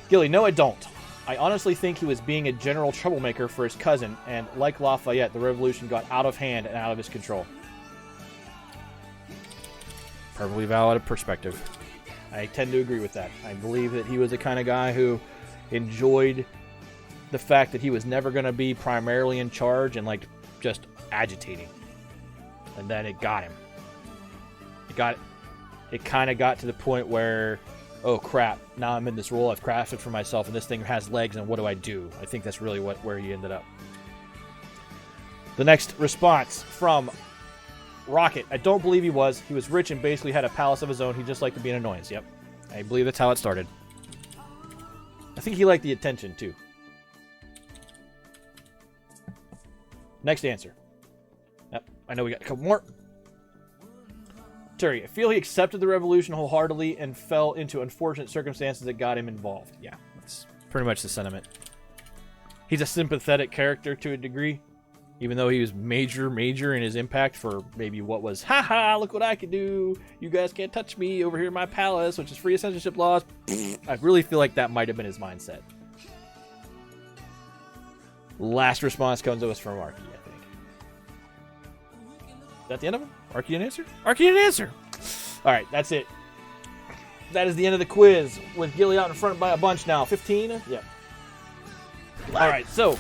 Gilly, no, I don't. I honestly think he was being a general troublemaker for his cousin, and like Lafayette, the revolution got out of hand and out of his control. Perfectly valid perspective. I tend to agree with that. I believe that he was the kind of guy who enjoyed the fact that he was never going to be primarily in charge and like just agitating. And then it got him. It kind of got to the point where, oh crap, now I'm in this role I've crafted for myself and this thing has legs and what do I do? I think that's really where he ended up. The next response from Rocket. I don't believe he was. He was rich and basically had a palace of his own. He just liked to be an annoyance. Yep. I believe that's how it started. I think he liked the attention, too. Next answer. Yep. I know we got a couple more. Terry, I feel he accepted the revolution wholeheartedly and fell into unfortunate circumstances that got him involved. Yeah, that's pretty much the sentiment. He's a sympathetic character to a degree. Even though he was major in his impact for maybe what was, haha, look what I can do. You guys can't touch me over here in my palace, which is free of censorship laws. I really feel like that might have been his mindset. Last response comes to us from Archie, I think. Is that the end of it? Archie didn't answer? Archie didn't answer. All right, that's it. That is the end of the quiz with Gilly out in front by a bunch now. 15? Yep. All right, so...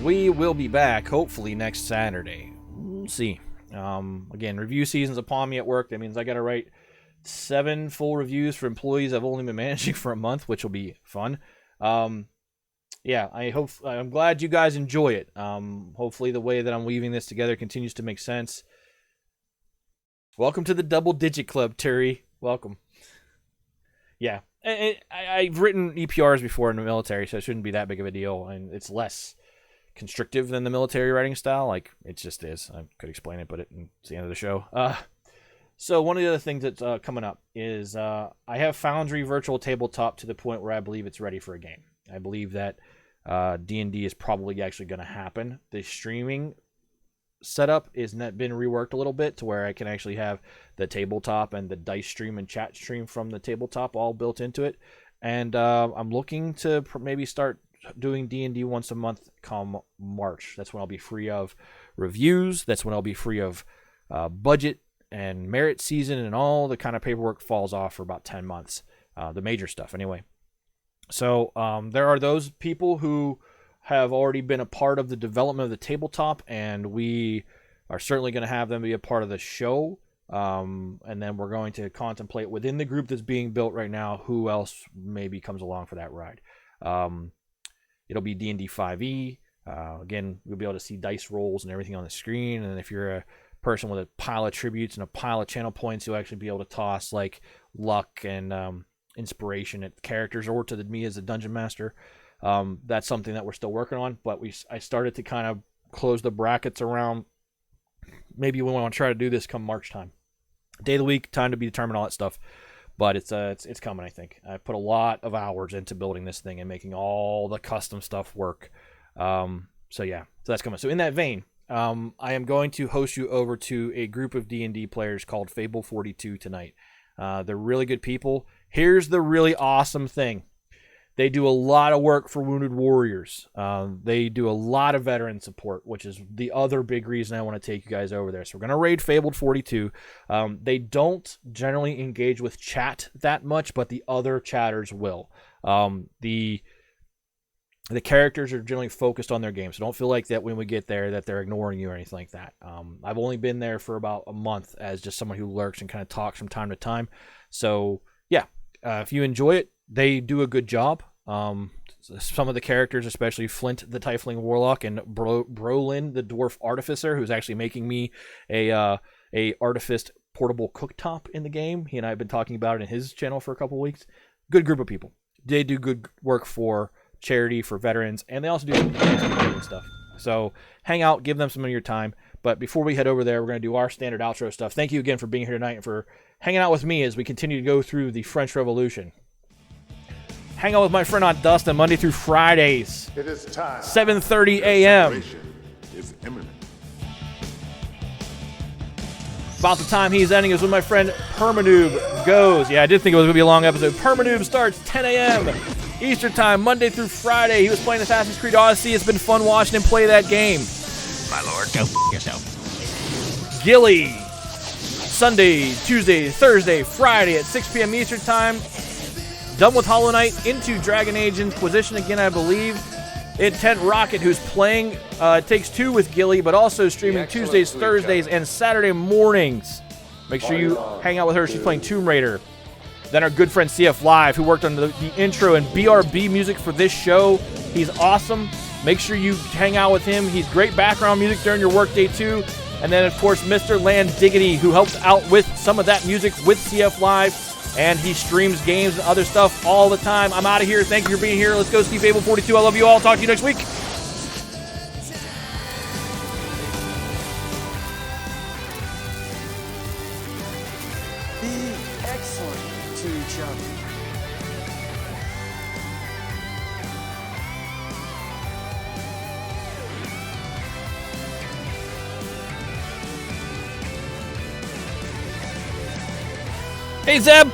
we will be back, hopefully, next Saturday. We'll see. Again, review season's upon me at work. That means I got to write 7 full reviews for employees I've only been managing for a month, which will be fun. Yeah, I'm glad you guys enjoy it. Hopefully the way that I'm weaving this together continues to make sense. Welcome to the Double Digit Club, Terry. Welcome. Yeah, I've written EPRs before in the military, so it shouldn't be that big of a deal, and it's less constrictive than the military writing style. Like, it just is. I could explain it, but it's the end of the show. So one of the other things that's coming up is I have Foundry Virtual Tabletop to the point where I believe it's ready for a game. I believe that D&D is probably actually going to happen. The streaming setup is been reworked a little bit to where I can actually have the tabletop and the dice stream and chat stream from the tabletop all built into it. And I'm looking to maybe start doing D&D once a month come March. That's when I'll be free of reviews. That's when I'll be free of budget and merit season, and all the kind of paperwork falls off for about 10 months. The major stuff, anyway. So there are those people who have already been a part of the development of the tabletop, and we are certainly going to have them be a part of the show. And then we're going to contemplate within the group that's being built right now who else maybe comes along for that ride. It'll be D&D 5e. Again, we'll be able to see dice rolls and everything on the screen. And if you're a person with a pile of tributes and a pile of channel points, you'll actually be able to toss like luck and inspiration at characters or to me as a dungeon master. That's something that we're still working on, but I started to kind of close the brackets around. Maybe we want to try to do this come March time. Day of the week, time to be determined, all that stuff. But it's coming, I think. I put a lot of hours into building this thing and making all the custom stuff work. So that's coming. So in that vein, I am going to host you over to a group of D&D players called Fable 42 tonight. They're really good people. Here's the really awesome thing. They do a lot of work for Wounded Warriors. They do a lot of veteran support, which is the other big reason I want to take you guys over there. So we're going to raid Fabled 42. They don't generally engage with chat that much, but the other chatters will. The characters are generally focused on their game, so don't feel like that when we get there that they're ignoring you or anything like that. I've only been there for about a month as just someone who lurks and kind of talks from time to time. So, yeah, if you enjoy it, they do a good job. Some of the characters, especially Flint the Tiefling Warlock and Brolin the Dwarf Artificer, who's actually making me a Artifice portable cooktop in the game. He and I have been talking about it in his channel for a couple weeks. Good group of people. They do good work for charity, for veterans, and they also do some good stuff. So hang out, give them some of your time. But before we head over there, we're going to do our standard outro stuff. Thank you again for being here tonight and for hanging out with me as we continue to go through the French Revolution. Hang out with my friend on Dustin Monday through Fridays. It is time. 7:30 a.m. Is imminent. About the time he's ending is when my friend Permanoob goes. Yeah, I did think it was going to be a long episode. Permanoob starts 10 a.m. Eastern time, Monday through Friday. He was playing Assassin's Creed Odyssey. It's been fun watching him play that game. My lord, go yourself. Gilly, Sunday, Tuesday, Thursday, Friday at 6 p.m. Eastern time. Done with Hollow Knight, into Dragon Age Inquisition again, I believe. Intent Rocket, who's playing Takes Two with Gilly, but also streaming Tuesdays, Thursdays, and Saturday mornings. Make sure you hang out with her. She's playing Tomb Raider. Then our good friend CF Live, who worked on the intro and BRB music for this show. He's awesome. Make sure you hang out with him. He's great background music during your workday, too. And then, of course, Mr. Land Diggity, who helps out with some of that music with CF Live. And he streams games and other stuff all the time. I'm out of here. Thank you for being here. Let's go, Steve Fable 42. I love you all. Talk to you next week. Be excellent to each other. Hey, Zeb.